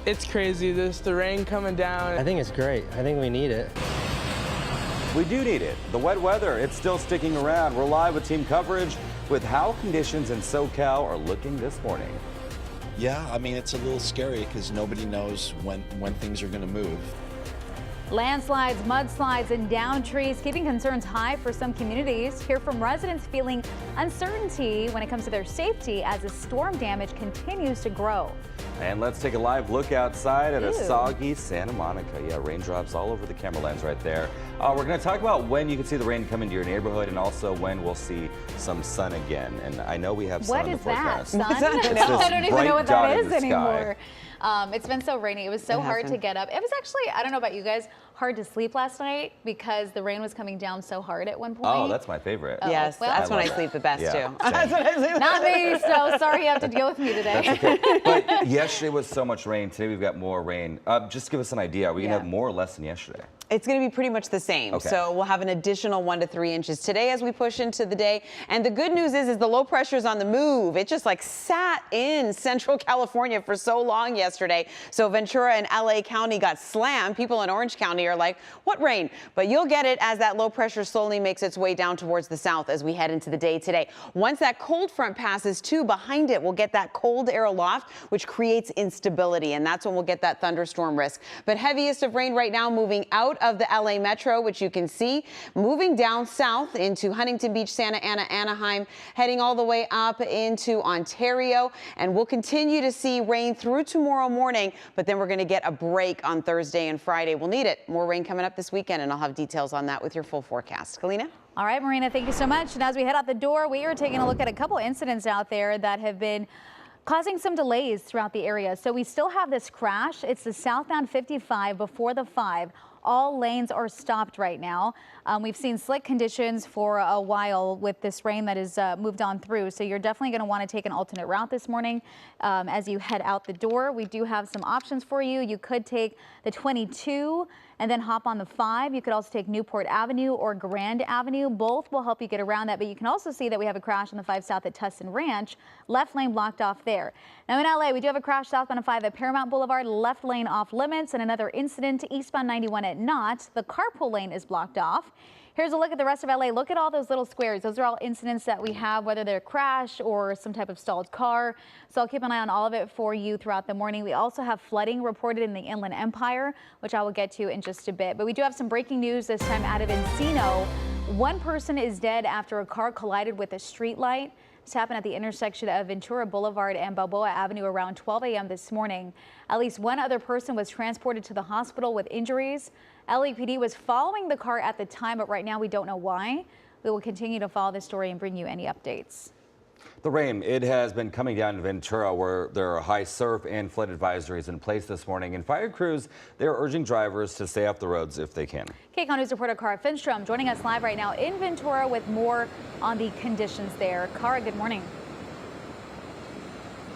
It's crazy, the rain coming down. I think it's great. I think we need it. We do need it. The wet weather, it's still sticking around. We're live with team coverage with how conditions in SoCal are looking this morning. Yeah, I mean, it's a little scary because nobody knows when things are going to move. Landslides, mudslides, and down trees keeping concerns high for some communities. Hear from residents feeling uncertainty when it comes to their safety as the storm damage continues to grow. And let's take a live look outside at a Ew. soggy Santa Monica. Yeah, raindrops all over the camera lens right there. We're going to talk about when you can see the rain come into your neighborhood and also when we'll see some sun again. And I know we have sun in the forecast. What is that, sun? I don't even know what that is anymore. It's been so rainy. It was so hard to get up. It was actually, I don't know about you guys, hard to sleep last night because the rain was coming down so hard at one point. Oh, that's my favorite. Yes, well, that's when I sleep the best too. That's when I sleep. Not me, so sorry you have to deal with me today. That's okay. But yesterday was so much rain. Today we've got more rain. Just give us an idea. Are we going to have more or less than yesterday? It's going to be pretty much the same. Okay. So we'll have an additional 1 to 3 inches today as we push into the day. And the good news is the low pressure is on the move. It just like sat in Central California for so long yesterday. So Ventura and LA County got slammed. People in Orange County are like, what rain? But you'll get it as that low pressure slowly makes its way down towards the south as we head into the day today. Once that cold front passes too, behind it, we'll get that cold air aloft, which creates instability. And that's when we'll get that thunderstorm risk. But heaviest of rain right now moving out of the LA Metro, which you can see moving down south into Huntington Beach, Santa Ana, Anaheim, heading all the way up into Ontario. And we'll continue to see rain through tomorrow morning, but then we're going to get a break on Thursday and Friday. We'll need it. More rain coming up this weekend, and I'll have details on that with your full forecast. Kalina? All right, Marina, thank you so much. And as we head out the door, we are taking a look at a couple incidents out there that have been causing some delays throughout the area. So we still have this crash. It's the southbound 55 before the 5. All lanes are stopped right now. We've seen slick conditions for a while with this rain that has moved on through. So you're definitely going to want to take an alternate route this morning as you head out the door. We do have some options for you. You could take the 22 and then hop on the 5. You could also take Newport Avenue or Grand Avenue. Both will help you get around that. But you can also see that we have a crash on the 5 south at Tustin Ranch. Left lane blocked off there. Now in LA, we do have a crash southbound on 5 at Paramount Boulevard. Left lane off limits, and another incident eastbound 91 at Knott. The carpool lane is blocked off. Here's a look at the rest of LA. Look at all those little squares. Those are all incidents that we have, whether they're a crash or some type of stalled car. So I'll keep an eye on all of it for you throughout the morning. We also have flooding reported in the Inland Empire, which I will get to in just a bit. But we do have some breaking news this time out of Encino. One person is dead after a car collided with a street light. This happened at the intersection of Ventura Boulevard and Balboa Avenue around 12 a.m. this morning. At least one other person was transported to the hospital with injuries. LAPD was following the car at the time, but right now we don't know why. We will continue to follow this story and bring you any updates. The rain, it has been coming down in Ventura where there are high surf and flood advisories in place this morning. And fire crews, they're urging drivers to stay off the roads if they can. Kcal News reporter Cara Finstrom joining us live right now in Ventura with more on the conditions there. Cara, good morning.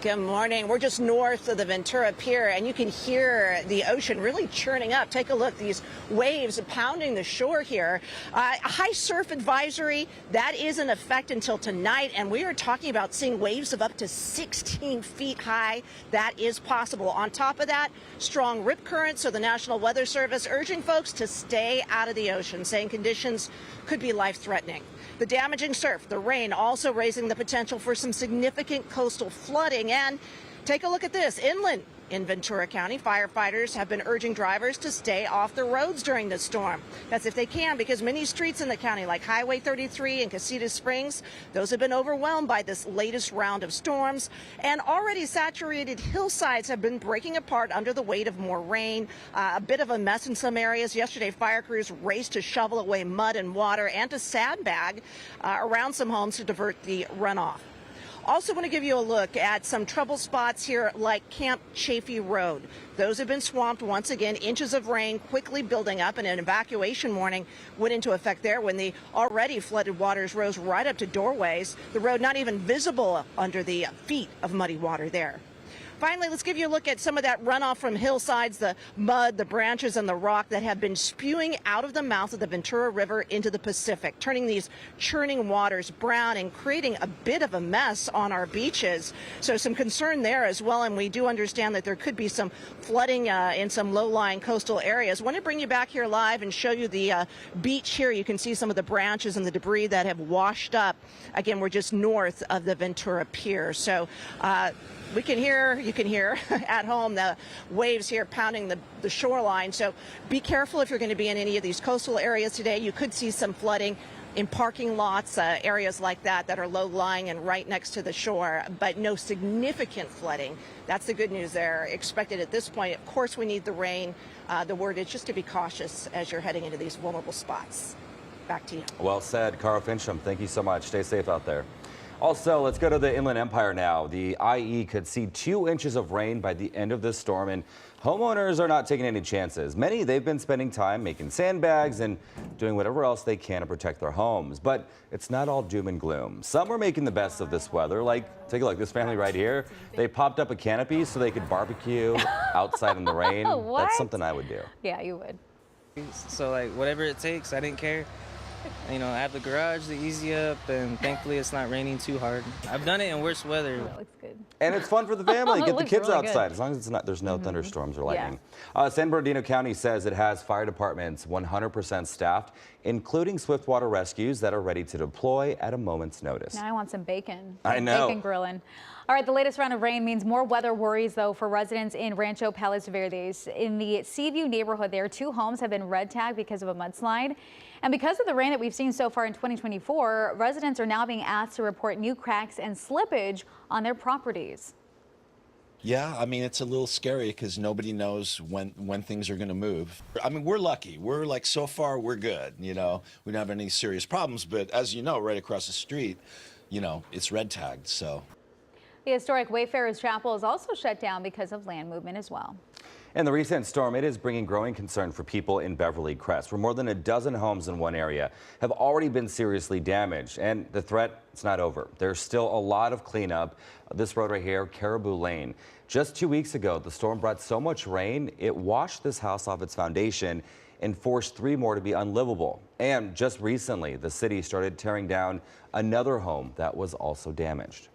Good morning. We're just north of the Ventura Pier, and you can hear the ocean really churning up. Take a look. These waves pounding the shore here. A high surf advisory, that is in effect until tonight, and we are talking about seeing waves of up to 16 feet high. That is possible. On top of that, strong rip current, so the National Weather Service urging folks to stay out of the ocean, saying conditions could be life-threatening. The damaging surf, the rain also raising the potential for some significant coastal flooding. And take a look at this. Inland in Ventura County, firefighters have been urging drivers to stay off the roads during this storm. That's if they can, because many streets in the county, like Highway 33 and Casitas Springs, those have been overwhelmed by this latest round of storms. And already saturated hillsides have been breaking apart under the weight of more rain. A bit of a mess in some areas. Yesterday, fire crews raced to shovel away mud and water and to sandbag around some homes to divert the runoff. Also want to give you a look at some trouble spots here like Camp Chaffee Road. Those have been swamped once again. Inches of rain quickly building up, and an evacuation warning went into effect there when the already flooded waters rose right up to doorways. The road not even visible under the feet of muddy water there. Finally, let's give you a look at some of that runoff from hillsides, the mud, the branches, and the rock that have been spewing out of the mouth of the Ventura River into the Pacific, turning these churning waters brown and creating a bit of a mess on our beaches. So some concern there as well, and we do understand that there could be some flooding in some low-lying coastal areas. I want to bring you back here live and show you the beach here. You can see some of the branches and the debris that have washed up. Again, we're just north of the Ventura Pier. So you can hear at home the waves here pounding the shoreline. So be careful if you're going to be in any of these coastal areas today. You could see some flooding in parking lots, areas like that are low-lying and right next to the shore, but no significant flooding. That's the good news there. Expected at this point. Of course, we need the rain. The word is just to be cautious as you're heading into these vulnerable spots. Back to you. Well said, Cara Fincham. Thank you so much. Stay safe out there. Also, let's go to the Inland Empire now. The IE could see 2 inches of rain by the end of this storm, and homeowners are not taking any chances. Many, they've been spending time making sandbags and doing whatever else they can to protect their homes. But it's not all doom and gloom. Some are making the best of this weather. Like, take a look, this family right here, they popped up a canopy so they could barbecue outside in the rain. What? That's something I would do. Yeah, you would. So like whatever it takes, I didn't care. You know, I have the garage, the easy up, and thankfully it's not raining too hard. I've done it in worse weather. That looks good. And it's fun for the family. It Get the looks kids really outside, good. as long as it's not, there's no thunderstorms or lightning. Yeah. San Bernardino County says it has fire departments 100% staffed, including swiftwater rescues that are ready to deploy at a moment's notice. Now I want some bacon. I know. Bacon grilling. All right, the latest round of rain means more weather worries, though, for residents in Rancho Palos Verdes. In the Seaview neighborhood there, 2 homes have been red tagged because of a mudslide. And because of the rain that we've seen so far in 2024, residents are now being asked to report new cracks and slippage on their properties. Yeah, I mean, it's a little scary because nobody knows when things are going to move. I mean, we're lucky. We're like, so far, we're good. You know, we don't have any serious problems. But as you know, right across the street, you know, it's red tagged. So The historic Wayfarers Chapel is also shut down because of land movement as well. And the recent storm, it is bringing growing concern for people in Beverly Crest, where more than a dozen homes in one area have already been seriously damaged. And the threat, it's not over. There's still a lot of cleanup. This road right here, Caribou Lane. Just 2 weeks ago, the storm brought so much rain, it washed this house off its foundation and forced 3 more to be unlivable. And just recently, the city started tearing down another home that was also damaged.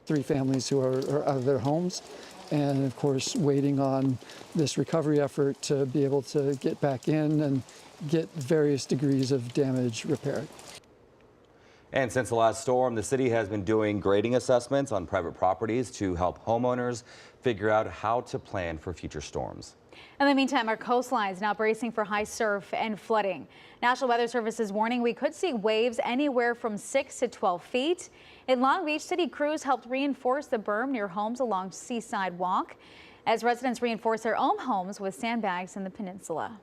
3 families who are out of their homes, and of course waiting on this recovery effort to be able to get back in and get various degrees of damage repaired. And since the last storm, the city has been doing grading assessments on private properties to help homeowners figure out how to plan for future storms. In the meantime, our coastline is now bracing for high surf and flooding. National Weather Service is warning we could see waves anywhere from 6 to 12 feet. In Long Beach, city crews helped reinforce the berm near homes along Seaside Walk as residents reinforce their own homes with sandbags in the peninsula.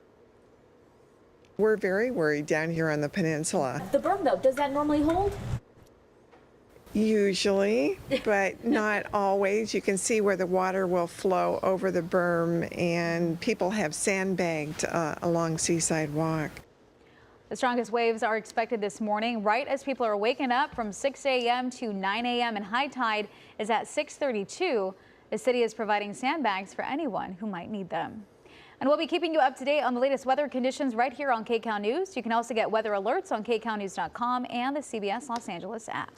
We're very worried down here on the peninsula. The berm, though, does that normally hold? Usually, but not always. You can see where the water will flow over the berm, and people have sandbagged along Seaside Walk. The strongest waves are expected this morning, right as people are waking up from 6 a.m. to 9 a.m. and high tide is at 6:32. The city is providing sandbags for anyone who might need them. And we'll be keeping you up to date on the latest weather conditions right here on Kcal News. You can also get weather alerts on kcalnews.com and the CBS Los Angeles app.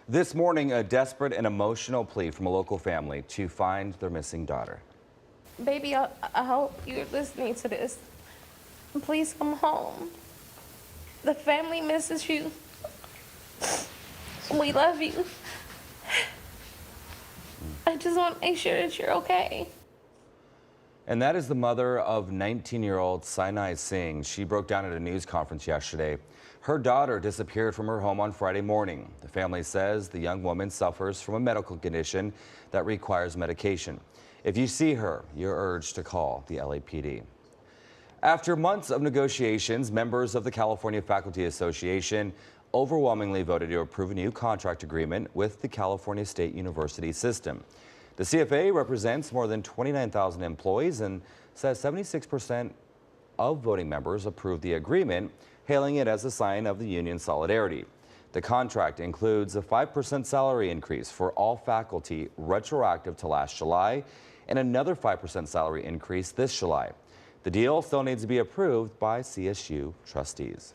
This morning, a desperate and emotional plea from a local family to find their missing daughter. Baby, I hope you're listening to this. Please come home. The family misses you. We love you. I just want to make sure that you're okay. And that is the mother of 19-year-old Sinai Singh. She broke down at a news conference yesterday. Her daughter disappeared from her home on Friday morning. The family says the young woman suffers from a medical condition that requires medication. If you see her, you're urged to call the LAPD. After months of negotiations, members of the California Faculty Association overwhelmingly voted to approve a new contract agreement with the California State University system. The CFA represents more than 29,000 employees and says 76% of voting members approved the agreement, hailing it as a sign of the union's solidarity. The contract includes a 5% salary increase for all faculty retroactive to last July and another 5% salary increase this July. The deal still needs to be approved by CSU trustees.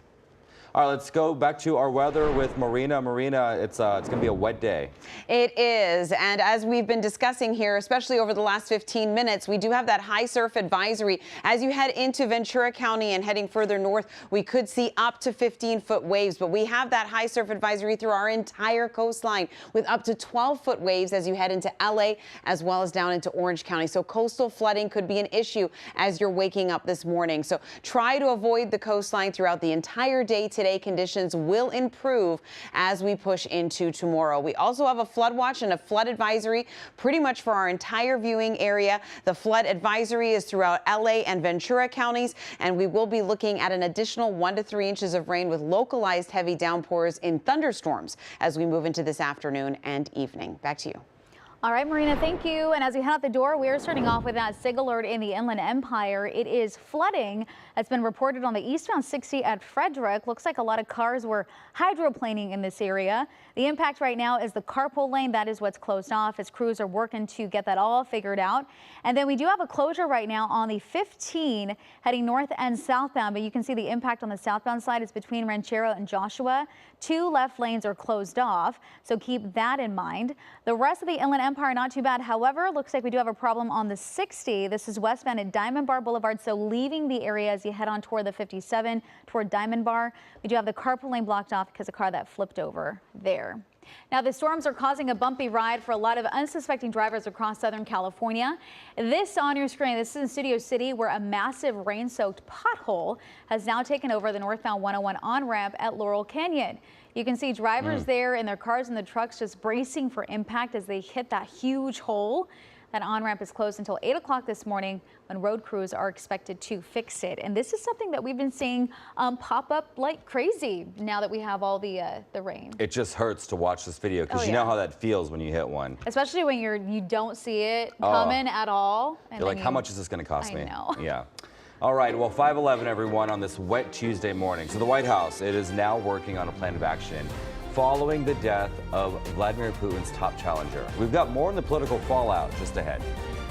All right, let's go back to our weather with Marina. Marina, it's going to be a wet day. It is, and as we've been discussing here, especially over the last 15 minutes, we do have that high surf advisory. As you head into Ventura County and heading further north, we could see up to 15-foot waves, but we have that high surf advisory through our entire coastline with up to 12-foot waves as you head into LA as well as down into Orange County. So coastal flooding could be an issue as you're waking up this morning. So try to avoid the coastline throughout the entire day today. Conditions will improve as we push into tomorrow. We also have a flood watch and a flood advisory pretty much for our entire viewing area. The flood advisory is throughout LA and Ventura counties, and we will be looking at an additional 1 to 3 inches of rain with localized heavy downpours in thunderstorms as we move into this afternoon and evening. Back to you. All right, Marina, thank you. And as we head out the door, we are starting off with that SIG alert in the Inland Empire. It is flooding that's been reported on the eastbound 60 at Frederick. Looks like a lot of cars were hydroplaning in this area. The impact right now is the carpool lane. That is what's closed off as crews are working to get that all figured out. And then we do have a closure right now on the 15 heading north and southbound, but you can see the impact on the southbound side is between Ranchero and Joshua. 2 left lanes are closed off, so keep that in mind. The rest of the Inland Empire not too bad. However, looks like we do have a problem on the 60. This is westbound at Diamond Bar Boulevard, so leaving the area as you head on toward the 57 toward Diamond Bar. We do have the carpool lane blocked off because a car that flipped over there. Now, the storms are causing a bumpy ride for a lot of unsuspecting drivers across Southern California. This on your screen, this is in Studio City, where a massive rain-soaked pothole has now taken over the northbound 101 on-ramp at Laurel Canyon. You can see drivers there in their cars and the trucks just bracing for impact as they hit that huge hole. That on-ramp is closed until 8 o'clock this morning when road crews are expected to fix it. And this is something that we've been seeing pop up like crazy now that we have all the rain. It just hurts to watch this video because you know how that feels when you hit one. Especially when you don't see it coming at all. And you're like, how much is this going to cost me? I know. Yeah. All right, well, 5:11 everyone on this wet Tuesday morning. So the White House, it is now working on a plan of action following the death of Vladimir Putin's top challenger. We've got more on the political fallout just ahead.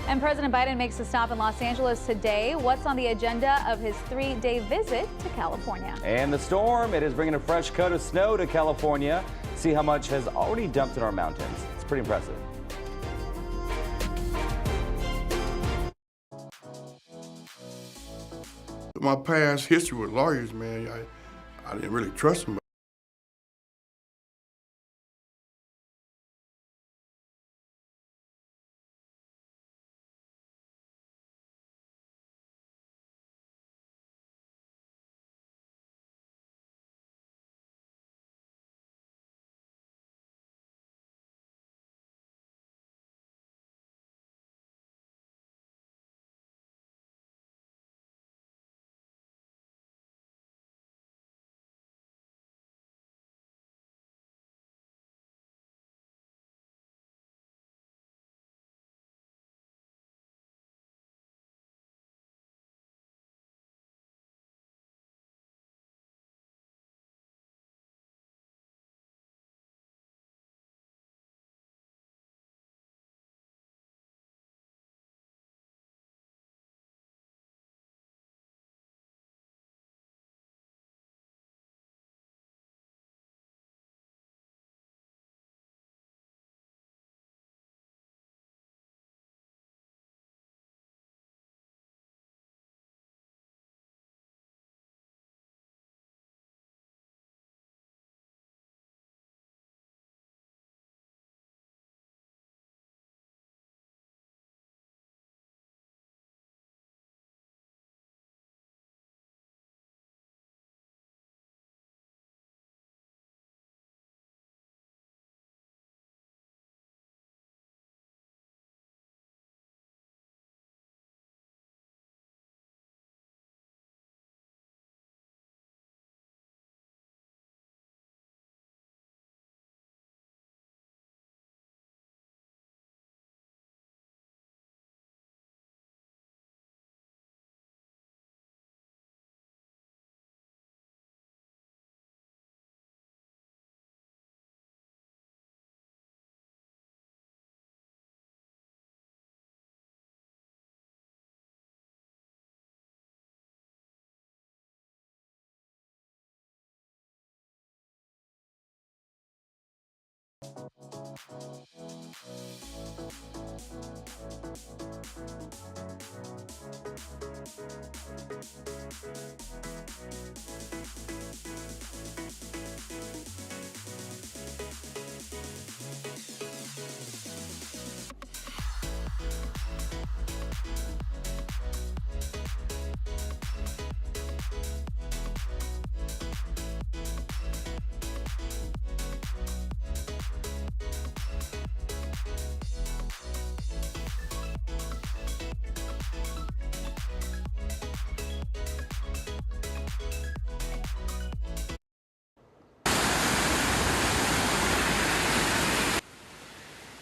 And President Biden makes a stop in Los Angeles today. What's on the agenda of his 3-day visit to California? And the storm, it is bringing a fresh coat of snow to California. See how much has already dumped in our mountains. It's pretty impressive. My past history with lawyers, man, I didn't really trust them.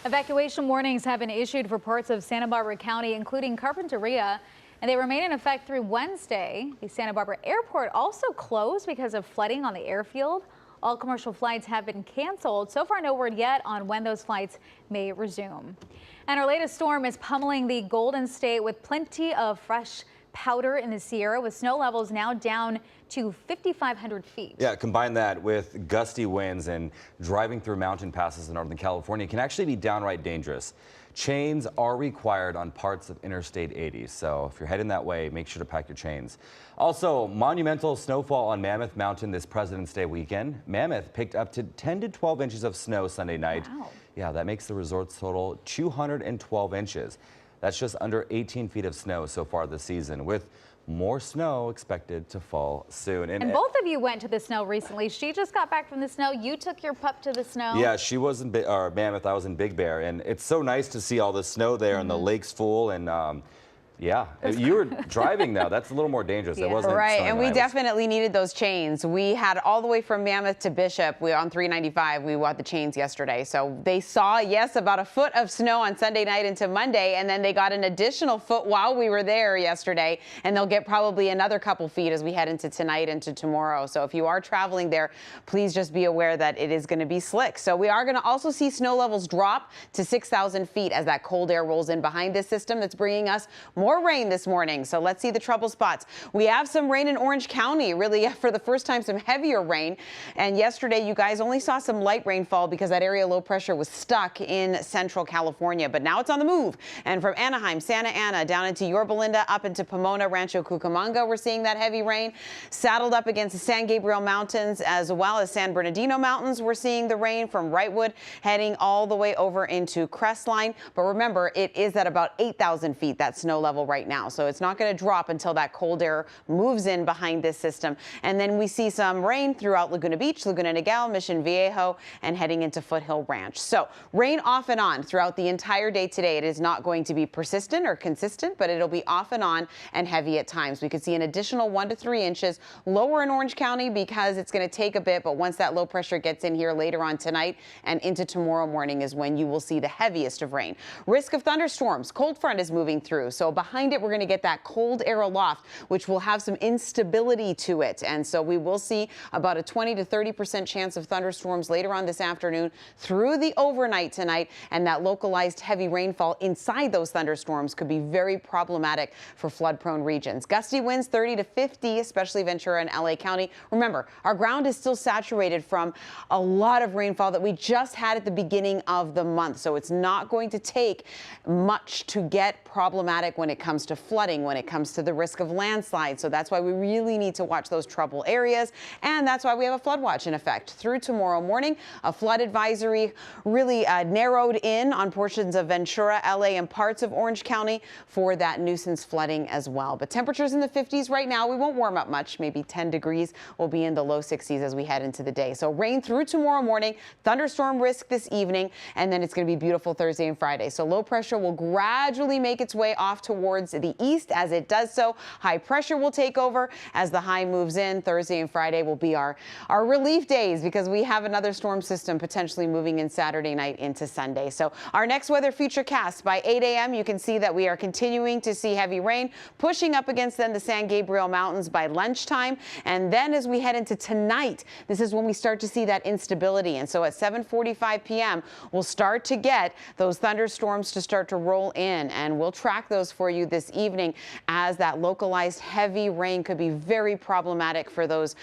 Evacuation warnings have been issued for parts of Santa Barbara County, including Carpinteria, and they remain in effect through Wednesday. The Santa Barbara airport also closed because of flooding on the airfield. All commercial flights have been canceled. So far, no word yet on when those flights may resume. And our latest storm is pummeling the Golden State with plenty of fresh powder in the Sierra, with snow levels now down to 5,500 feet. Yeah, combine that with gusty winds, and driving through mountain passes in Northern California can actually be downright dangerous. Chains are required on parts of Interstate 80, so if you're heading that way, make sure to pack your chains. Also, monumental snowfall on Mammoth Mountain this President's Day weekend. Mammoth picked up to 10 to 12 inches of snow Sunday night. Wow. Yeah, that makes the resort's total 212 inches. That's just under 18 feet of snow so far this season, with more snow expected to fall soon. And both of you went to the snow recently. She just got back from the snow. You took your pup to the snow. Yeah, she was in Mammoth. I was in Big Bear, and it's so nice to see all the snow there and the lake's full. And yeah, you were driving now. That's a little more dangerous. It wasn't right, and we when definitely needed those chains. We had all the way from Mammoth to Bishop. We on 395. We got the chains yesterday. So they saw, yes, about a foot of snow on Sunday night into Monday, and then they got an additional foot while we were there yesterday, and they'll get probably another couple feet as we head into tonight into tomorrow. So if you are traveling there, please just be aware that it is going to be slick. So we are going to also see snow levels drop to 6,000 feet as that cold air rolls in behind this system that's bringing us more rain this morning. So let's see the trouble spots. We have some rain in Orange County, really for the first time, some heavier rain. And yesterday, you guys only saw some light rainfall because that area low pressure was stuck in central California. But now it's on the move. And from Anaheim, Santa Ana, down into Yorba Linda, up into Pomona, Rancho Cucamonga, we're seeing that heavy rain. Saddled up against the San Gabriel Mountains as well as San Bernardino Mountains, we're seeing the rain from Wrightwood heading all the way over into Crestline. But remember, it is at about 8,000 feet, that snow level right now. So it's not going to drop until that cold air moves in behind this system. And then we see some rain throughout Laguna Beach, Laguna Niguel, Mission Viejo, and heading into Foothill Ranch. So rain off and on throughout the entire day today. It is not going to be persistent or consistent, but it'll be off and on and heavy at times. We could see an additional 1 to 3 inches lower in Orange County because it's going to take a bit. But once that low pressure gets in here later on tonight and into tomorrow morning is when you will see the heaviest of rain. Risk of thunderstorms. Cold front is moving through. So behind it, we're going to get that cold air aloft, which will have some instability to it. And so we will see about a 20 to 30% chance of thunderstorms later on this afternoon through the overnight tonight. And that localized heavy rainfall inside those thunderstorms could be very problematic for flood prone regions. Gusty winds 30 to 50, especially Ventura and LA County. Remember, our ground is still saturated from a lot of rainfall that we just had at the beginning of the month. So it's not going to take much to get problematic when it comes to flooding, when it comes to the risk of landslides. So that's why we really need to watch those trouble areas. And that's why we have a flood watch in effect through tomorrow morning. A flood advisory really narrowed in on portions of Ventura, LA, and parts of Orange County for that nuisance flooding as well. But temperatures in the 50s right now. We won't warm up much. Maybe 10 degrees. We'll be in the low 60s as we head into the day. So rain through tomorrow morning, thunderstorm risk this evening, and then it's going to be beautiful Thursday and Friday. So low pressure will gradually make its way off towards the east. As it does so, high pressure will take over as the high moves in. Thursday and Friday will be our relief days because we have another storm system potentially moving in Saturday night into Sunday. So our next weather future cast by 8 a.m. you can see that we are continuing to see heavy rain pushing up against then the San Gabriel Mountains by lunchtime. And then as we head into tonight, this is when we start to see that instability. And so at 7:45 p.m. we'll start to get those thunderstorms to start to roll in, and we'll track those for for you this evening, as that localized heavy rain could be very problematic for those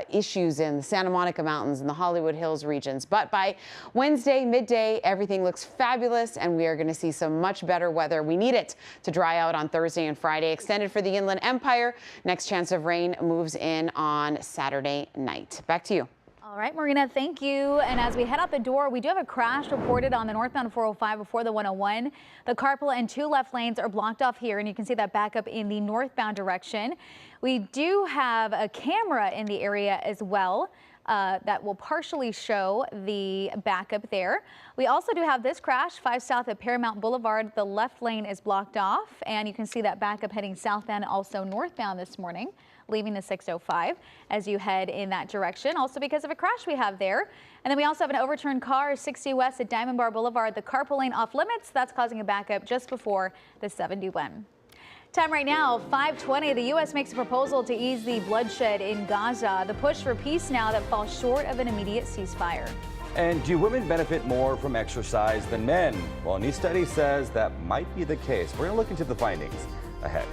issues in the Santa Monica Mountains and the Hollywood Hills regions. But by Wednesday, midday, everything looks fabulous, and we are going to see some much better weather. We need it to dry out on Thursday and Friday, extended for the Inland Empire. Next chance of rain moves in on Saturday night. Back to you. All right, Marina, thank you. And as we head out the door, we do have a crash reported on the northbound 405 before the 101. The carpool and 2 left lanes are blocked off here, and you can see that backup in the northbound direction. We do have a camera in the area as well that will partially show the backup there. We also do have this crash 5 south at Paramount Boulevard. The left lane is blocked off, and you can see that backup heading southbound, also northbound this morning, leaving the 605 as you head in that direction, also because of a crash we have there. And then we also have an overturned car 60 west at Diamond Bar Boulevard. The carpool lane off limits. That's causing a backup just before the 71. Time right now, 5:20. The U.S. makes a proposal to ease the bloodshed in Gaza. The push for peace now that falls short of an immediate ceasefire. And do women benefit more from exercise than men? Well, a new study says that might be the case. We're going to look into the findings ahead.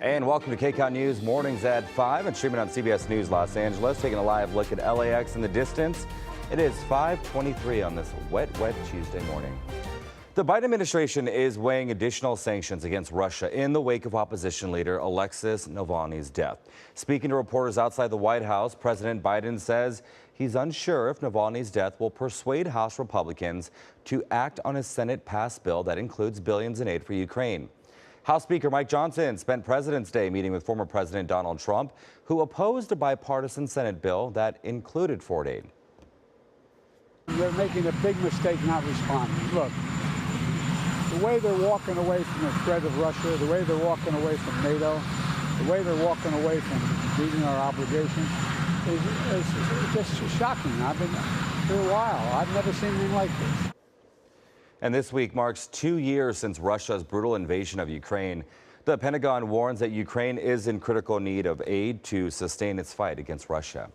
And welcome to Kcal News mornings at 5 and streaming on CBS News Los Angeles. Taking a live look at LAX in the distance. It is 5:23 on this wet Tuesday morning. The Biden administration is weighing additional sanctions against Russia in the wake of opposition leader Alexei Navalny's death. Speaking to reporters outside the White House, President Biden says he's unsure if Navalny's death will persuade House Republicans to act on a Senate-passed bill that includes billions in aid for Ukraine. House Speaker Mike Johnson spent President's Day meeting with former President Donald Trump, who opposed a bipartisan Senate bill that included foreign aid. They're making a big mistake not responding. Look, the way they're walking away from the threat of Russia, the way they're walking away from NATO, the way they're walking away from meeting our obligations is just shocking. I've been here a while. I've never seen anything like this. And this week marks 2 years since Russia's brutal invasion of Ukraine. The Pentagon warns that Ukraine is in critical need of aid to sustain its fight against Russia.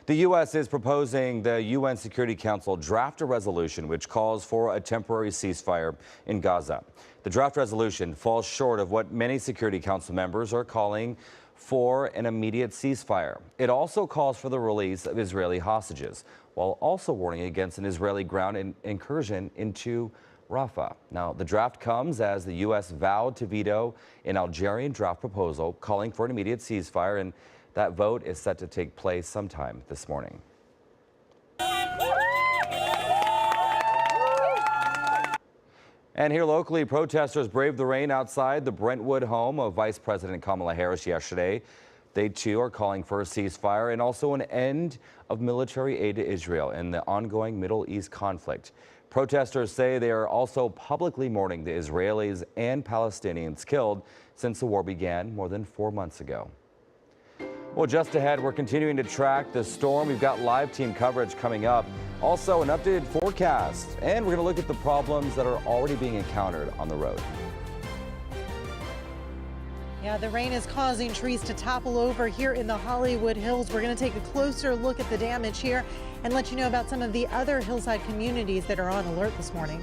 The U.S. is proposing the UN Security Council draft a resolution which calls for a temporary ceasefire in Gaza. The draft resolution falls short of what many Security Council members are calling for an immediate ceasefire. It also calls for the release of Israeli hostages, while also warning against an Israeli ground incursion into Rafah. Now, the draft comes as the U.S. vowed to veto an Algerian draft proposal calling for an immediate ceasefire, and that vote is set to take place sometime this morning. And here locally, protesters braved the rain outside the Brentwood home of Vice President Kamala Harris yesterday. They, too, are calling for a ceasefire and also an end of military aid to Israel in the ongoing Middle East conflict. Protesters say they are also publicly mourning the Israelis and Palestinians killed since the war began more than 4 months ago. Well, just ahead, we're continuing to track the storm. We've got live team coverage coming up. Also, an updated forecast. And we're going to look at the problems that are already being encountered on the road. Yeah, the rain is causing trees to topple over here in the Hollywood Hills. We're going to take a closer look at the damage here and let you know about some of the other hillside communities that are on alert this morning.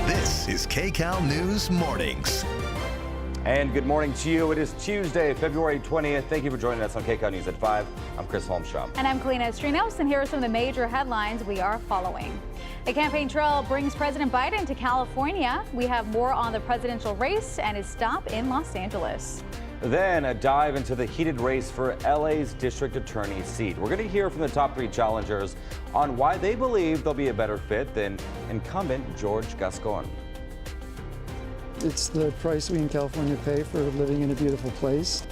This is Kcal News Mornings. And good morning to you. It is Tuesday, February 20th. Thank you for joining us on Kcal News at 5. I'm Chris Holmstrom. And I'm Kalina Strinos, and here are some of the major headlines we are following. A campaign trail brings President Biden to California. We have more on the presidential race and his stop in Los Angeles. Then a dive into the heated race for LA's district attorney seat. We're going to hear from the top 3 challengers on why they believe they'll be a better fit than incumbent George Gascon. It's the price we in California pay for living in a beautiful place.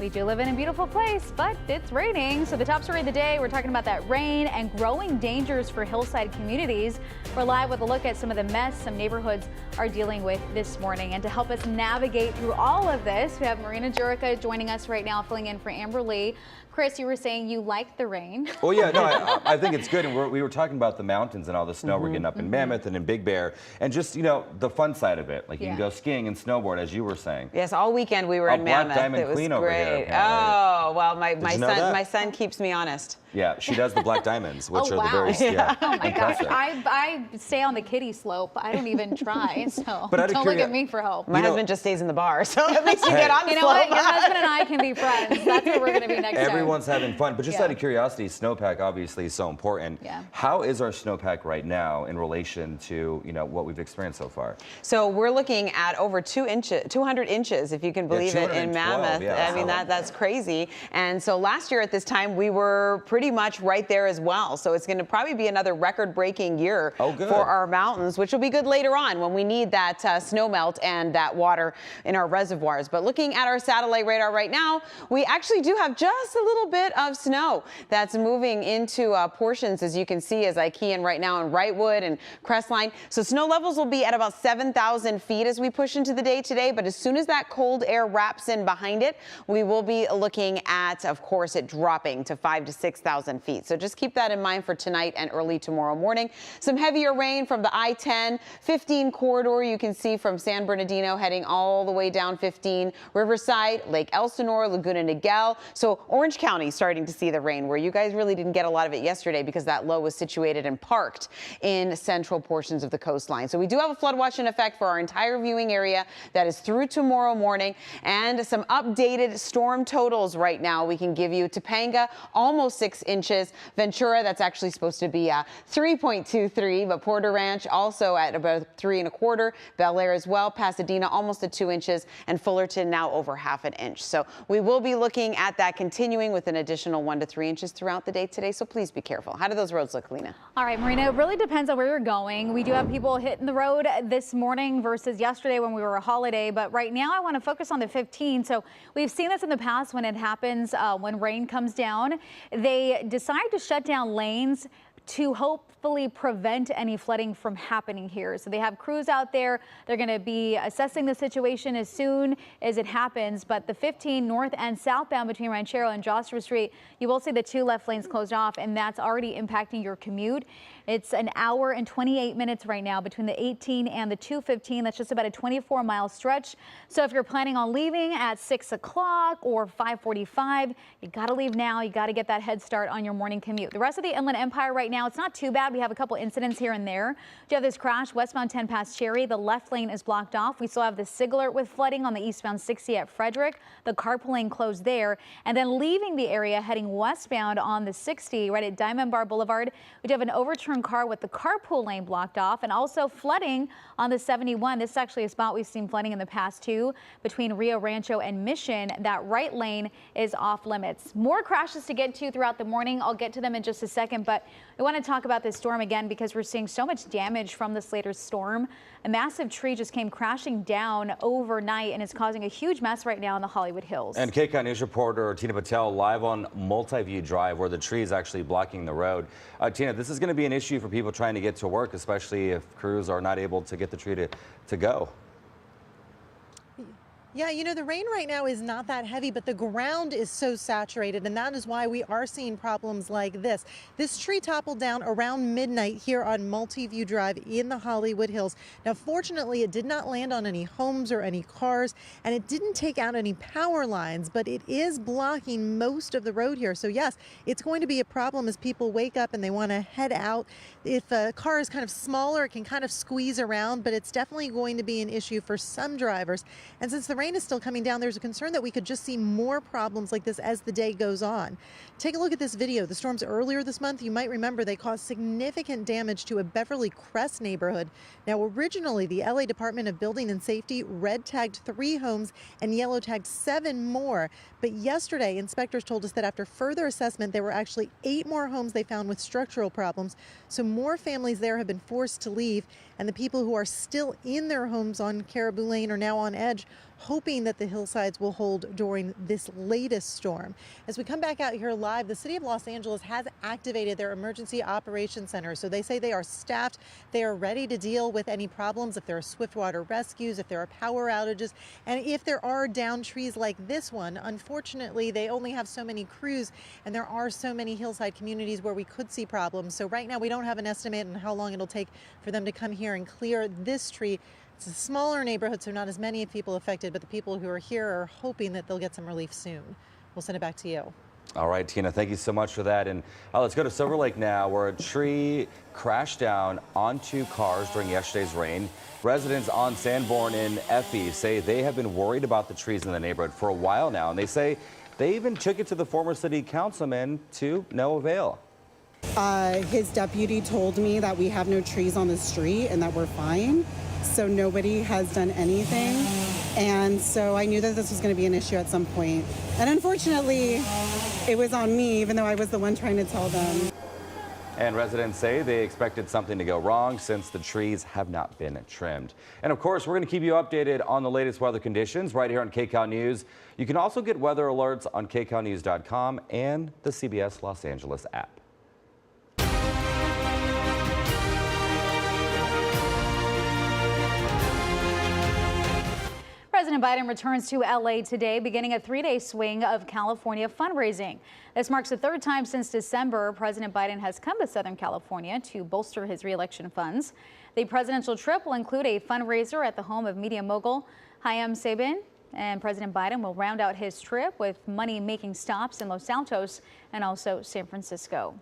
We do live in a beautiful place, but it's raining. So the top story of the day, we're talking about that rain and growing dangers for hillside communities. We're live with a look at some of the mess some neighborhoods are dealing with this morning. And to help us navigate through all of this, we have Marina Jurica joining us right now, filling in for Amber Lee. Chris, you were saying you like the rain. Well, yeah, no, I think it's good. And we were talking about the mountains and all the snow we're getting up in Mammoth and in Big Bear. And just, you know, the fun side of it. Like you can go skiing and snowboard, as you were saying. Yes, all weekend we were in Mammoth. Black Diamond it was Queen great. over here. Oh, well, my son keeps me honest. Yeah, she does the Black Diamonds, which Oh, are wow. the very Oh my gosh, impressive. I stay on the kiddie slope. I don't even try, so But out of don't look at me for help. My husband just stays in the bar, so at least you get on the You know slope. what? Your husband and I can be friends. That's where we're going to be next time. Everyone's having fun, but just out of curiosity, snowpack obviously is so important. Yeah. How is our snowpack right now in relation to, you know, what we've experienced so far? So we're looking at over 200 inches, if you can believe it, in 212, Mammoth. yeah. I mean, that's crazy. And so last year at this time, we were pretty much right there as well. So it's going to probably be another record-breaking year for our mountains, which will be good later on when we need that snow melt and that water in our reservoirs. But looking at our satellite radar right now, we actually do have just a little bit of snow that's moving into portions, as you can see, as I key in right now in Wrightwood and Crestline. So snow levels will be at about 7,000 feet as we push into the day today. But as soon as that cold air wraps in behind it, we will be looking at, of course, it dropping to 5,000 to 6,000 feet. So just keep that in mind for tonight and early tomorrow morning. Some heavier rain from the I-10-15 corridor. You can see from San Bernardino heading all the way down 15, Riverside, Lake Elsinore, Laguna Niguel. So Orange County starting to see the rain, where you guys really didn't get a lot of it yesterday because that low was situated and parked in central portions of the coastline. So we do have a flood watch in effect for our entire viewing area. That is through tomorrow morning, and some updated storm totals right now we can give you. Topanga, almost 6 inches. Ventura, that's actually supposed to be 3.23, but Porter Ranch also at about 3 1/4. Bel Air as well. Pasadena almost at 2 inches, and Fullerton now over 1/2 inch. So we will be looking at that continuing with an additional 1 to 3 inches throughout the day today. So please be careful. How do those roads look, Lena? All right, Marina, it really depends on where you're going. We do have people hitting the road this morning versus yesterday when we were a holiday, but right now I want to focus on the 15. So we've seen this in the past when it happens, when rain comes down. They decide to shut down lanes to hopefully prevent any flooding from happening here. So they have crews out there. They're going to be assessing the situation as soon as it happens. But the 15 north and southbound between Ranchero and Joshua Street, you will see the 2 left lanes closed off, and that's already impacting your commute. It's an hour and 28 minutes right now between the 18 and the 215. That's just about a 24-mile stretch. So if you're planning on leaving at 6 o'clock or 5:45, you got to leave now. You got to get that head start on your morning commute. The rest of the Inland Empire right now, it's not too bad. We have a couple incidents here and there. We have this crash westbound 10 past Cherry. The left lane is blocked off. We still have the Sigler with flooding on the eastbound 60 at Frederick. The carpool lane closed there. And then leaving the area heading westbound on the 60 right at Diamond Bar Boulevard, we do have an overturned car with the carpool lane blocked off, and also flooding on the 71. This is actually a spot we've seen flooding in the past too, between Rio Rancho and Mission. That right lane is off limits. More crashes to get to throughout the morning. I'll get to them in just a second, but I want to talk about this storm again because we're seeing so much damage from this latest storm. A massive tree just came crashing down overnight and is causing a huge mess right now in the Hollywood Hills. And Kcal News reporter Tina Patel live on Multiview Drive, where the tree is actually blocking the road. Tina, this is going to be an issue for people trying to get to work, especially if crews are not able to get the tree to go. Yeah, you know, the rain right now is not that heavy, but the ground is so saturated, and that is why we are seeing problems like this. This tree toppled down around midnight here on Multiview Drive in the Hollywood Hills. Now, fortunately, it did not land on any homes or any cars, and it didn't take out any power lines, but it is blocking most of the road here. So yes, it's going to be a problem as people wake up and they want to head out. If a car is kind of smaller, it can kind of squeeze around, but it's definitely going to be an issue for some drivers. And since the rain is still coming down, there's a concern that we could just see more problems like this as the day goes on. Take a look at this video. The storms earlier this month, you might remember they caused significant damage to a Beverly Crest neighborhood. Now, originally, the LA Department of Building and Safety red tagged 3 homes and yellow tagged 7 more. But yesterday, inspectors told us that after further assessment, there were actually 8 more homes they found with structural problems. So more families there have been forced to leave, and the people who are still in their homes on Caribou Lane are now on edge, hoping that the hillsides will hold during this latest storm. As we come back out here live, the city of Los Angeles has activated their emergency operations center. So they say they are staffed. They are ready to deal with any problems if there are swiftwater rescues, if there are power outages, and if there are downed trees like this one. Unfortunately, they only have so many crews, and there are so many hillside communities where we could see problems. So right now we don't have an estimate on how long it'll take for them to come here and clear this tree. It's a smaller neighborhood, so not as many people affected, but the people who are here are hoping that they'll get some relief soon. We'll send it back to you. All right, Tina, thank you so much for that. And let's go to Silver Lake now, where a tree crashed down onto cars during yesterday's rain. Residents on Sanborn in Effie say they have been worried about the trees in the neighborhood for a while now, and they say they even took it to the former city councilman to no avail. His deputy told me that we have no trees on the street and that we're fine. So nobody has done anything. And so I knew that this was going to be an issue at some point. And unfortunately, it was on me, even though I was the one trying to tell them. And residents say they expected something to go wrong since the trees have not been trimmed. And of course, we're going to keep you updated on the latest weather conditions right here on Kcal News. You can also get weather alerts on kcalnews.com and the CBS Los Angeles app. President Biden returns to LA today, beginning a 3-day swing of California fundraising. This marks the third time since December President Biden has come to Southern California to bolster his re-election funds. The presidential trip will include a fundraiser at the home of media mogul Hayam Sabin, and President Biden will round out his trip with money-making stops in Los Altos and also San Francisco.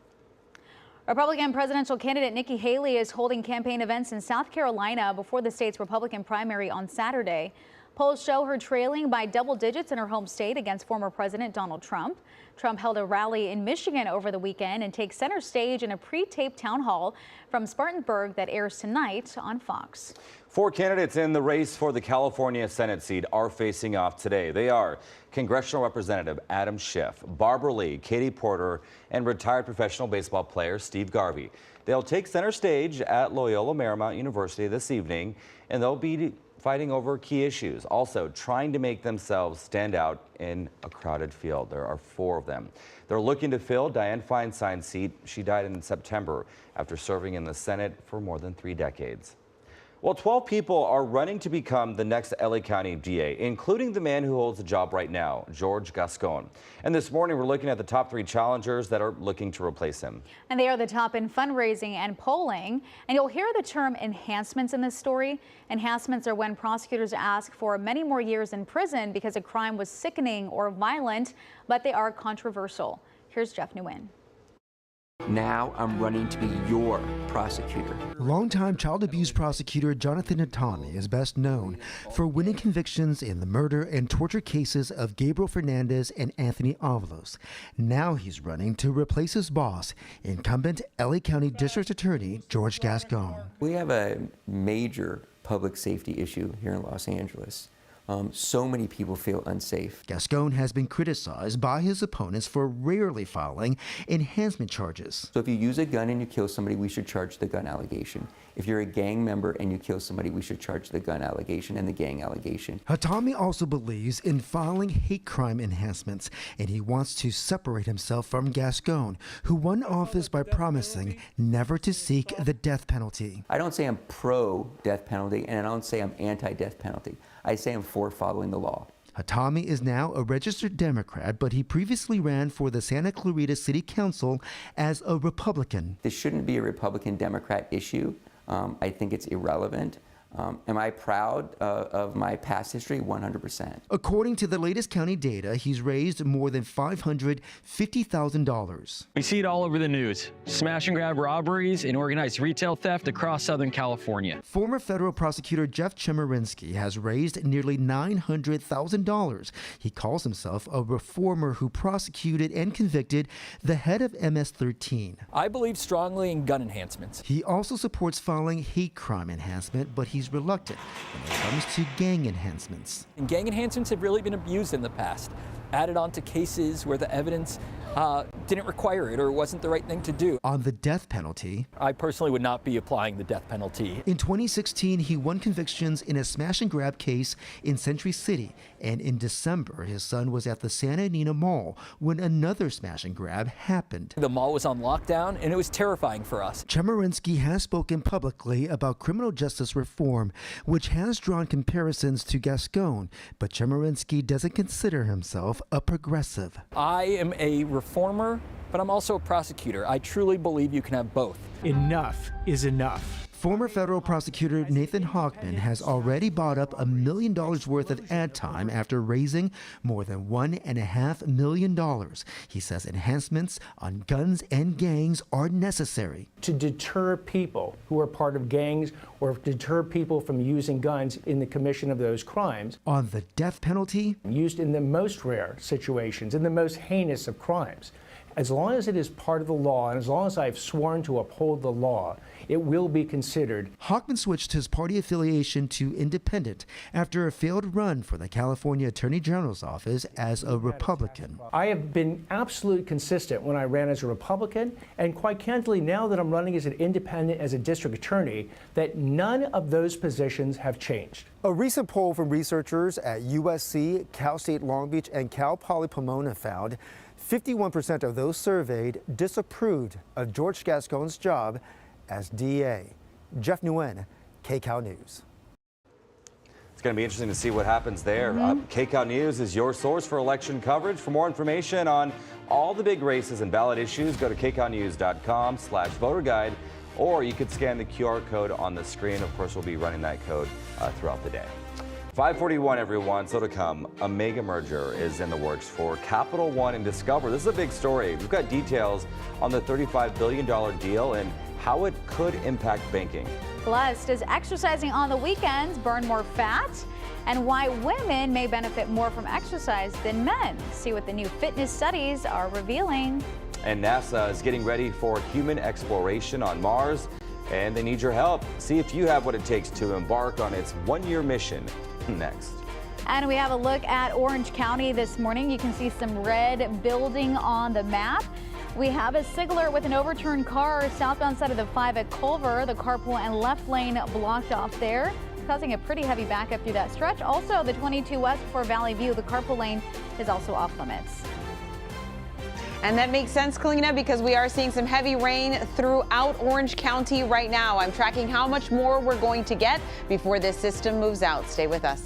Republican presidential candidate Nikki Haley is holding campaign events in South Carolina before the state's Republican primary on Saturday. Polls show her trailing by double digits in her home state against former President Donald Trump. Trump held a rally in Michigan over the weekend and takes center stage in a pre-taped town hall from Spartanburg that airs tonight on Fox. 4 candidates in the race for the California Senate seat are facing off today. They are Congressional Representative Adam Schiff, Barbara Lee, Katie Porter, and retired professional baseball player Steve Garvey. They'll take center stage at Loyola Marymount University this evening, and they'll be fighting over key issues, also trying to make themselves stand out in a crowded field. There are 4 of them. They're looking to fill Dianne Feinstein's seat. She died in September after serving in the Senate for more than 3 decades. Well, 12 people are running to become the next LA County DA, including the man who holds the job right now, George Gascon. And this morning, we're looking at the top 3 challengers that are looking to replace him. And they are the top in fundraising and polling. And you'll hear the term enhancements in this story. Enhancements are when prosecutors ask for many more years in prison because a crime was sickening or violent, but they are controversial. Here's Jeff Nguyen. Now I'm running to be your prosecutor. Longtime child abuse prosecutor Jonathan Hatami is best known for winning convictions in the murder and torture cases of Gabriel Fernandez and Anthony Avalos. Now he's running to replace his boss, incumbent LA County District Attorney George Gascon. We have a major public safety issue here in Los Angeles. So many people feel unsafe. Gascon has been criticized by his opponents for rarely filing enhancement charges. So if you use a gun and you kill somebody, we should charge the gun allegation. If you're a gang member and you kill somebody, we should charge the gun allegation and the gang allegation. Hatami also believes in filing hate crime enhancements, and he wants to separate himself from Gascon, who won office by promising never to seek the death penalty. I don't say I'm pro-death penalty, and I don't say I'm anti-death penalty. I say I'm for following the law. Hatami is now a registered Democrat, but he previously ran for the Santa Clarita City Council as a Republican. This shouldn't be a Republican-Democrat issue. I think it's irrelevant. Am I proud of my past history? 100%. According to the latest county data, he's raised more than $550,000. We see it all over the news. Smash and grab robberies and organized retail theft across Southern California. Former federal prosecutor Jeff Chemerinsky has raised nearly $900,000. He calls himself a reformer who prosecuted and convicted the head of MS-13. I believe strongly in gun enhancements. He also supports filing hate crime enhancement, but he's reluctant when it comes to gang enhancements. And gang enhancements have really been abused in the past, added on to cases where the evidence didn't require it or wasn't the right thing to do. On the death penalty, I personally would not be applying the death penalty. in 2016, he won convictions in a smash and grab case in Century City. And in December, his son was at the Santa Anita Mall when another smash and grab happened. The mall was on lockdown, and it was terrifying for us. Chemerinsky has spoken publicly about criminal justice reform, which has drawn comparisons to Gascon, but Chemerinsky doesn't consider himself a progressive. I am a reformer, but I'm also a prosecutor. I truly believe you can have both. Enough is enough. Former federal prosecutor Nathan Hochman has already bought up $1 million worth of ad time after raising more than $1.5 million. He says enhancements on guns and gangs are necessary To deter people who are part of gangs or deter people from using guns in the commission of those crimes. On the death penalty, used in the most rare situations, in the most heinous of crimes. As long as it is part of the law and as long as I've sworn to uphold the law, it will be considered. Hochman switched his party affiliation to independent after a failed run for the California Attorney General's office as a Republican. I have been absolutely consistent when I ran as a Republican, and quite candidly, now that I'm running as an independent, as a district attorney, that none of those positions have changed. A recent poll from researchers at USC, Cal State Long Beach, and Cal Poly Pomona found 51% of those surveyed disapproved of George Gascon's job as DA. Jeff Nguyen, Kcal News. It's going to be interesting to see what happens there. Kcal News is your source for election coverage. For more information on all the big races and ballot issues, go to kcalnews.com/voter guide, or you could scan the QR code on the screen. Of course, we'll be running that code throughout the day. 541, everyone. So to come, a mega merger is in the works for Capital One and Discover. This is a big story. We've got details on the $35 billion deal and how it could impact banking. Plus, does exercising on the weekends burn more fat? And why women may benefit more from exercise than men. See what the new fitness studies are revealing. And NASA is getting ready for human exploration on Mars, and they need your help. See if you have what it takes to embark on its one-year mission. Next. And we have a look at Orange County this morning. You can see some red building on the map. We have a signaler with an overturned car southbound side of the 5 at Culver. The carpool and left lane blocked off there, causing a pretty heavy backup through that stretch. Also, the 22 west for Valley View, the carpool lane is also off limits. And that makes sense, Kalina, because we are seeing some heavy rain throughout Orange County right now. I'm tracking how much more we're going to get before this system moves out. Stay with us.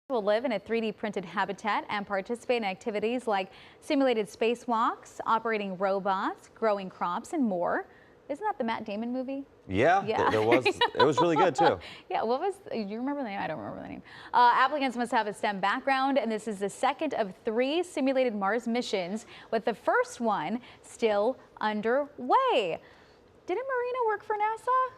Will live in a 3D printed habitat and participate in activities like simulated spacewalks, operating robots, growing crops, and more. Isn't that the Matt Damon movie? Yeah, there was. It was really good too. Yeah, what was, do you remember the name? I don't remember the name. Applicants must have a STEM background, and this is the second of 3 simulated Mars missions, with the first one still underway. Didn't Marina work for NASA?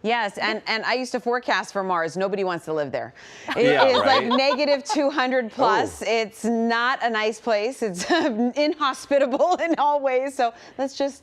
Yes, and I used to forecast for Mars. Nobody wants to live there. It Yeah, is right? like negative 200 plus. Oh. It's not a nice place. It's inhospitable in all ways. So let's just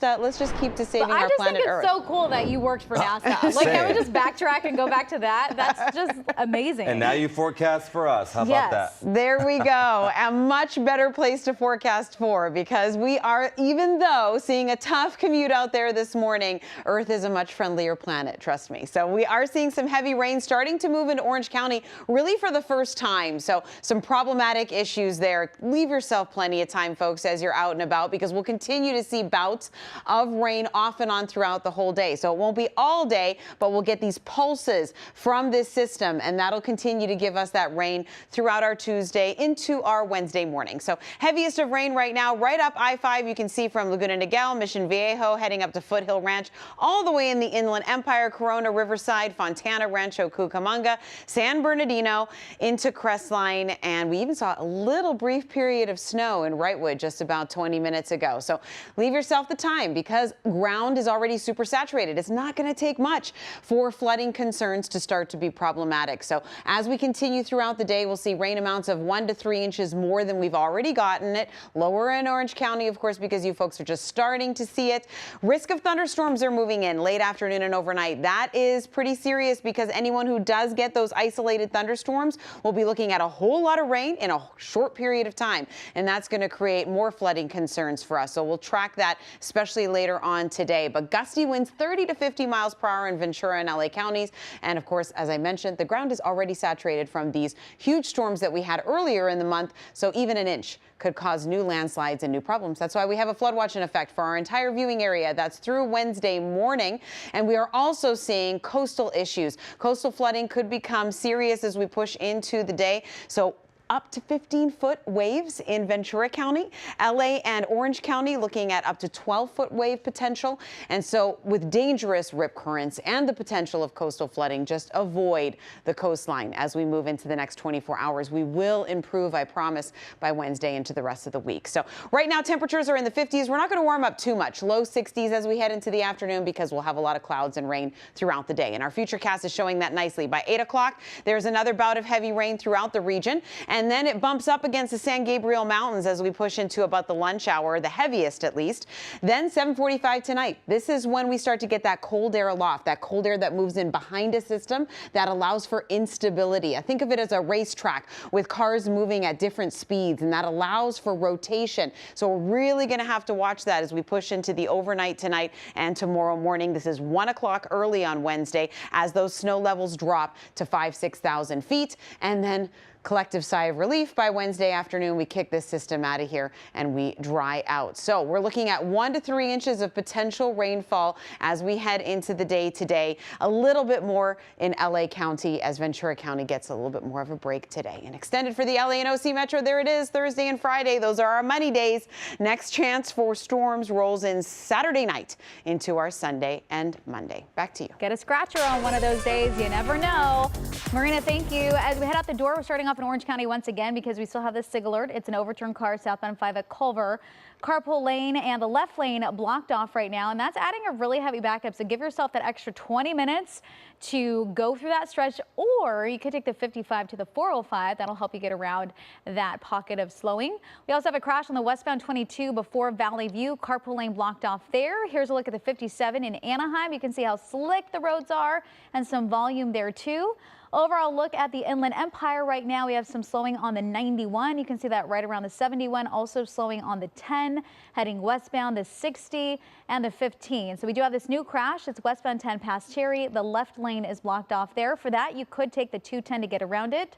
keep to saving our planet Earth. I just think it's so cool that you worked for NASA. Like, can we just backtrack and go back to that? That's just amazing. And now you forecast for us. How about that? There we go. A much better place to forecast for, because we are, even though seeing a tough commute out there this morning, Earth is a much friendlier planet, trust me. So we are seeing some heavy rain starting to move into Orange County really for the first time. So some problematic issues there. Leave yourself plenty of time, folks, as you're out and about, because we'll continue to see bouts of rain off and on throughout the whole day. So it won't be all day, but we'll get these pulses from this system, and that'll continue to give us that rain throughout our Tuesday into our Wednesday morning. So heaviest of rain right now, right up I-5, you can see from Laguna Niguel, Mission Viejo, heading up to Foothill Ranch, all the way in the Inland Empire, Corona, Riverside, Fontana, Rancho Cucamonga, San Bernardino, into Crestline, and we even saw a little brief period of snow in Wrightwood just about 20 minutes ago. So leave yourself the time, because ground is already super saturated. It's not going to take much for flooding concerns to start to be problematic. So as we continue throughout the day, we'll see rain amounts of 1 to 3 inches more than we've already gotten it. Lower in Orange County, of course, because you folks are just starting to see it. Risk of thunderstorms are moving in late afternoon and overnight. That is pretty serious, because anyone who does get those isolated thunderstorms will be looking at a whole lot of rain in a short period of time, and that's going to create more flooding concerns for us. So we'll track that, especially later on today. But gusty winds 30 to 50 miles per hour in Ventura and LA counties. And of course, as I mentioned, the ground is already saturated from these huge storms that we had earlier in the month. So even an inch could cause new landslides and new problems. That's why we have a flood watch in effect for our entire viewing area. That's through Wednesday morning. And we are also seeing coastal issues. Coastal flooding could become serious as we push into the day. So up to 15-foot waves in Ventura County, LA and Orange County looking at up to 12-foot wave potential. And so with dangerous rip currents and the potential of coastal flooding, just avoid the coastline as we move into the next 24 hours. We will improve, I promise, by Wednesday into the rest of the week. So right now temperatures are in the 50s. We're not going to warm up too much. Low 60s as we head into the afternoon, because we'll have a lot of clouds and rain throughout the day. And our futurecast is showing that nicely. By 8 o'clock, there's another bout of heavy rain throughout the region. And then it bumps up against the San Gabriel Mountains as we push into about the lunch hour, the heaviest at least. Then 7:45 tonight. This is when we start to get that cold air aloft, that cold air that moves in behind a system that allows for instability. I think of it as a racetrack with cars moving at different speeds, and that allows for rotation. So we're really going to have to watch that as we push into the overnight tonight and tomorrow morning. This is 1 o'clock early on Wednesday as those snow levels drop to 5,000–6,000 feet, and then collective sigh of relief. By Wednesday afternoon, we kick this system out of here and we dry out. So we're looking at 1 to 3 inches of potential rainfall as we head into the day today. A little bit more in LA County as Ventura County gets a little bit more of a break today. And extended for the LA and OC Metro, there it is, Thursday and Friday. Those are our money days. Next chance for storms rolls in Saturday night into our Sunday and Monday. Back to you. Get a scratcher on one of those days. You never know. Marina, thank you. As we head out the door, we're starting off in Orange County once again because we still have this SIG alert. It's an overturned car southbound 5 at Culver. Carpool lane and the left lane blocked off right now, and that's adding a really heavy backup. So give yourself that extra 20 minutes to go through that stretch, or you could take the 55 to the 405. That'll help you get around that pocket of slowing. We also have a crash on the westbound 22 before Valley View. Carpool lane blocked off there. Here's a look at the 57 in Anaheim. You can see how slick the roads are and some volume there too. Overall look at the Inland Empire right now. We have some slowing on the 91. You can see that right around the 71. Also slowing on the 10, heading westbound the 60 and the 15. So we do have this new crash. It's westbound 10 past Cherry. The left lane is blocked off there. For that, you could take the 210 to get around it.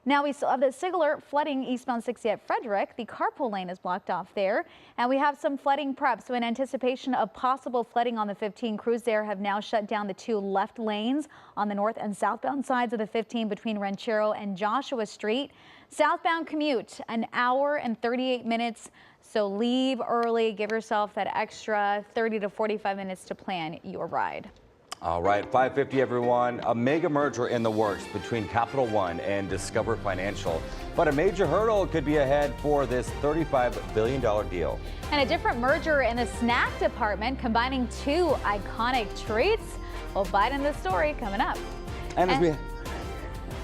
Now we still have the SIG alert flooding eastbound 60 at Frederick. The carpool lane is blocked off there. And we have some flooding prep. So in anticipation of possible flooding on the 15, crews there have now shut down the 2 left lanes on the north and southbound sides of the 15 between Ranchero and Joshua Street. Southbound commute, an hour and 38 minutes. So leave early. Give yourself that extra 30 to 45 minutes to plan your ride. All right, 5:50 everyone. A mega merger in the works between Capital One and Discover Financial. But a major hurdle could be ahead for this $35 billion deal. And a different merger in the snack department combining 2 iconic treats. We'll bite in the story coming up. And as we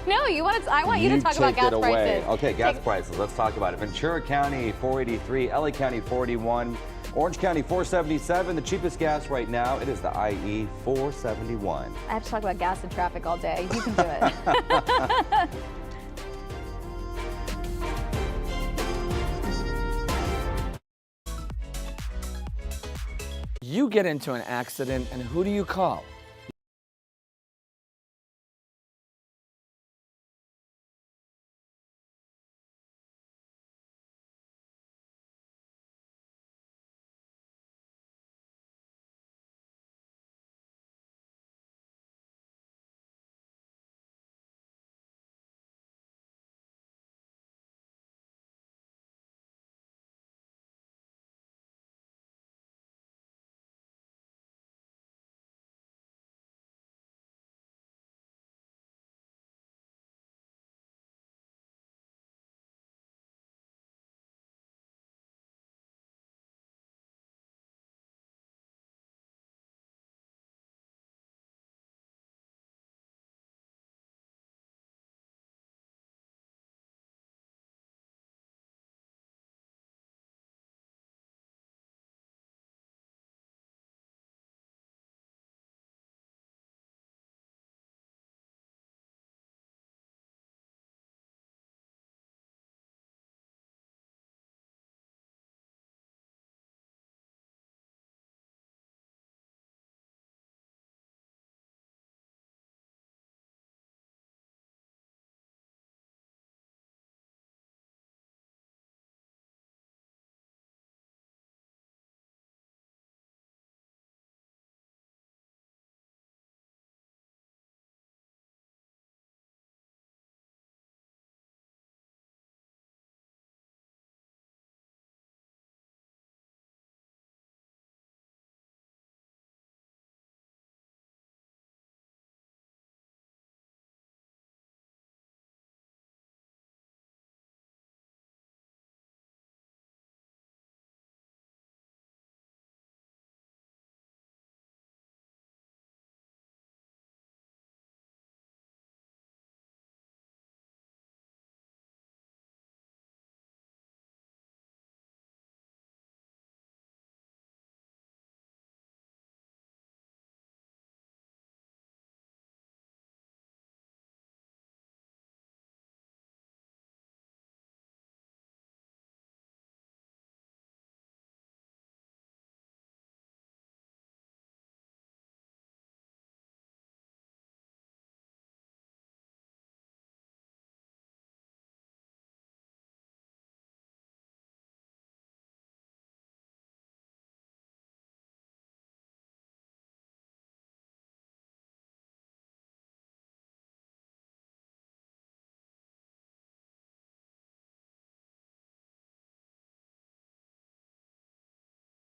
No, I want you to talk about gas prices. Okay, gas prices. Let's talk about it. Ventura County, $4.83. LA County, $4.81. Orange County, $4.77. The cheapest gas right now, it is the IE, $4.71. I have to talk about gas and traffic all day. You can do it. You get into an accident, and who do you call?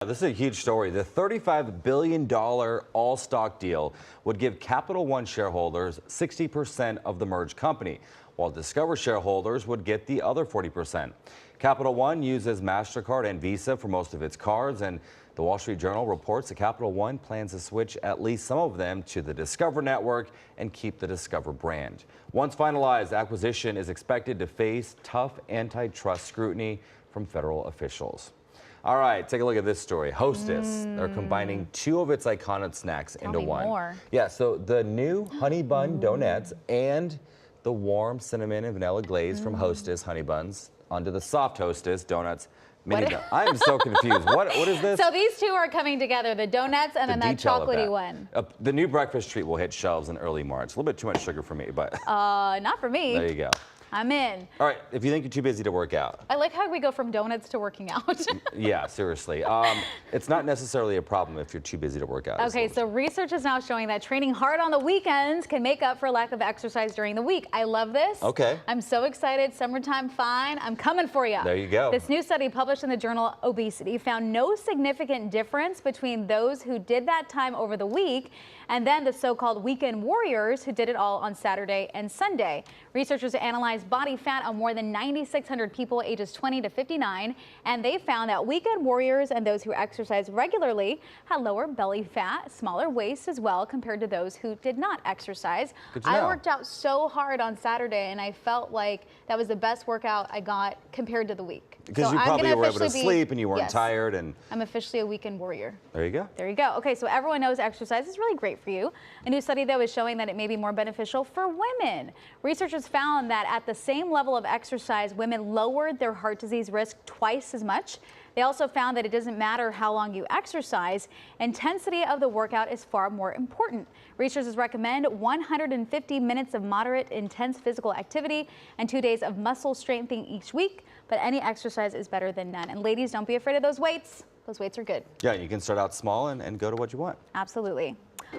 This is a huge story. The $35 billion all-stock deal would give Capital One shareholders 60% of the merged company, while Discover shareholders would get the other 40%. Capital One uses MasterCard and Visa for most of its cards, and the Wall Street Journal reports that Capital One plans to switch at least some of them to the Discover network and keep the Discover brand. Once finalized, the acquisition is expected to face tough antitrust scrutiny from federal officials. All right, take a look at this story. Hostess, they're combining 2 of its iconic snacks into one. More. Yeah, so the new honey bun donuts and the warm cinnamon and vanilla glaze from Hostess honey buns onto the soft Hostess donuts mini bun. I'm so confused. What is this? So these 2 are coming together, the donuts and then that chocolatey one. The new breakfast treat will hit shelves in early March. A little bit too much sugar for me, but not for me. There you go. I'm in. All right, if you think you're too busy to work out. I like how we go from donuts to working out. Yeah, seriously. It's not necessarily a problem if you're too busy to work out. Okay, so research is now showing that training hard on the weekends can make up for lack of exercise during the week. I love this. Okay. I'm so excited. Summertime fine. I'm coming for you. There you go. This new study published in the journal Obesity found no significant difference between those who did that time over the week and then the so-called weekend warriors who did it all on Saturday and Sunday. Researchers analyzed body fat on more than 9,600 people ages 20 to 59, and they found that weekend warriors and those who exercise regularly had lower belly fat, smaller waist as well compared to those who did not exercise. Good to I know. worked out so hard on Saturday, and I felt like that was the best workout I got compared to the week. Because So you I'm probably gonna were able to officially be- sleep and you weren't Yes. tired, and I'm officially a weekend warrior. there you go. There you go. Okay, so everyone knows exercise is really great for you. A new study, though, is showing that it may be more beneficial for women. Researchers found that at the same level of exercise, women lowered their heart disease risk twice as much. They also found that it doesn't matter how long you exercise, intensity of the workout is far more important. Researchers recommend 150 minutes of moderate intense physical activity and 2 days of muscle strengthening each week, but any exercise is better than none. And ladies, don't be afraid of those weights. Those weights are good. Yeah, you can start out small and go to what you want. Absolutely.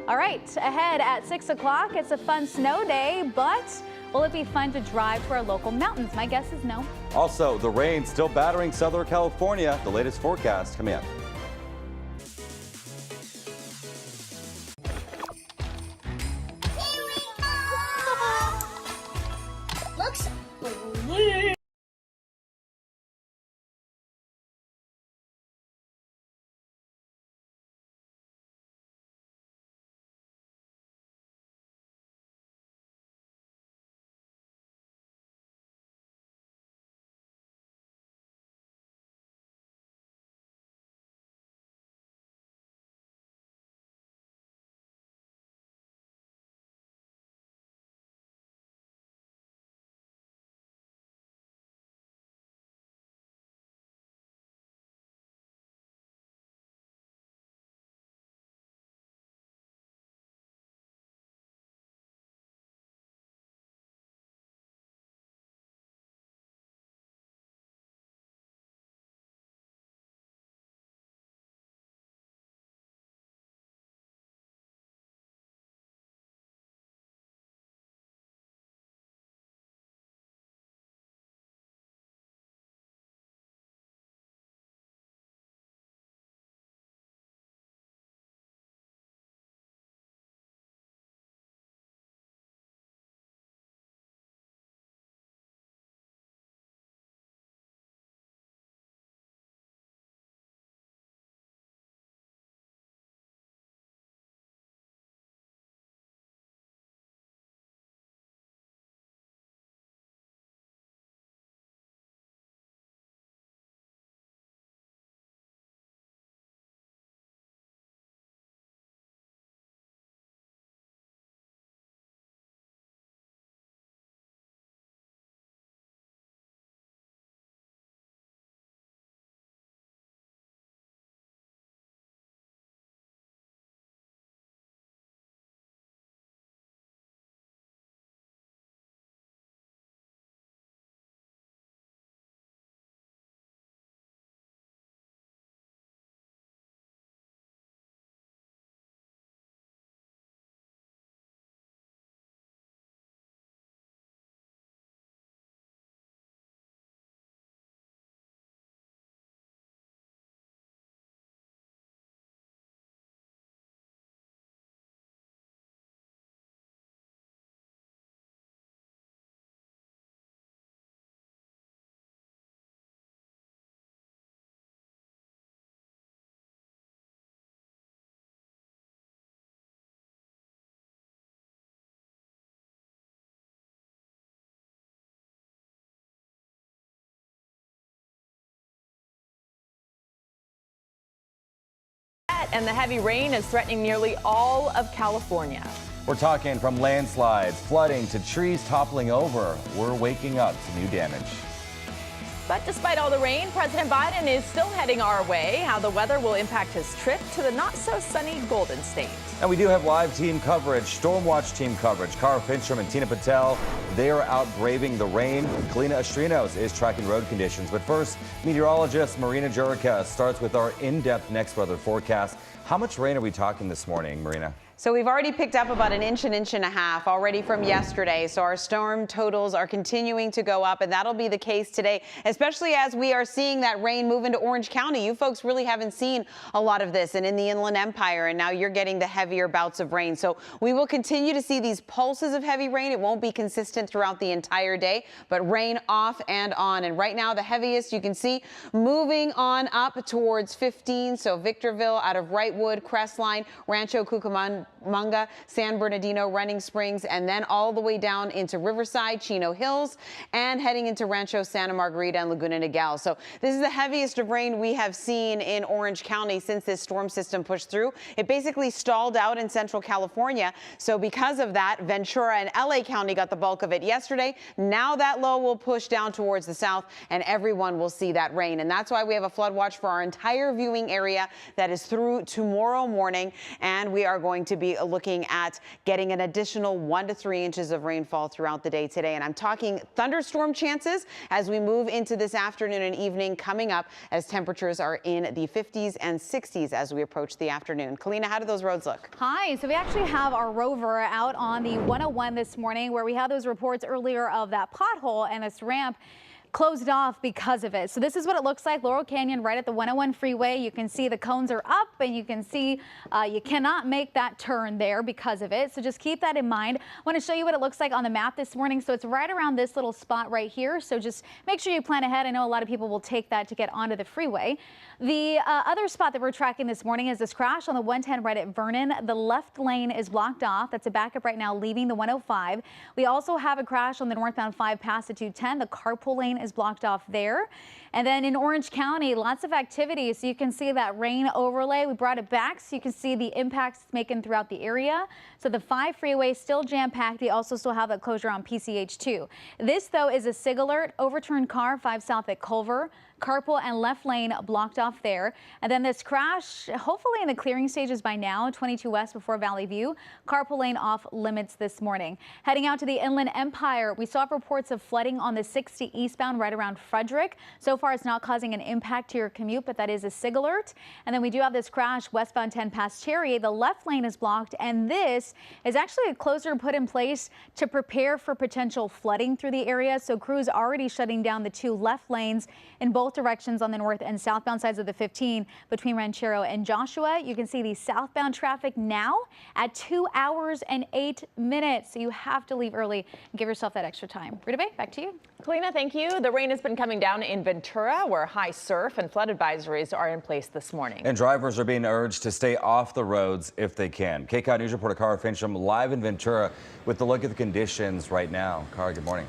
All right, ahead at 6 o'clock, it's a fun snow day, but will it be fun to drive to our local mountains? My guess is no. Also, the rain still battering Southern California. The latest forecast coming up. Looks blue. And the heavy rain is threatening nearly all of California. We're talking from landslides, flooding to trees toppling over. We're waking up to new damage. But despite all the rain, President Biden is still heading our way. How the weather will impact his trip to the not-so-sunny Golden State. And we do have live team coverage, Stormwatch team coverage. Cara Fincham and Tina Patel, they are out braving the rain. Kalina Astrinos is tracking road conditions. But first, meteorologist Marina Jurica starts with our in-depth next weather forecast. How much rain are we talking this morning, Marina? So we've already picked up about an inch and a half already from yesterday. So our storm totals are continuing to go up, and that'll be the case today, especially as we are seeing that rain move into Orange County. You folks really haven't seen a lot of this and in the Inland Empire, and now you're getting the heavier bouts of rain. So we will continue to see these pulses of heavy rain. It won't be consistent throughout the entire day, but rain off and on. And right now, the heaviest you can see moving on up towards 15. So Victorville out of Wrightwood, Crestline, Rancho Cucamonga, San Bernardino, Running Springs, and then all the way down into Riverside, Chino Hills, and heading into Rancho Santa Margarita and Laguna Niguel. So this is the heaviest of rain we have seen in Orange County since this storm system pushed through. It basically stalled out in Central California. So because of that, Ventura and LA County got the bulk of it yesterday. Now that low will push down towards the south, and everyone will see that rain. And that's why we have a flood watch for our entire viewing area that is through tomorrow morning. And we are going to be looking at getting an additional 1 to 3 inches of rainfall throughout the day today. And I'm talking thunderstorm chances as we move into this afternoon and evening coming up, as temperatures are in the 50s and 60s as we approach the afternoon. Kalina, how do those roads look? Hi, so we actually have our rover out on the 101 this morning, where we had those reports earlier of that pothole and this ramp closed off because of it. So this is what it looks like. Laurel Canyon right at the 101 freeway. You can see the cones are up, and you can see you cannot make that turn there because of it. So just keep that in mind. I want to show you what it looks like on the map this morning. So it's right around this little spot right here. So just make sure you plan ahead. I know a lot of people will take that to get onto the freeway. The other spot that we're tracking this morning is this crash on the 110 right at Vernon. The left lane is blocked off. That's a backup right now leaving the 105. We also have a crash on the northbound 5 past the 210. The carpool lane is blocked off there. And then in Orange County, lots of activity. So you can see that rain overlay. We brought it back so you can see the impacts it's making throughout the area. So the 5 freeway still jam-packed. They also still have that closure on PCH2. This, though, is a SIG alert. Overturned car 5 south at Culver. Carpool and left lane blocked off there. And then this crash, hopefully in the clearing stages by now, 22 west before Valley View. Carpool lane off limits this morning. Heading out to the Inland Empire, we saw reports of flooding on the 60 eastbound right around Frederick. So far, it's not causing an impact to your commute, but that is a SIG alert. And then we do have this crash westbound 10 past Cherry. The left lane is blocked, and this is actually a closure put in place to prepare for potential flooding through the area. So crews already shutting down the 2 left lanes in both directions on the north and southbound sides of the 15 between Ranchero and Joshua. You can see the southbound traffic now at 2 hours and 8 minutes. So you have to leave early and give yourself that extra time. Rita Bay, back to you. Kalina, thank you. The rain has been coming down in Ventura, where high surf and flood advisories are in place this morning. And drivers are being urged to stay off the roads if they can. Kcal News reporter Cara Fincham live in Ventura with the look at the conditions right now. Cara, good morning.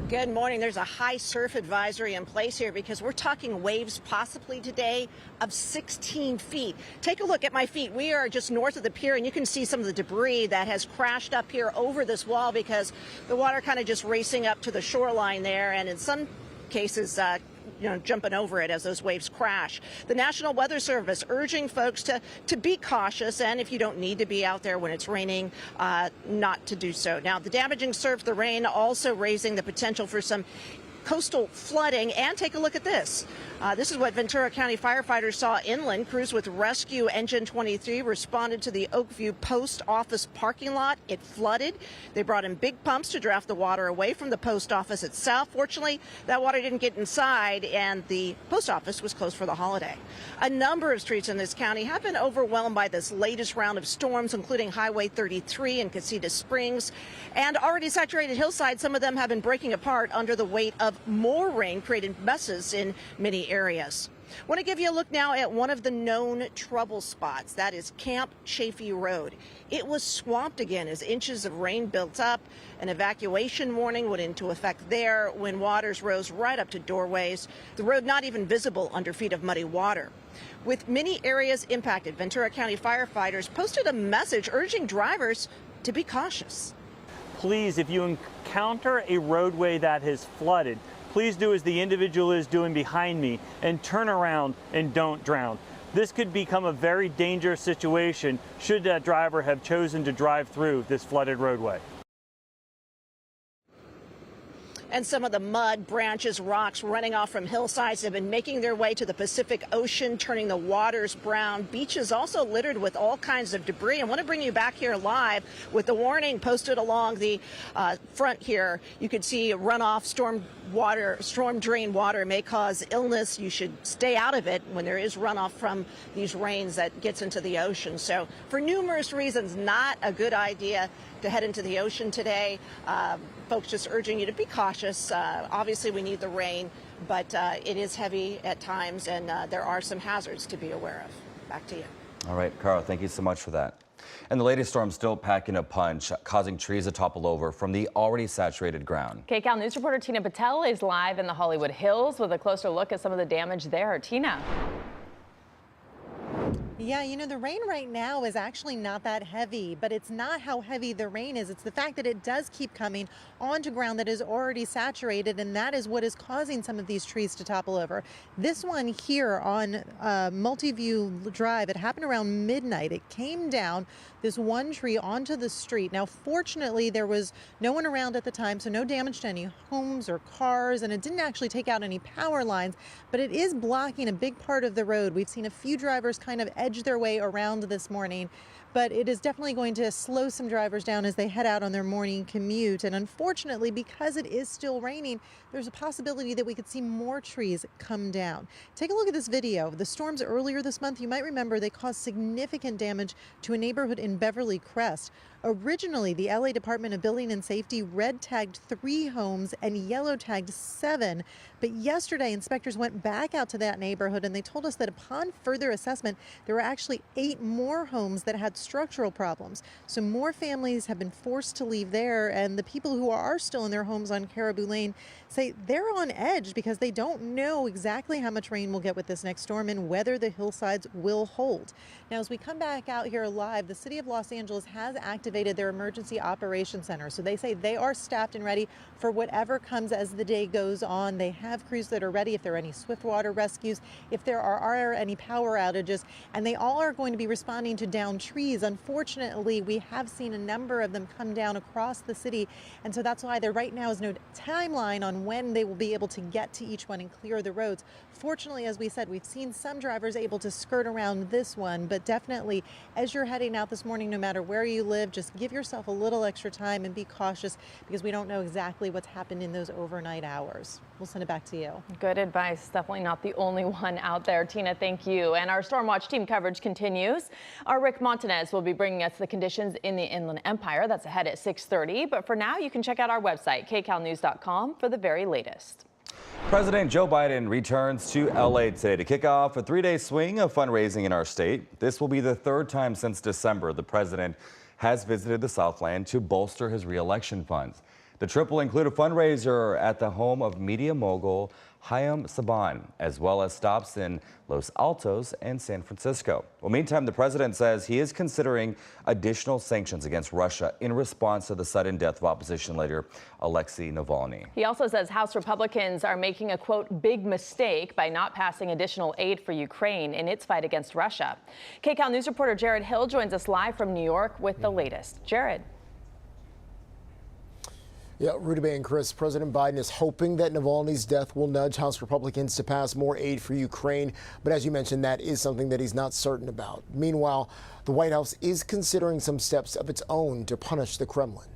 Good morning. There's a high surf advisory in place here because we're talking waves possibly today of 16 feet. Take a look at my feet. We are just north of the pier, and you can see some of the debris that has crashed up here over this wall because the water kind of just racing up to the shoreline there, and in some cases jumping over it as those waves crash. The National Weather Service urging folks to be cautious, and if you don't need to be out there when it's raining, not to do so. Now, the damaging surf, the rain also raising the potential for some coastal flooding. And take a look at this. This is what Ventura County firefighters saw inland. Crews with Rescue Engine 23 responded to the Oakview Post Office parking lot. It flooded. They brought in big pumps to draft the water away from the post office itself. Fortunately, that water didn't get inside, and the post office was closed for the holiday. A number of streets in this county have been overwhelmed by this latest round of storms, including Highway 33 in Casita Springs. And already saturated hillsides, some of them have been breaking apart under the weight of more rain, creating messes in many areas. I want to give you a look now at one of the known trouble spots. That is Camp Chafee Road. It was swamped again as inches of rain built up. An evacuation warning went into effect there when waters rose right up to doorways. The road not even visible under feet of muddy water. With many areas impacted, Ventura County firefighters posted a message urging drivers to be cautious. please, if you encounter a roadway that has flooded, please do as the individual is doing behind me and turn around and don't drown. This could become a very dangerous situation should that driver have chosen to drive through this flooded roadway. And some of the mud, branches, rocks running off from hillsides have been making their way to the Pacific Ocean, turning the waters brown. Beaches also littered with all kinds of debris. I want to bring you back here live with the warning posted along the front here. You can see runoff, storm drain water may cause illness. You should stay out of it when there is runoff from these rains that gets into the ocean. So for numerous reasons, not a good idea to head into the ocean today. Folks, just urging you to be cautious. Obviously, we need the rain, but it is heavy at times, and there are some hazards to be aware of. Back to you. All right, Carl, thank you so much for that. And the latest storm still packing a punch, causing trees to topple over from the already saturated ground. Kcal News reporter Tina Patel is live in the Hollywood Hills with a closer look at some of the damage there. Tina. Yeah, you know, the rain right now is actually not that heavy, but it's not how heavy the rain is. It's the fact that it does keep coming onto ground that is already saturated, and that is what is causing some of these trees to topple over. This one here on Multiview Drive, it happened around midnight. It came down this one tree onto the street. Now, fortunately, there was no one around at the time, so no damage to any homes or cars, and it didn't actually take out any power lines, but it is blocking a big part of the road. We've seen a few drivers kind of edge their way around this morning, but it is definitely going to slow some drivers down as they head out on their morning commute. And unfortunately, because it is still raining, there's a possibility that we could see more trees come down. Take a look at this video. The storms earlier this month, you might remember, they caused significant damage to a neighborhood in Beverly Crest. Originally, the LA Department of Building and Safety red tagged 3 homes and yellow tagged 7. But yesterday, inspectors went back out to that neighborhood and they told us that upon further assessment, there were actually 8 more homes that had structural problems. So more families have been forced to leave there, and the people who are still in their homes on Caribou Lane say they're on edge because they don't know exactly how much rain we'll get with this next storm and whether the hillsides will hold. Now, as we come back out here live, the city of Los Angeles has activated their emergency operations center. So they say they are staffed and ready for whatever comes as the day goes on. They have crews that are ready if there are any swift water rescues, if there are any power outages, and they all are going to be responding to downed trees. Unfortunately, we have seen a number of them come down across the city, and so that's why there right now is no timeline on when they will be able to get to each one and clear the roads. Fortunately, as we said, we've seen some drivers able to skirt around this one, but definitely as you're heading out this morning, no matter where you live, just give yourself a little extra time and be cautious because we don't know exactly what's happened in those overnight hours. We'll send it back to you. Good advice. Definitely not the only one out there. Tina, thank you. And our Stormwatch team coverage continues. Our Rick Montanez will be bringing us the conditions in the Inland Empire. That's ahead at 6:30. But for now, you can check out our website, kcalnews.com, for the very latest. President Joe Biden returns to LA today to kick off a 3-day swing of fundraising in our state. This will be the 3rd time since December the president has visited the Southland to bolster his re-election funds. The trip will include a fundraiser at the home of media mogul Hayam Saban, as well as stops in Los Altos and San Francisco. Well, meantime, the president says he is considering additional sanctions against Russia in response to the sudden death of opposition leader Alexei Navalny. He also says House Republicans are making a, quote, big mistake by not passing additional aid for Ukraine in its fight against Russia. Kcal News reporter Jared Hill joins us live from New York with the latest. Jared. Yeah, Rudy Bay and Chris, President Biden is hoping that Navalny's death will nudge House Republicans to pass more aid for Ukraine. But as you mentioned, that is something that he's not certain about. Meanwhile, the White House is considering some steps of its own to punish the Kremlin.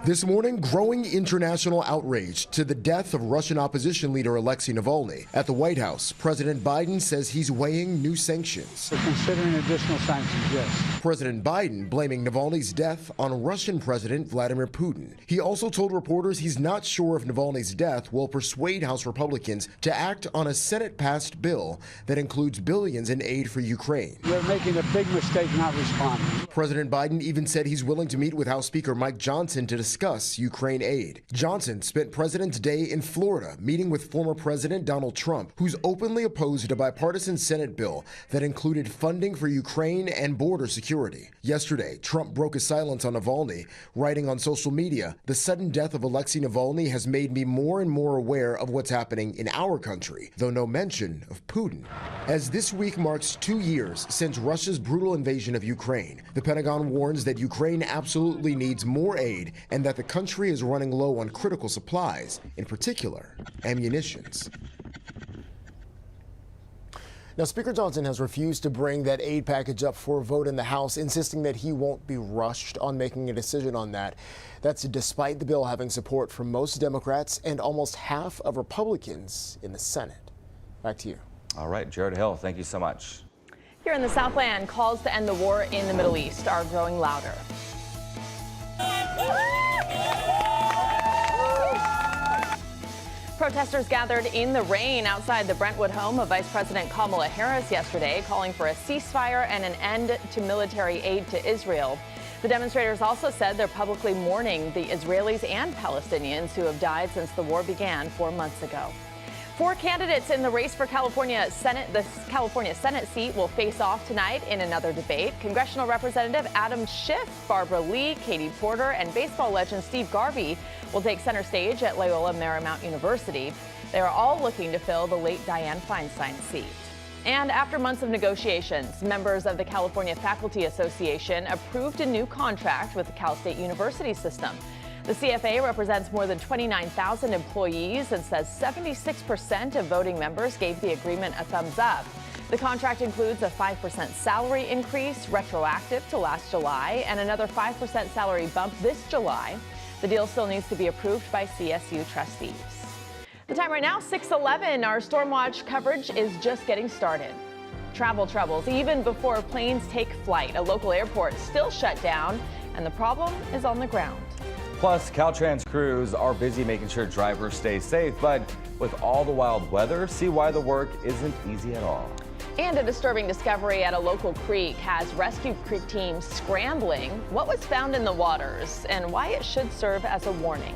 This morning, growing international outrage to the death of Russian opposition leader Alexei Navalny. At the White House, President Biden says he's weighing new sanctions. We're considering additional sanctions, yes. President Biden blaming Navalny's death on Russian President Vladimir Putin. He also told reporters he's not sure if Navalny's death will persuade House Republicans to act on a Senate-passed bill that includes billions in aid for Ukraine. We're making a big mistake not responding. President Biden even said he's willing to meet with House Speaker Speaker Mike Johnson to discuss Ukraine aid. Johnson spent President's Day in Florida meeting with former President Donald Trump, who's openly opposed a bipartisan Senate bill that included funding for Ukraine and border security. Yesterday, Trump broke his silence on Navalny, writing on social media, "The sudden death of Alexei Navalny has made me more and more aware of what's happening in our country," though no mention of Putin. As this week marks 2 years since Russia's brutal invasion of Ukraine, the Pentagon warns that Ukraine absolutely needs more aid and that the country is running low on critical supplies, in particular, ammunitions. Now, Speaker Johnson has refused to bring that aid package up for a vote in the House, insisting that he won't be rushed on making a decision on that. That's despite the bill having support from most Democrats and almost half of Republicans in the Senate. Back to you. All right, Jared Hill, thank you so much. Here in the Southland, calls to end the war in the Middle East are growing louder. Protesters gathered in the rain outside the Brentwood home of Vice President Kamala Harris yesterday, calling for a ceasefire and an end to military aid to Israel. The demonstrators also said they're publicly mourning the Israelis and Palestinians who have died since the war began 4 months ago. 4 candidates in the race for the California Senate seat will face off tonight in another debate. Congressional Representative Adam Schiff, Barbara Lee, Katie Porter, and baseball legend Steve Garvey will take center stage at Loyola Marymount University. They are all looking to fill the late Dianne Feinstein seat. And after months of negotiations, members of the California Faculty Association approved a new contract with the Cal State University system. The CFA represents more than 29,000 employees and says 76% of voting members gave the agreement a thumbs up. The contract includes a 5% salary increase retroactive to last July and another 5% salary bump this July. The deal still needs to be approved by CSU trustees. The time right now, 6:11. Our Stormwatch coverage is just getting started. Travel troubles even before planes take flight. A local airport still shut down, and the problem is on the ground. Plus, Caltrans crews are busy making sure drivers stay safe, but with all the wild weather, see why the work isn't easy at all. And a disturbing discovery at a local creek has rescue creek teams scrambling what was found in the waters and why it should serve as a warning.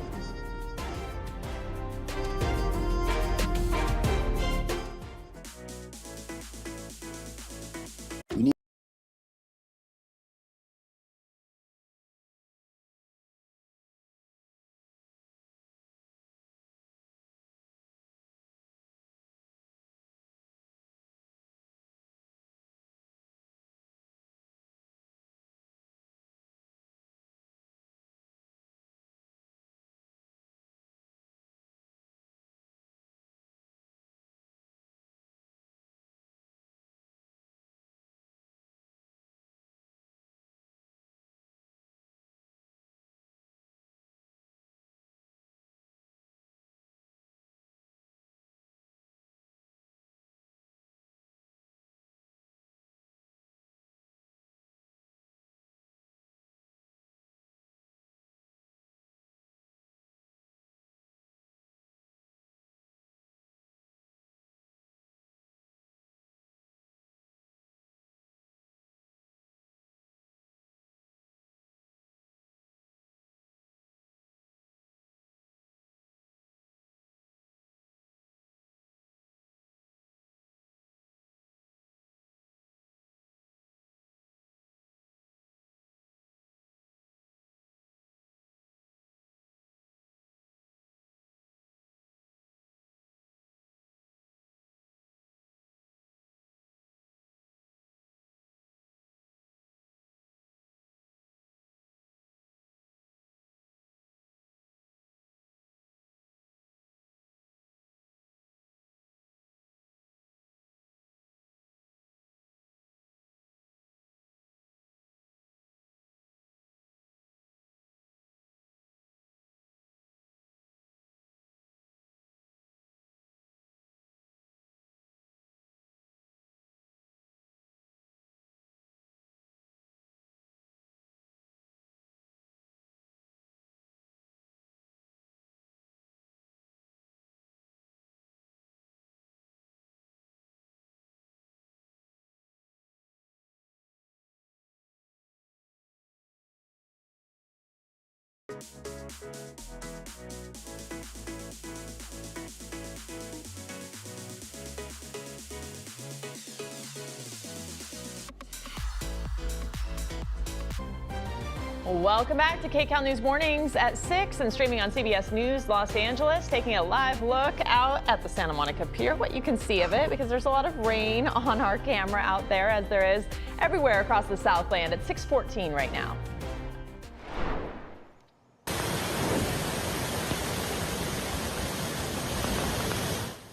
Welcome back to Kcal News Mornings at 6 and streaming on CBS News Los Angeles, taking a live look out at the Santa Monica Pier, what you can see of it, because there's a lot of rain on our camera out there, as there is everywhere across the Southland. It's 6:14 right now.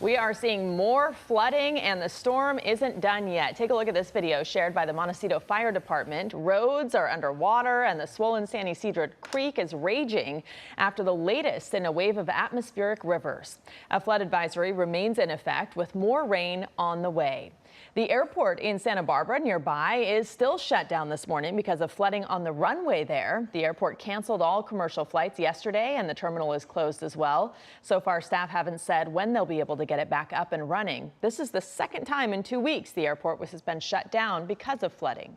We are seeing more flooding, and the storm isn't done yet. Take a look at this video shared by the Montecito Fire Department. Roads are underwater, and the swollen San Ysidro Creek is raging after the latest in a wave of atmospheric rivers. A flood advisory remains in effect with more rain on the way. The airport in Santa Barbara nearby is still shut down this morning because of flooding on the runway there. The airport canceled all commercial flights yesterday, and the terminal is closed as well. So far, staff haven't said when they'll be able to get it back up and running. This is the second time in 2 weeks the airport has been shut down because of flooding.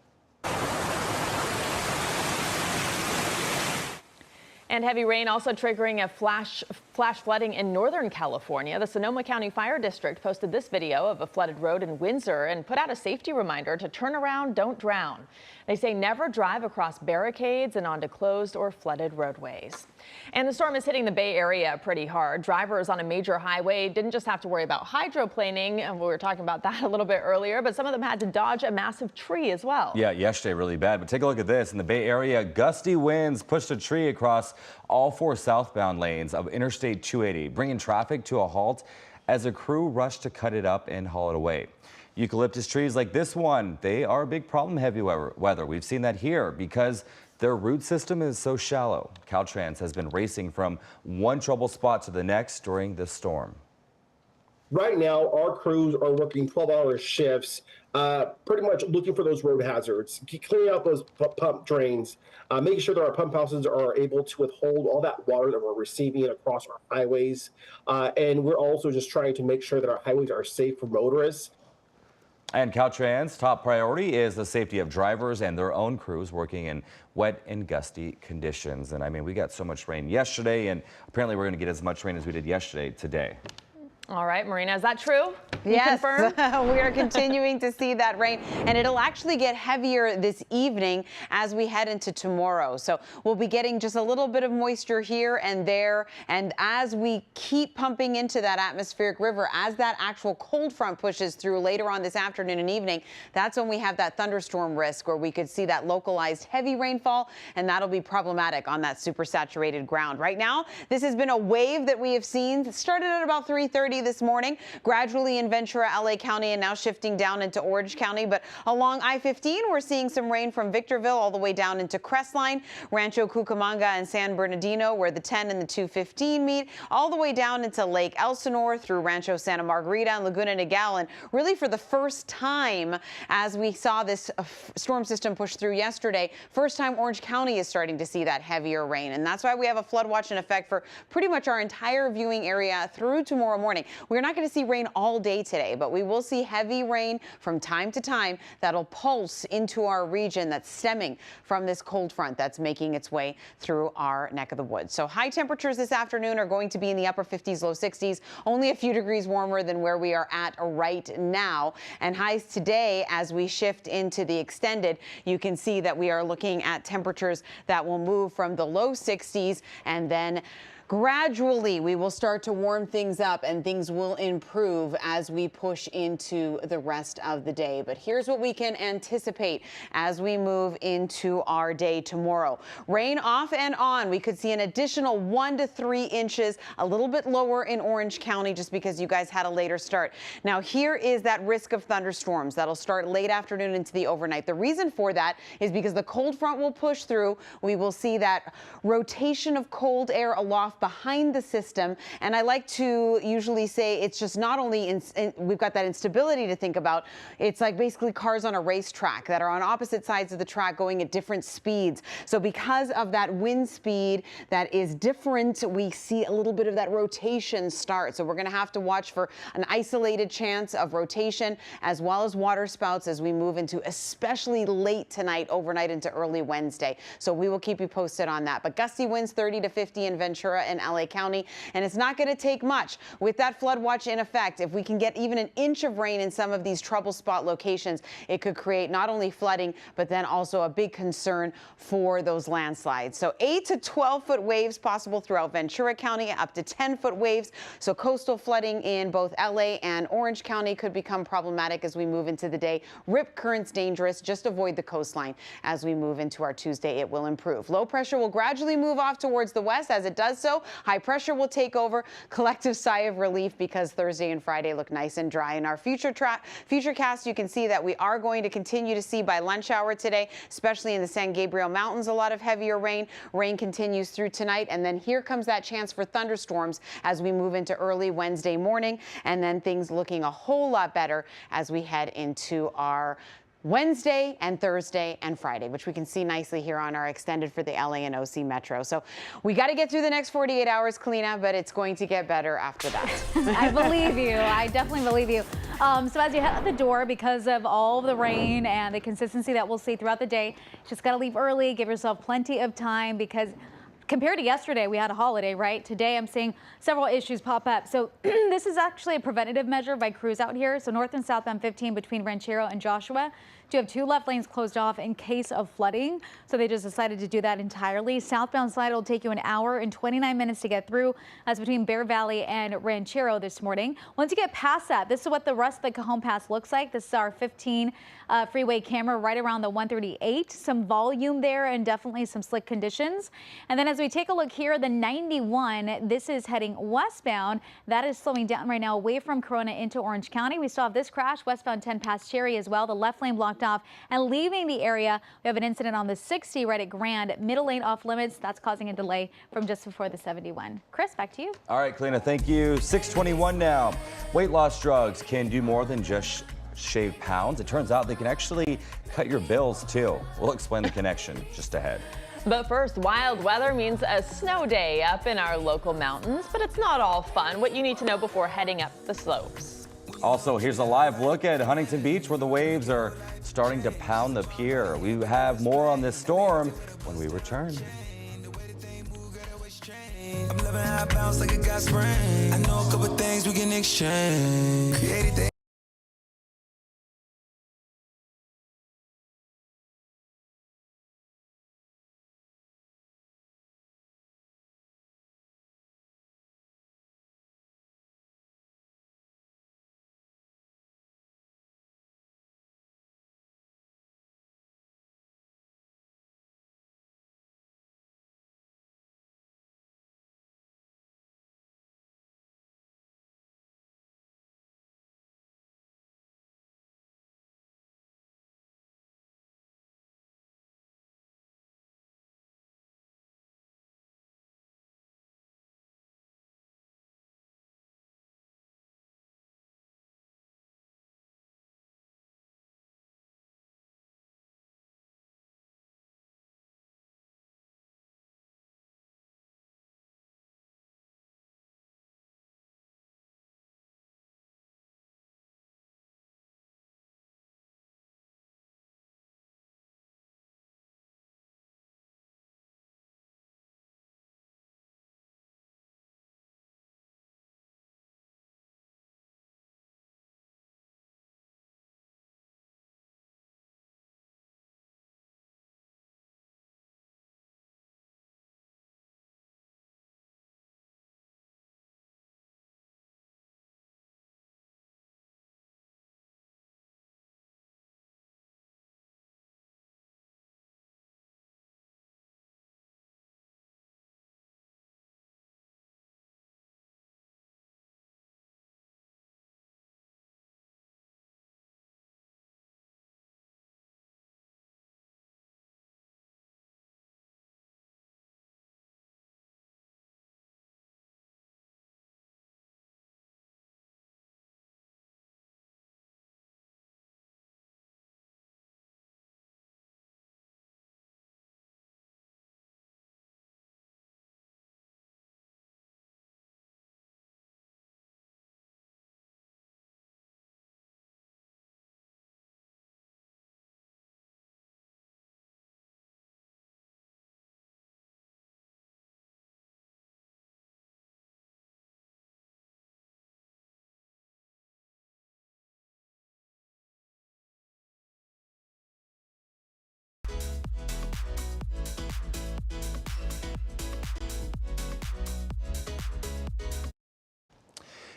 And heavy rain also triggering a flash flooding in Northern California. The Sonoma County Fire District posted this video of a flooded road in Windsor and put out a safety reminder to turn around, don't drown. They say never drive across barricades and onto closed or flooded roadways. And the storm is hitting the Bay Area pretty hard. Drivers on a major highway didn't just have to worry about hydroplaning, and we were talking about that a little bit earlier, but some of them had to dodge a massive tree as well. Yeah, yesterday really bad, but take a look at this. In the Bay Area, gusty winds pushed a tree across all 4 southbound lanes of Interstate 280, bringing traffic to a halt as a crew rushed to cut it up and haul it away. Eucalyptus trees like this one, they are a big problem heavy weather. We've seen that here because their root system is so shallow. Caltrans has been racing from one trouble spot to the next during this storm. Right now, our crews are working 12-hour shifts, pretty much looking for those road hazards, cleaning out those pump drains, making sure that our pump houses are able to withhold all that water that we're receiving across our highways. And we're also just trying to make sure that our highways are safe for motorists. And Caltrans' top priority is the safety of drivers and their own crews working in wet and gusty conditions. And I mean, we got so much rain yesterday, and apparently we're going to get as much rain as we did yesterday today. All right, Marina, is that true? Yes, we are continuing to see that rain, and it'll actually get heavier this evening as we head into tomorrow. So we'll be getting just a little bit of moisture here and there, and as we keep pumping into that atmospheric river, as that actual cold front pushes through later on this afternoon and evening, that's when we have that thunderstorm risk where we could see that localized heavy rainfall, and that'll be problematic on that supersaturated ground. Right now, this has been a wave that we have seen. It started at about 3:30 this morning, gradually in Ventura, LA County, and now shifting down into Orange County. But along I-15, we're seeing some rain from Victorville all the way down into Crestline, Rancho Cucamonga, and San Bernardino, where the 10 and the 215 meet, all the way down into Lake Elsinore through Rancho Santa Margarita and Laguna Niguel. And really for the first time, as we saw this storm system push through yesterday, first time Orange County is starting to see that heavier rain. And that's why we have a flood watch in effect for pretty much our entire viewing area through tomorrow morning. We're not going to see rain all day today, but we will see heavy rain from time to time that'll pulse into our region that's stemming from this cold front that's making its way through our neck of the woods. So high temperatures this afternoon are going to be in the upper 50s, low 60s, only a few degrees warmer than where we are at right now. And highs today, as we shift into the extended, you can see that we are looking at temperatures that will move from the low 60s, and then gradually, we will start to warm things up and things will improve as we push into the rest of the day. But here's what we can anticipate as we move into our day tomorrow. Rain off and on. We could see an additional 1 to 3 inches, a little bit lower in Orange County just because you guys had a later start. Now, here is that risk of thunderstorms that'll start late afternoon into the overnight. The reason for that is because the cold front will push through. We will see that rotation of cold air aloft off behind the system. And I like to usually say it's just not only we've got that instability to think about, it's like basically cars on a racetrack that are on opposite sides of the track going at different speeds. So because of that wind speed that is different, we see a little bit of that rotation start. So we're going to have to watch for an isolated chance of rotation as well as water spouts as we move into especially late tonight, overnight into early Wednesday. So we will keep you posted on that. But gusty winds 30 to 50 in Ventura and LA County. And it's not going to take much with that flood watch in effect. If we can get even an inch of rain in some of these trouble spot locations, it could create not only flooding, but then also a big concern for those landslides. So 8 to 12-foot waves possible throughout Ventura County, up to 10-foot waves. So coastal flooding in both LA and Orange County could become problematic as we move into the day. Rip currents dangerous. Just avoid the coastline as we move into our Tuesday. It will improve. Low pressure will gradually move off towards the west. As it does so, high pressure will take over. Collective sigh of relief because Thursday and Friday look nice and dry. In our future cast, you can see that we are going to continue to see by lunch hour today, especially in the San Gabriel Mountains, a lot of heavier rain. Rain continues through tonight, and then here comes that chance for thunderstorms as we move into early Wednesday morning, and then things looking a whole lot better as we head into our Wednesday and Thursday and Friday, which we can see nicely here on our extended for the LA and OC Metro. So we got to get through the next 48 hours, Kalina, but it's going to get better after that. I believe you. I definitely believe you. So as you head out the door, because of all the rain and the consistency that we'll see throughout the day, just got to leave early. Give yourself plenty of time because compared to yesterday, we had a holiday, right? Today, I'm seeing several issues pop up. So this is actually a preventative measure by crews out here. So north and southbound 15 between Ranchero and Joshua, you have 2 left lanes closed off in case of flooding. So they just decided to do that entirely. Southbound side will take you an hour and 29 minutes to get through. That's between Bear Valley and Ranchero this morning. Once you get past that, this is what the rest of the Cajon Pass looks like. This is our 15 freeway camera right around the 138. Some volume there and definitely some slick conditions. And then as we take a look here, the 91, this is heading westbound. That is slowing down right now away from Corona into Orange County. We still have this crash westbound 10 past Cherry as well. The left lane blocked off and leaving the area. We have an incident on the 60 right at Grand, middle lane off limits. That's causing a delay from just before the 71. Chris, back to you. All right, Kalina, thank you. 621 now. Weight loss drugs can do more than just shave pounds. It turns out they can actually cut your bills too. We'll explain the connection just ahead. But first, wild weather means a snow day up in our local mountains, but it's not all fun. What you need to know before heading up the slopes. Also, here's a live look at Huntington Beach where the waves are starting to pound the pier. We have more on this storm when we return. I'm living high bounce like a gas spring. I know a couple things we can exchange.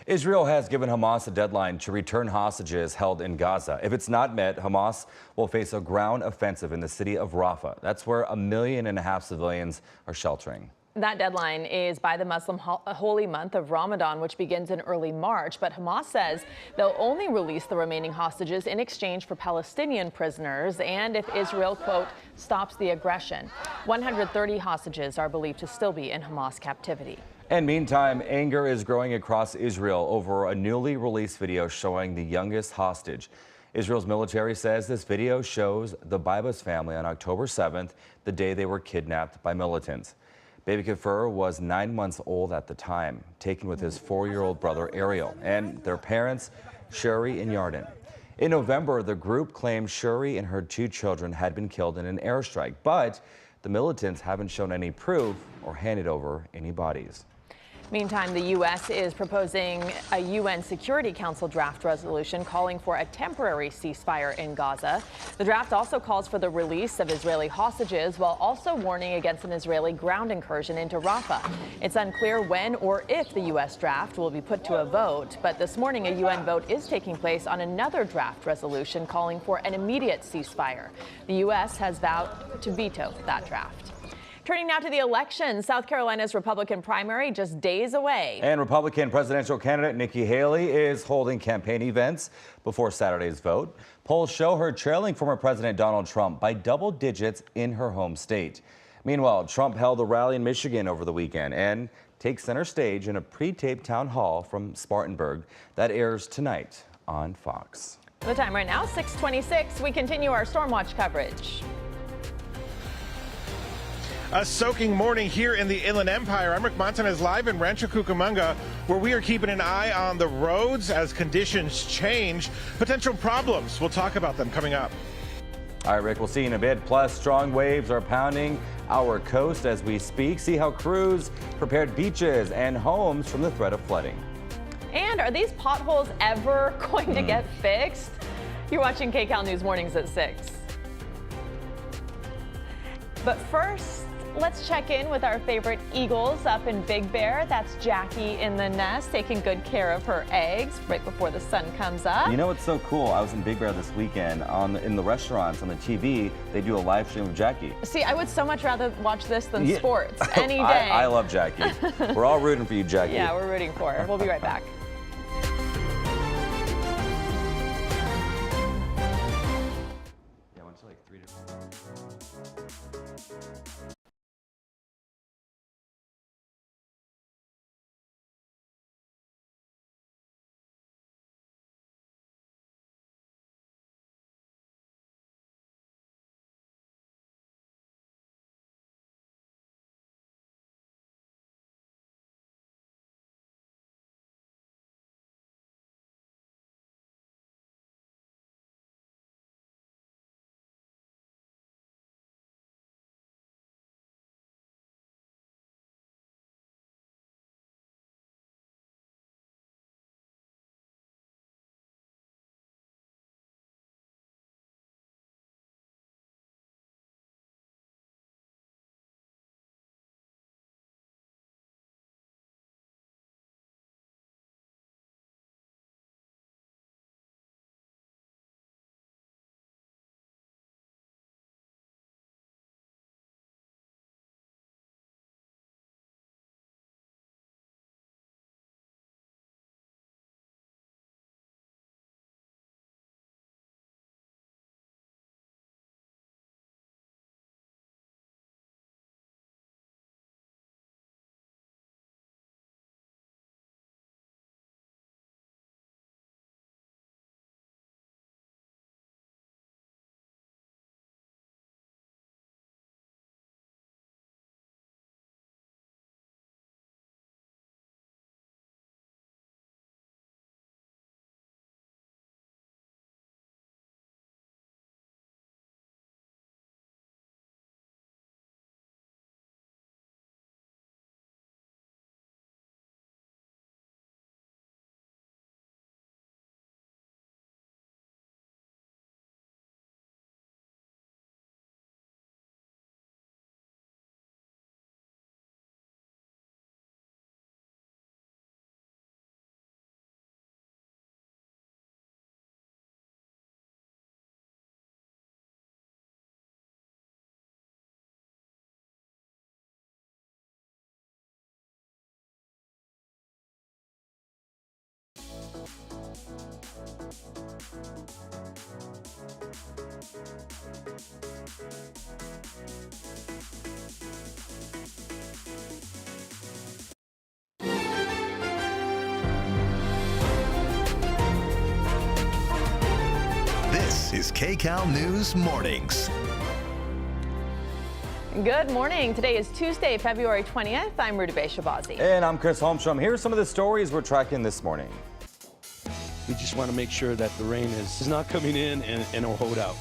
Israel has given Hamas a deadline to return hostages held in Gaza. If it's not met, Hamas will face a ground offensive in the city of Rafah. That's where 1.5 million civilians are sheltering. That deadline is by the Muslim holy month of Ramadan, which begins in early March. But Hamas says they'll only release the remaining hostages in exchange for Palestinian prisoners and if Israel, quote, stops the aggression. 130 hostages are believed to still be in Hamas captivity. And meantime, anger is growing across Israel over a newly released video showing the youngest hostage. Israel's military says this video shows the Bibas family on October 7th, the day they were kidnapped by militants. Baby Kafir was 9 months old at the time, taken with his 4-year-old brother Ariel and their parents, Shuri and Yarden. In November, the group claimed Shuri and her 2 children had been killed in an airstrike, but the militants haven't shown any proof or handed over any bodies. Meantime, the U.S. is proposing a UN Security Council draft resolution calling for a temporary ceasefire in Gaza. The draft also calls for the release of Israeli hostages while also warning against an Israeli ground incursion into Rafah. It's unclear when or if the U.S. draft will be put to a vote, but this morning a UN vote is taking place on another draft resolution calling for an immediate ceasefire. The U.S. has vowed to veto that draft. Turning now to the election, South Carolina's Republican primary just days away. And Republican presidential candidate Nikki Haley is holding campaign events before Saturday's vote. Polls show her trailing former President Donald Trump by double digits in her home state. Meanwhile, Trump held a rally in Michigan over the weekend and takes center stage in a pre-taped town hall from Spartanburg that airs tonight on Fox. The time right now, 6:26. We continue our Storm Watch coverage. A soaking morning here in the Inland Empire. I'm Rick Montanez live in Rancho Cucamonga, where we are keeping an eye on the roads as conditions change. Potential problems. We'll talk about them coming up. All right, Rick, we'll see you in a bit. Plus, strong waves are pounding our coast as we speak. See how crews prepared beaches and homes from the threat of flooding. And are these potholes ever going to get fixed? You're watching Kcal News Mornings at 6. But first, let's check in with our favorite eagles up in Big Bear. That's Jackie in the nest, taking good care of her eggs right before the sun comes up. You know what's so cool? I was in Big Bear this weekend. In the restaurants, on the TV, they do a live stream of Jackie. See, I would so much rather watch this than sports any day. I love Jackie. We're all rooting for you, Jackie. Yeah, we're rooting for her. We'll be right back. This is Kcal News Mornings. Good morning. Today is Tuesday, February 20th. I'm Rudabe Shabazi. And I'm Chris Holmstrom. Here are some of the stories we're tracking this morning. We just want to make sure that the rain is not coming in and it'll hold out.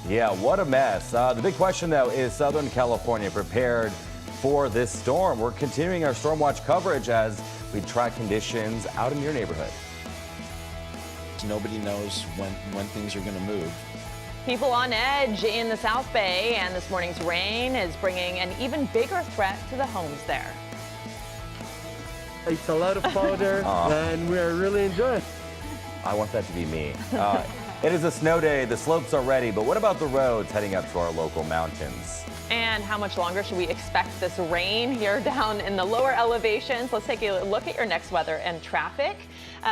Yeah, what a mess. The big question, though, is Southern California prepared for this storm? We're continuing our storm watch coverage as we track conditions out in your neighborhood. Nobody knows when things are going to move. People on edge in the South Bay, and this morning's rain is bringing an even bigger threat to the homes there. It's a lot of powder, and we're really enjoying it. I want that to be me. It is a snow day. The slopes are ready, but what about the roads heading up to our local mountains? And how much longer should we expect this rain here down in the lower elevations? Let's take a look at your next weather and traffic.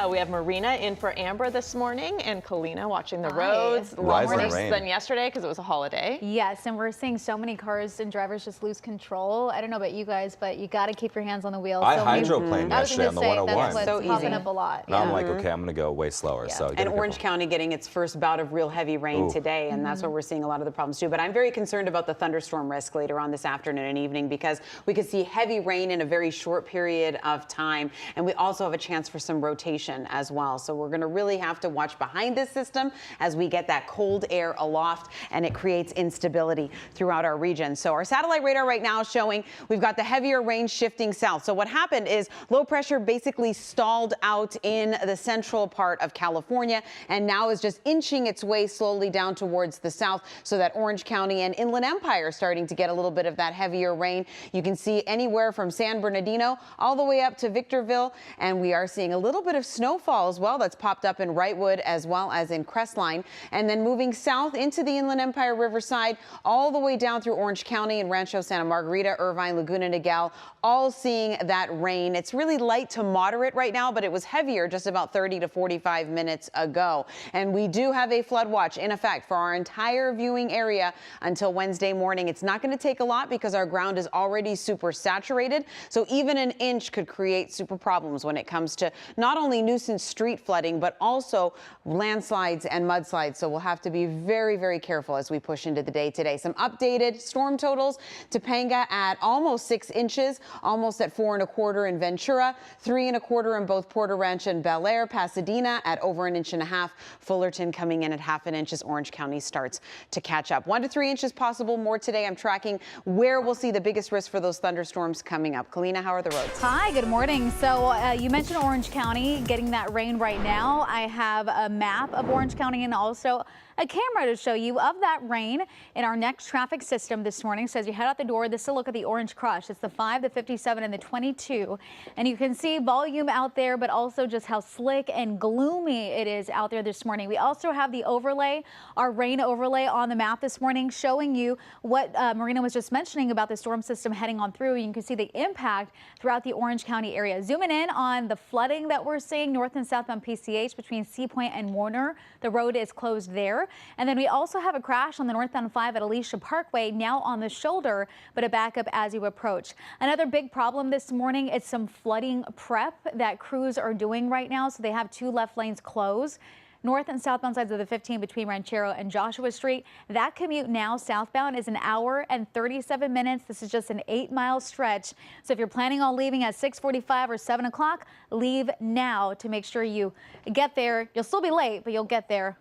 We have Marina in for Amber this morning and Kalina watching the roads. A lot more than yesterday because it was a holiday. Yes, and we're seeing so many cars and drivers just lose control. I don't know about you guys, but you got to keep your hands on the wheel. I hydroplaned yesterday on the 101. That's what's popping up a lot. And I'm like, okay, I'm going to go way slower. Yeah. So and Orange County getting its first bout of real heavy rain today, and that's where we're seeing a lot of the problems too. But I'm very concerned about the thunderstorm risk later on this afternoon and evening because we could see heavy rain in a very short period of time, and we also have a chance for some rotation as well. So we're going to really have to watch behind this system as we get that cold air aloft, and it creates instability throughout our region. So our satellite radar right now is showing we've got the heavier rain shifting south. So what happened is low pressure basically stalled out in the central part of California and now is just inching its way slowly down towards the south, so that Orange County and Inland Empire are starting to get a little bit of that heavier rain. You can see anywhere from San Bernardino all the way up to Victorville, and we are seeing a little bit of snowfall as well. That's popped up in Wrightwood as well as in Crestline, and then moving south into the Inland Empire Riverside all the way down through Orange County and Rancho Santa Margarita, Irvine, Laguna Niguel, all seeing that rain. It's really light to moderate right now, but it was heavier just about 30 to 45 minutes ago. And we do have a flood watch in effect for our entire viewing area until Wednesday morning. It's not going to take a lot because our ground is already super saturated, so even an inch could create super problems when it comes to not only nuisance street flooding, but also landslides and mudslides. So we'll have to be very, very careful as we push into the day today. Some updated storm totals. Topanga at almost 6 inches, almost at 4 1/4 in Ventura, 3 1/4 in both Porter Ranch and Bel Air. Pasadena at over 1.5 inches. Fullerton coming in at 1/2 inch as Orange County starts to catch up. 1 to 3 inches possible more today. I'm tracking where we'll see the biggest risk for those thunderstorms coming up. Kalina, how are the roads? Hi, good morning. So you mentioned Orange County getting that rain right now. I have a map of Orange County and also a camera to show you of that rain in our next traffic system this morning. So as you head out the door, this is a look at the orange crush. It's the 5, the 57, and the 22. And you can see volume out there, but also just how slick and gloomy it is out there this morning. We also have the overlay, our rain overlay on the map this morning, showing you what Marina was just mentioning about the storm system heading on through. You can see the impact throughout the Orange County area. Zooming in on the flooding that we're seeing north and southbound PCH between Sea Point and Warner. The road is closed there. And then we also have a crash on the northbound 5 at Alicia Parkway, now on the shoulder, but a backup as you approach. Another big problem this morning is some flooding prep that crews are doing right now. So they have 2 left lanes closed. North and southbound sides of the 15 between Ranchero and Joshua Street. That commute now southbound is 1 hour and 37 minutes. This is just an 8-mile stretch. So if you're planning on leaving at 6:45 or 7 o'clock, leave now to make sure you get there. You'll still be late, but you'll get there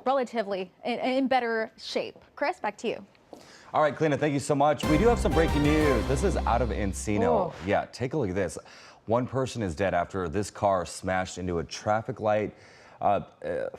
relatively in better shape. Chris, back to you. All right, Kalina, thank you so much. We do have some breaking news. This is out of Encino. Oh. Yeah, take a look at this. One person is dead after this car smashed into a traffic light.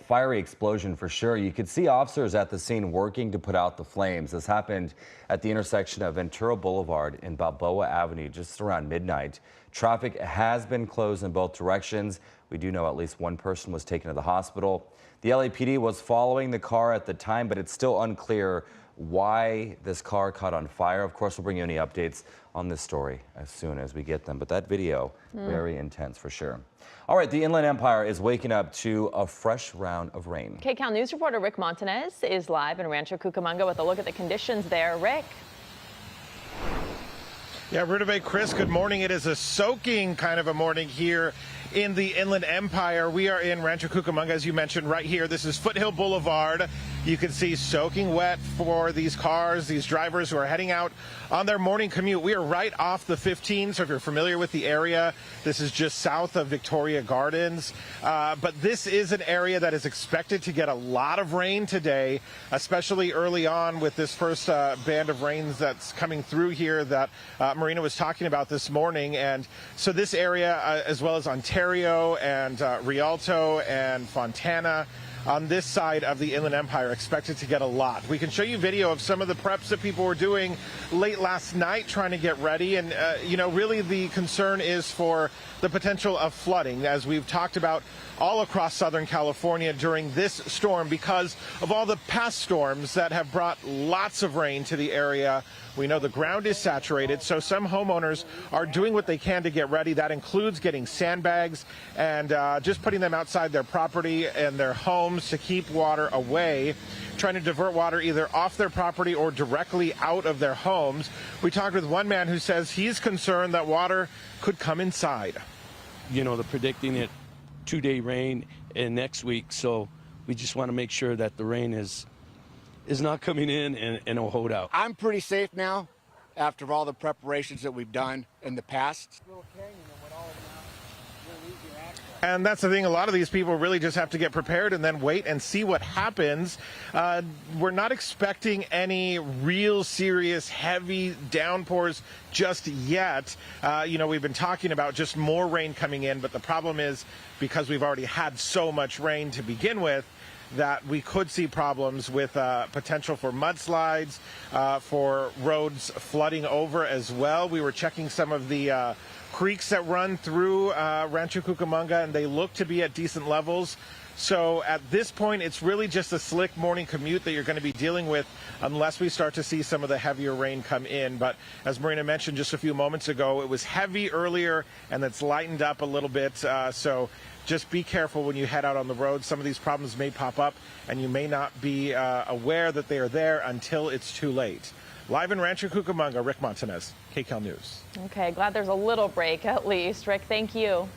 Fiery explosion for sure. You could see officers at the scene working to put out the flames. This happened at the intersection of Ventura Boulevard and Balboa Avenue just around midnight. Traffic has been closed in both directions. We do know at least one person was taken to the hospital. The LAPD was following the car at the time, but it's still unclear why this car caught on fire. Of course, we'll bring you any updates on this story as soon as we get them. But that video, very intense for sure. All right, the Inland Empire is waking up to a fresh round of rain. Kcal News reporter Rick Montanez is live in Rancho Cucamonga with a look at the conditions there. Rick. Yeah, Rita Bay, Chris, good morning. It is a soaking kind of a morning here in the Inland Empire. We are in Rancho Cucamonga, as you mentioned, right here. This is Foothill Boulevard. You can see soaking wet for these cars, these drivers who are heading out on their morning commute. We are right off the 15, so if you're familiar with the area, this is just south of Victoria Gardens. But this is an area that is expected to get a lot of rain today, especially early on with this first band of rains that's coming through here that Marina was talking about this morning. And so this area, as well as Ontario and Rialto and Fontana, on this side of the Inland Empire, expected to get a lot. We can show you video of some of the preps that people were doing late last night trying to get ready. And, you know, really the concern is for the potential of flooding, as we've talked about all across Southern California during this storm because of all the past storms that have brought lots of rain to the area. We know the ground is saturated, so some homeowners are doing what they can to get ready. That includes getting sandbags and just putting them outside their property and their homes to keep water away, trying to divert water either off their property or directly out of their homes. We talked with one man who says he's concerned that water could come inside. You know, they're predicting it 2-day rain and next week, so we just want to make sure that the rain is not coming in and will hold out. I'm pretty safe now after all the preparations that we've done in the past. And that's the thing, a lot of these people really just have to get prepared and then wait and see what happens. We're not expecting any real serious heavy downpours just yet. You know, we've been talking about just more rain coming in, but the problem is because we've already had so much rain to begin with, that we could see problems with potential for mudslides, for roads flooding over as well. We were checking some of the creeks that run through Rancho Cucamonga, and they look to be at decent levels. So at this point, it's really just a slick morning commute that you're going to be dealing with unless we start to see some of the heavier rain come in. But as Marina mentioned just a few moments ago, it was heavy earlier and it's lightened up a little bit. So just be careful when you head out on the road. Some of these problems may pop up and you may not be aware that they are there until it's too late. Live in Rancho Cucamonga, Rick Montanez, Kcal News. Okay, glad there's a little break at least. Rick, thank you.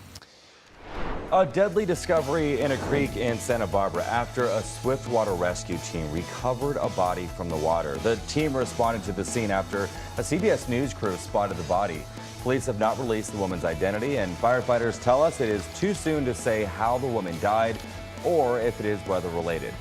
A deadly discovery in a creek in Santa Barbara after a swiftwater rescue team recovered a body from the water. The team responded to the scene after a CBS News crew spotted the body. Police have not released the woman's identity, and firefighters tell us it is too soon to say how the woman died or if it is weather-related.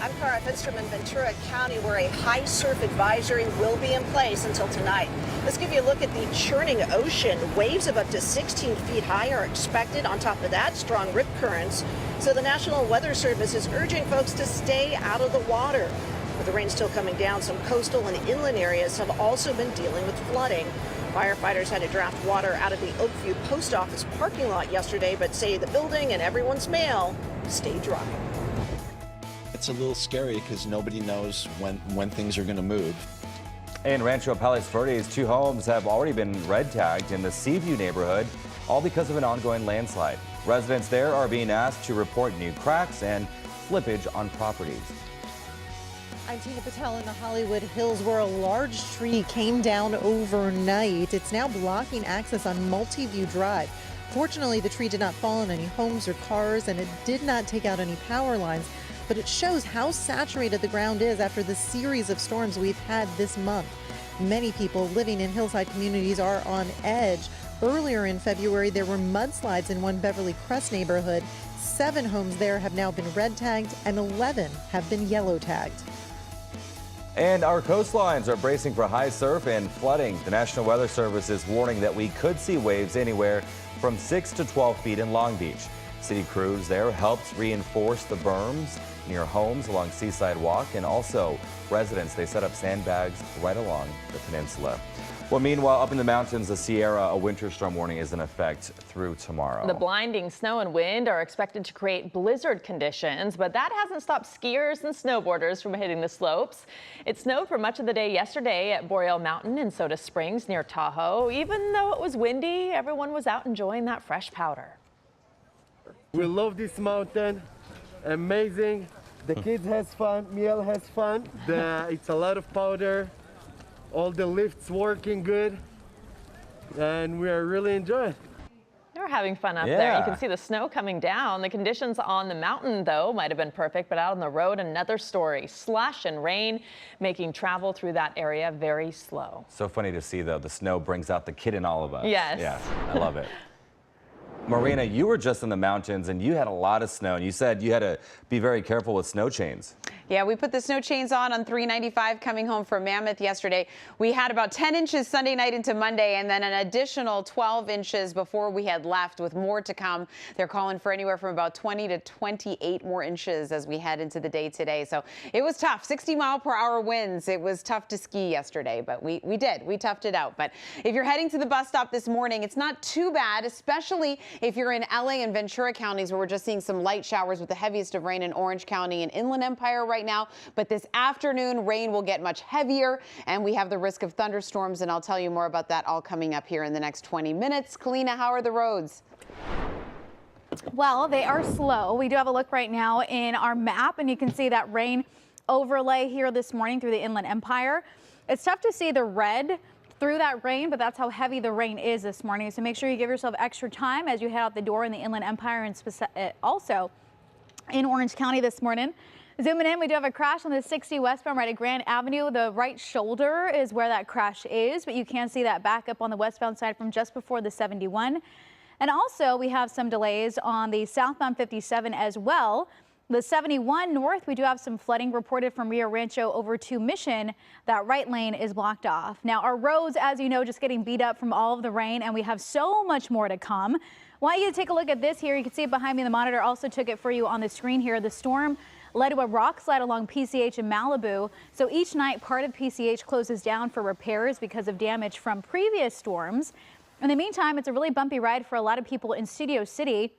I'm Cara Finstrom in Ventura County, where a high surf advisory will be in place until tonight. Let's give you a look at the churning ocean. Waves of up to 16 feet high are expected. On top of that, strong rip currents. So the National Weather Service is urging folks to stay out of the water. With the rain still coming down, some coastal and inland areas have also been dealing with flooding. Firefighters had to draft water out of the Oakview Post Office parking lot yesterday, but say the building and everyone's mail stay dry. It's a little scary because nobody knows when things are going to move. In Rancho Palos Verdes, 2 homes have already been red tagged in the Seaview neighborhood, all because of an ongoing landslide. Residents there are being asked to report new cracks and slippage on properties. I'm Tina Patel in the Hollywood Hills, where a large tree came down overnight. It's now blocking access on Multiview Drive. Fortunately, the tree did not fall on any homes or cars, and it did not take out any power lines. But it shows how saturated the ground is after the series of storms we've had this month. Many people living in hillside communities are on edge. Earlier in February, there were mudslides in one Beverly Crest neighborhood. 7 homes there have now been red tagged and 11 have been yellow tagged. And our coastlines are bracing for high surf and flooding. The National Weather Service is warning that we could see waves anywhere from 6 to 12 feet in Long Beach. City crews there helped reinforce the berms near homes along Seaside Walk, and also residents, they set up sandbags right along the peninsula. Well, meanwhile, up in the mountains, the Sierra, a winter storm warning is in effect through tomorrow. The blinding snow and wind are expected to create blizzard conditions, but that hasn't stopped skiers and snowboarders from hitting the slopes. It snowed for much of the day yesterday at Boreal Mountain in Soda Springs near Tahoe. Even though it was windy, everyone was out enjoying that fresh powder. We love this mountain. Amazing. The kids has fun. Miel has fun. It's a lot of powder. All the lifts working good, and we are really enjoying. They're having fun up there. You can see the snow coming down. The conditions on the mountain, though, might have been perfect, but out on the road, another story. Slush and rain making travel through that area very slow. So funny to see, though. The snow brings out the kid in all of us. Yes. Yes, I love it. Marina, you were just in the mountains and you had a lot of snow, and you said you had to be very careful with snow chains. Yeah, we put the snow chains on 395 coming home from Mammoth yesterday. We had about 10 inches Sunday night into Monday, and then an additional 12 inches before we had left, with more to come. They're calling for anywhere from about 20 to 28 more inches as we head into the day today. So it was tough. 60-mile-per-hour winds. It was tough to ski yesterday, but we did. We toughed it out. But if you're heading to the bus stop this morning, it's not too bad, especially if you're in LA and Ventura counties, where we're just seeing some light showers with the heaviest of rain in Orange County and Inland Empire right now. But this afternoon, rain will get much heavier, and we have the risk of thunderstorms, and I'll tell you more about that all coming up here in the next 20 minutes. Kalina, how are the roads? Well, they are slow. We do have a look right now in our map, and you can see that rain overlay here this morning through the Inland Empire. It's tough to see the red through that rain, but that's how heavy the rain is this morning. So make sure you give yourself extra time as you head out the door in the Inland Empire, and also in Orange County this morning. Zooming in, we do have a crash on the 60 westbound right at Grand Avenue. The right shoulder is where that crash is, but you can see that back up on the westbound side from just before the 71. And also we have some delays on the southbound 57 as well. The 71 north, we do have some flooding reported from Rio Rancho over to Mission. That right lane is blocked off. Now our roads, as you know, just getting beat up from all of the rain, and we have so much more to come. Want you to take a look at this here. You can see it behind me. The monitor also took it for you on the screen here. The storm led to a rock slide along PCH in Malibu. So each night, part of PCH closes down for repairs because of damage from previous storms. In the meantime, it's a really bumpy ride for a lot of people in Studio City.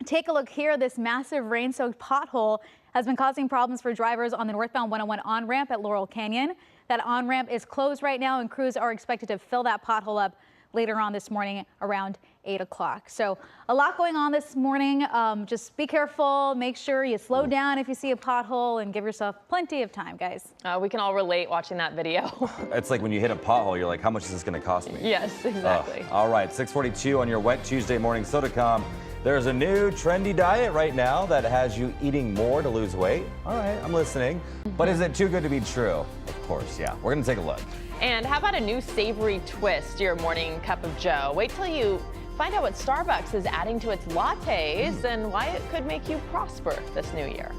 Take a look here. This massive rain-soaked pothole has been causing problems for drivers on the northbound 101 on-ramp at Laurel Canyon. That on-ramp is closed right now, and crews are expected to fill that pothole up later on this morning around 8 o'clock. So a lot going on this morning. Just be careful. Make sure you slow down if you see a pothole, and give yourself plenty of time, guys. We can all relate watching that video. It's like when you hit a pothole, you're like, how much is this going to cost me? Yes, exactly. All right, 6:42 on your wet Tuesday morning. Sodacom. There's a new trendy diet right now that has you eating more to lose weight. All right, I'm listening. But is it too good to be true? Of course, yeah. We're going to take a look. And how about a new savory twist to your morning cup of joe? Wait till you find out what Starbucks is adding to its lattes and why it could make you prosper this new year.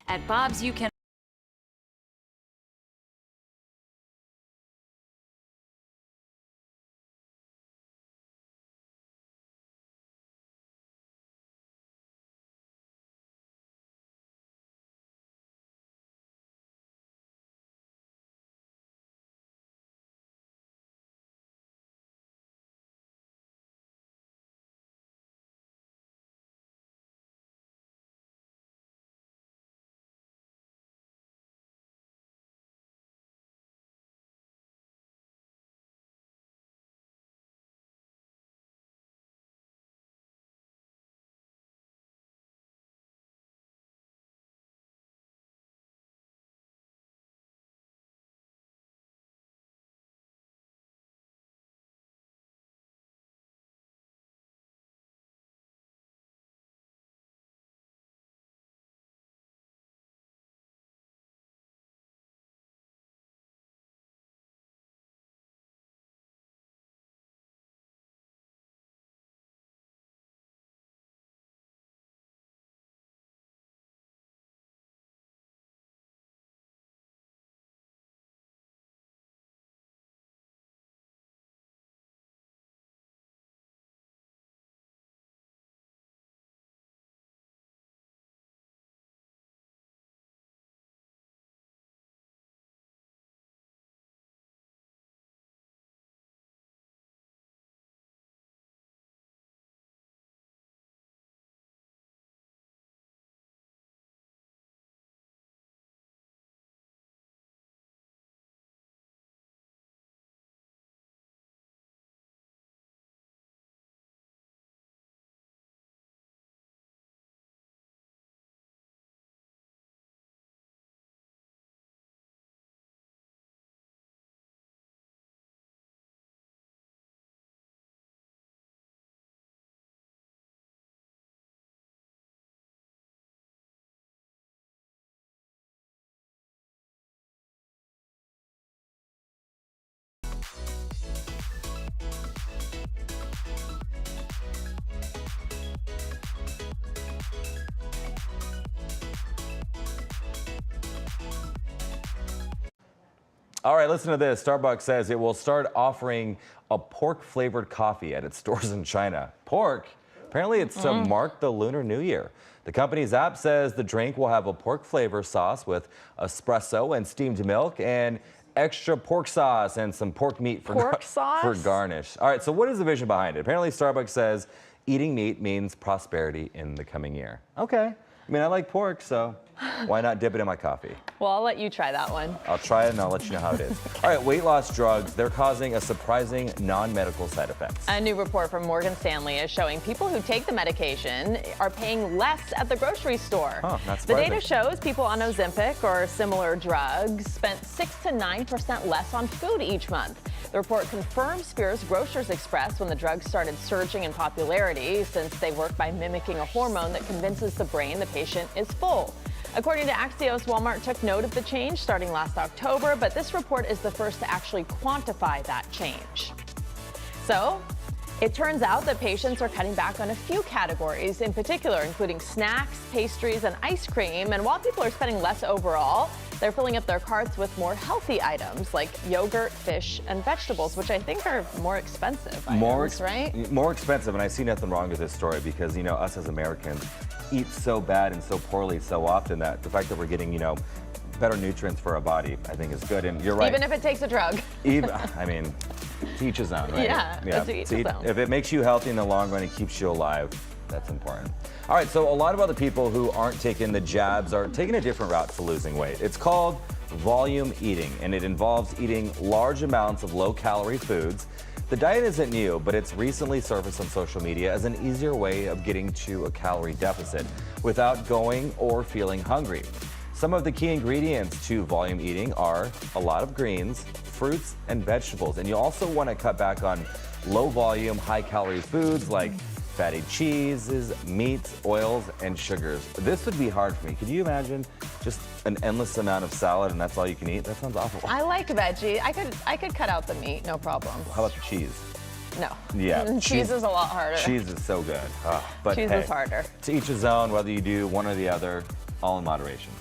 At Bob's, you can All right, listen to this. Starbucks says it will start offering a pork-flavored coffee at its stores in China. Pork? Apparently it's to mark the Lunar New Year. The company's app says the drink will have a pork flavor sauce with espresso and steamed milk and extra pork sauce and some pork meat for garnish. All right, so what is the vision behind it? Apparently Starbucks says eating meat means prosperity in the coming year. Okay. I mean, I like pork, so why not dip it in my coffee? Well, I'll let you try that one. I'll try it and I'll let you know how it is. All right, weight loss drugs, they're causing a surprising non-medical side effects. A new report from Morgan Stanley is showing people who take the medication are paying less at the grocery store. Not the surprising. data shows people on Ozempic or similar drugs spent 6 to 9% less on food each month. The report confirms fears grocers expressed when the drug started surging in popularity, since they work by mimicking a hormone that convinces the brain the patient is full. According to Axios, Walmart took note of the change starting last October, but this report is the first to actually quantify that change. So, it turns out that patients are cutting back on a few categories in particular, including snacks, pastries, and ice cream. And while people are spending less overall, they're filling up their carts with more healthy items like yogurt, fish, and vegetables, which I think are more expensive items, right? More expensive, and I see nothing wrong with this story because, you know, us as Americans eat so bad and so poorly so often that the fact that we're getting, you know, better nutrients for our body, I think is good. And you're right. Even if it takes a drug. I mean, to each his own, right? Yeah, to each his own. If it makes you healthy in the long run, it keeps you alive. That's important. All right, so a lot of other people who aren't taking the jabs are taking a different route to losing weight. It's called volume eating, and it involves eating large amounts of low-calorie foods. The diet isn't new, but it's recently surfaced on social media as an easier way of getting to a calorie deficit without going or feeling hungry. Some of the key ingredients to volume eating are a lot of greens, fruits, and vegetables. And you also want to cut back on low-volume, high-calorie foods like fatty cheeses, meats, oils, and sugars. This would be hard for me. Could you imagine just an endless amount of salad and that's all you can eat? That sounds awful. I like veggie. I could cut out the meat, no problem. How about the cheese? No. Yeah. Cheese is a lot harder. Cheese is so good. But cheese is harder. To each his own, whether you do one or the other, all in moderation.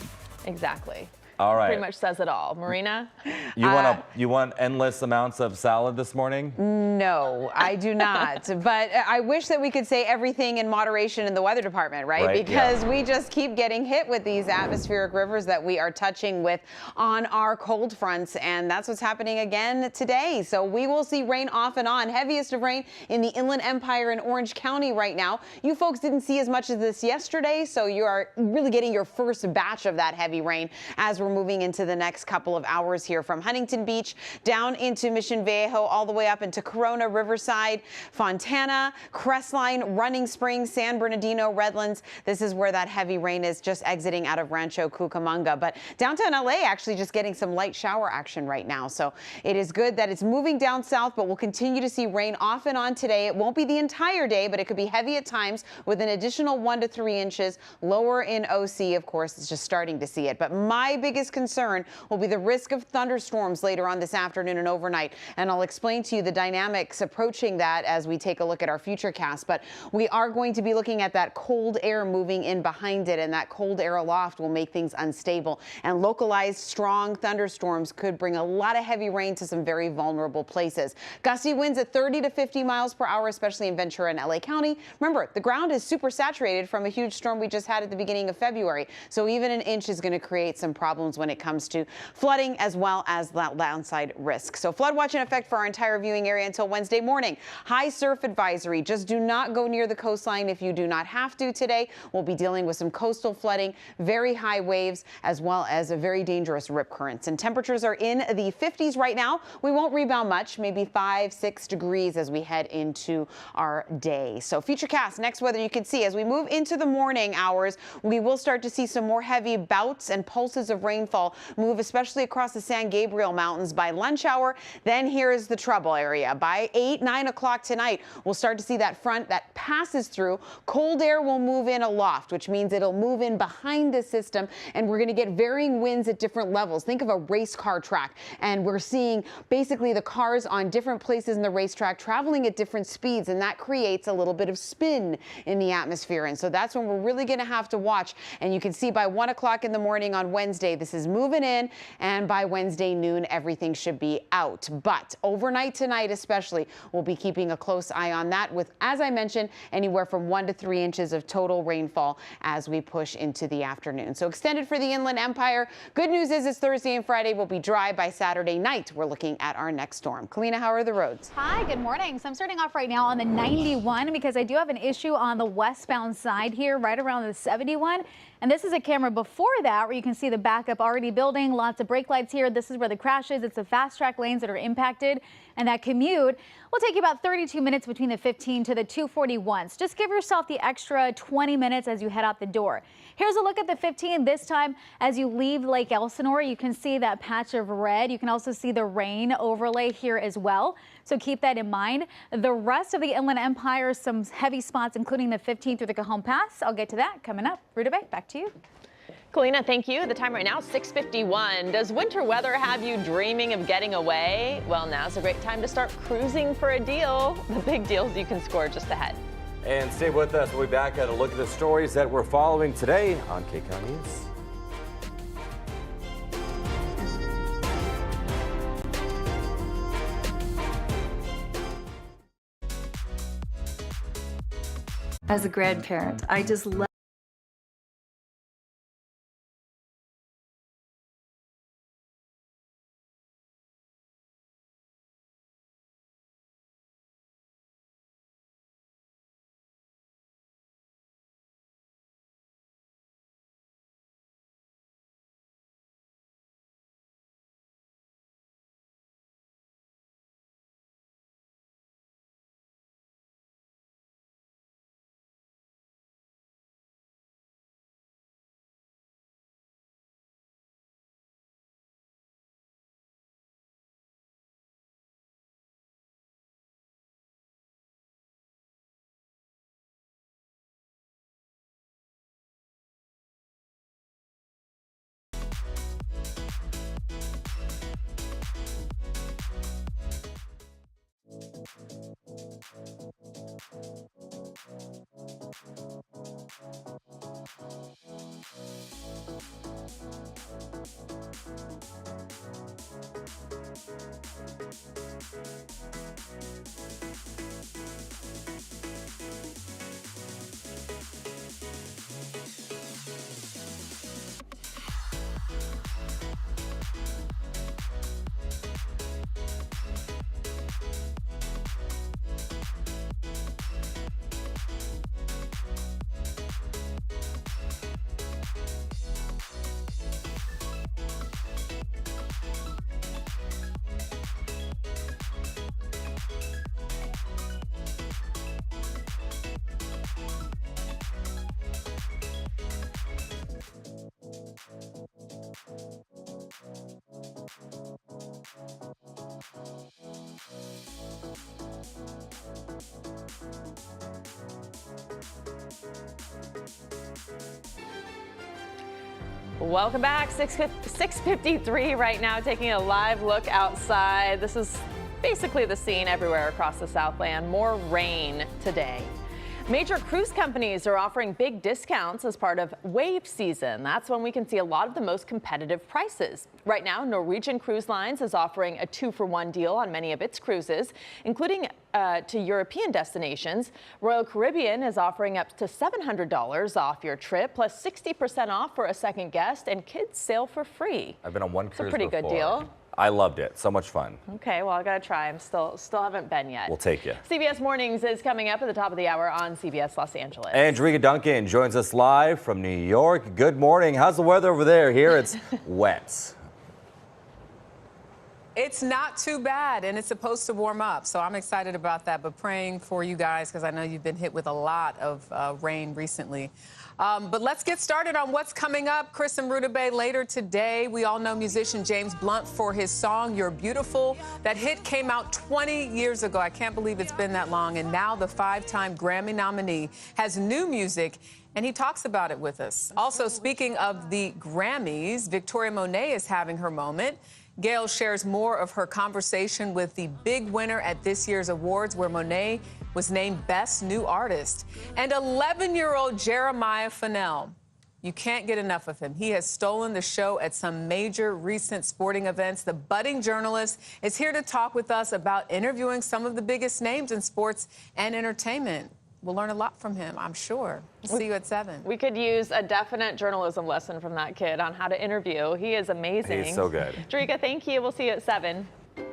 Exactly. All right. Pretty much says it all. Marina? You want endless amounts of salad this morning? No, I do not. But I wish that we could say everything in moderation in the weather department, right? Because we just keep getting hit with these atmospheric rivers that we are touching with on our cold fronts. And that's what's happening again today. So we will see rain off and on. Heaviest of rain in the Inland Empire in Orange County right now. You folks didn't see as much of this yesterday, so you are really getting your first batch of that heavy rain as we're moving into the next couple of hours here from Huntington Beach down into Mission Viejo, all the way up into Corona, Riverside, Fontana, Crestline, Running Springs, San Bernardino, Redlands. This is where that heavy rain is just exiting out of Rancho Cucamonga. But downtown LA actually just getting some light shower action right now. So it is good that it's moving down south, but we'll continue to see rain off and on today. It won't be the entire day, but it could be heavy at times with an additional 1 to 3 inches. Lower in OC, of course, it's just starting to see it. But my biggest concern will be the risk of thunderstorms later on this afternoon and overnight. And I'll explain to you the dynamics approaching that as we take a look at our future cast. But we are going to be looking at that cold air moving in behind it, and that cold air aloft will make things unstable. And localized strong thunderstorms could bring a lot of heavy rain to some very vulnerable places. Gusty winds at 30 to 50 miles per hour, especially in Ventura and LA County. Remember, the ground is super saturated from a huge storm we just had at the beginning of February. So even an inch is going to create some problems when it comes to flooding as well as that downside risk. So flood watch in effect for our entire viewing area until Wednesday morning. High surf advisory. Just do not go near the coastline if you do not have to today. We'll be dealing with some coastal flooding, very high waves, as well as a very dangerous rip currents. And temperatures are in the 50s right now. We won't rebound much, maybe 5-6 degrees as we head into our day. So futurecast, next weather you can see as we move into the morning hours, we will start to see some more heavy bouts and pulses of rainfall move, especially across the San Gabriel Mountains by lunch hour. Then here is the trouble area. By 8-9 o'clock tonight, we'll start to see that front that passes through. Cold air will move in aloft, which means it'll move in behind the system, and we're going to get varying winds at different levels. Think of a race car track, and we're seeing basically the cars on different places in the racetrack traveling at different speeds, and that creates a little bit of spin in the atmosphere. And so that's when we're really going to have to watch. And you can see by 1 o'clock in the morning on Wednesday, This is moving in, and by Wednesday noon, everything should be out. But overnight tonight especially, we'll be keeping a close eye on that with, as I mentioned, anywhere from 1 to 3 inches of total rainfall as we push into the afternoon. So extended for the Inland Empire. Good news is it's Thursday and Friday will be dry by Saturday night. We're looking at our next storm. Kalina, how are the roads? Hi, good morning. So I'm starting off right now on the 91 because I do have an issue on the westbound side here right around the 71. And this is a camera before that where you can see the backup already building. Lots of brake lights here. This is where the crash is. It's the fast track lanes that are impacted. And that commute will take you about 32 minutes between the 15 to the 241s. Just give yourself the extra 20 minutes as you head out the door. Here's a look at the 15 this time as you leave Lake Elsinore. You can see that patch of red. You can also see the rain overlay here as well. So keep that in mind. The rest of the Inland Empire, some heavy spots, including the 15 through the Cajon Pass. I'll get to that coming up. Rudabeh, back to you. Kalina, thank you. The time right now, 6:51. Does winter weather have you dreaming of getting away? Well, now's a great time to start cruising for a deal. The big deals you can score just ahead. And stay with us. We'll be back at a look at the stories that we're following today on Kcal News. As a grandparent, I just love Welcome back. 6:53 right now, taking a live look outside. This is basically the scene everywhere across the Southland. More rain today. Major cruise companies are offering big discounts as part of wave season. That's when we can see a lot of the most competitive prices. Right now, Norwegian Cruise Lines is offering a 2-for-1 deal on many of its cruises, including to European destinations. Royal Caribbean is offering up to $700 off your trip, plus 60% off for a second guest, and kids sail for free. I've been on one cruise It's a pretty before. good deal. I loved it. So much fun. Okay, well, I gotta try. I'm still haven't been yet. We'll take you. CBS Mornings is coming up at the top of the hour on CBS Los Angeles. And Jerika Duncan joins us live from New York. Good morning. How's the weather over there? Here it's wet. It's not too bad, and it's supposed to warm up, so I'm excited about that, but praying for you guys because I know you've been hit with a lot of rain recently. But let's get started on what's coming up. Chris and Rudabeh later today. We all know musician James Blunt for his song You're Beautiful. That hit came out 20 years ago. I can't believe it's been that long, and now the 5-time Grammy nominee has new music, and he talks about it with us. Also, speaking of the Grammys, Victoria Monet is having her moment. Gail shares more of her conversation with the big winner at this year's awards, where Monet was named Best New Artist. And 11-year-old Jeremiah Fennell You can't get enough of him. He has stolen the show at some major recent sporting events. The budding journalist is here to talk with us about interviewing some of the biggest names in sports and entertainment. We'll learn a lot from him, I'm sure. We'll see you at 7. We could use a definite journalism lesson from that kid on how to interview. He is amazing. He's so good. Jerika, thank you. We'll see you at 7.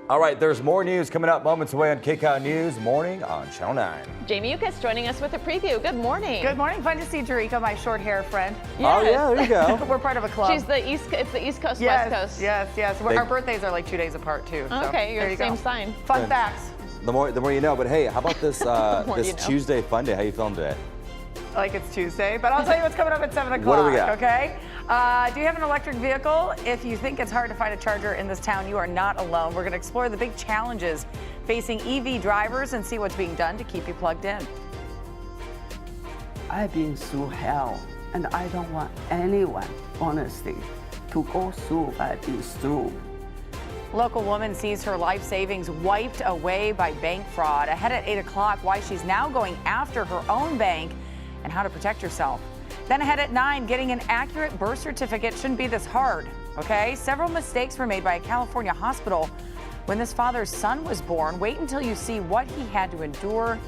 All right, there's more news coming up moments away on Kcal News Morning on Channel 9. Jamie Yukas joining us with a preview. Good morning. Good morning. Fun to see Jerika, my short hair friend. Oh, yeah, there you go. We're part of a club. It's the East Coast, yes, West Coast. Yes. Our birthdays are like 2 days apart, too. So Okay, you're there the you same go. sign. Fun facts. The more you know. But hey, how about this this you know. Tuesday fun day? How you feeling today? Like it's Tuesday, but I'll tell you what's coming up at 7 o'clock. What do we got? Okay. Do you have an electric vehicle? If you think it's hard to find a charger in this town, you are not alone. We're going to explore the big challenges facing EV drivers and see what's being done to keep you plugged in. I've been through hell, and I don't want anyone, honestly, to go through what I've been through. Local woman sees her life savings wiped away by bank fraud. Ahead at 8 o'clock, why she's now going after her own bank and how to protect yourself. Then ahead at 9, getting an accurate birth certificate shouldn't be this hard, okay? Several mistakes were made by a California hospital when this father's son was born. Wait until you see what he had to endure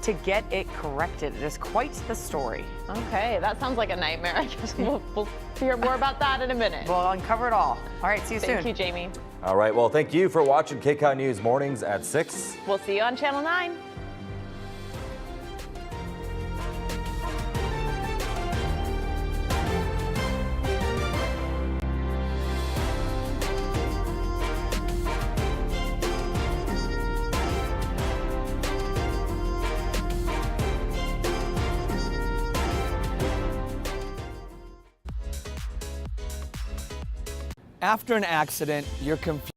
to get it corrected. It is quite the story. Okay, that sounds like a nightmare. I guess we'll hear more about that in a minute. We'll uncover it all. All right, see you soon. Thank you, Jamie. All right, well, thank you for watching Kcal News Mornings at 6. We'll see you on Channel 9. After an accident, you're confused.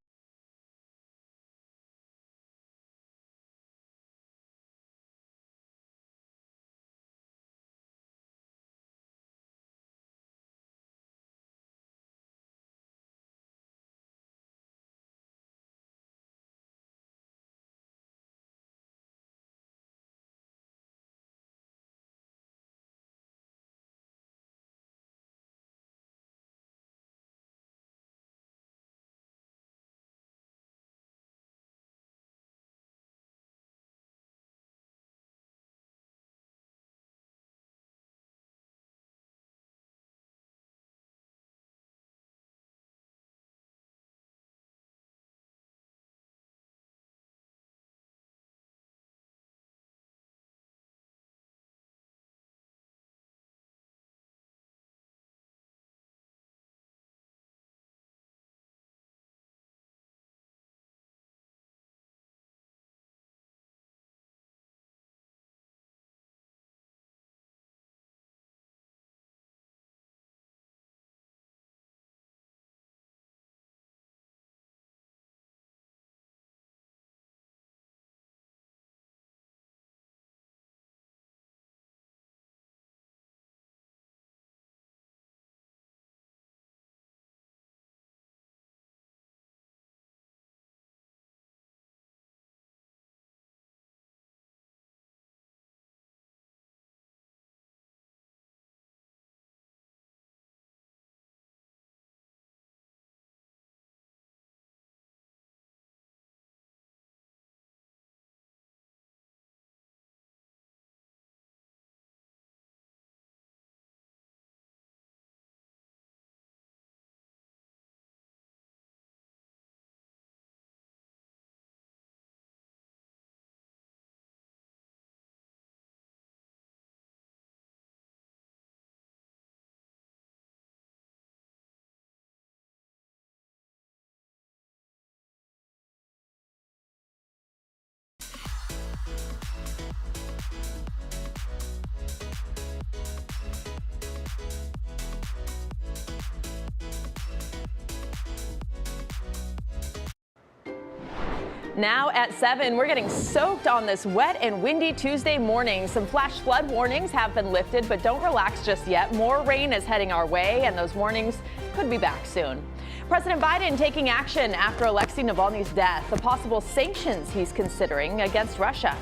Now at 7, we're getting soaked on this wet and windy Tuesday morning. Some flash flood warnings have been lifted, but don't relax just yet. More rain is heading our way, and those warnings could be back soon. President Biden taking action after Alexei Navalny's death, the possible sanctions he's considering against Russia.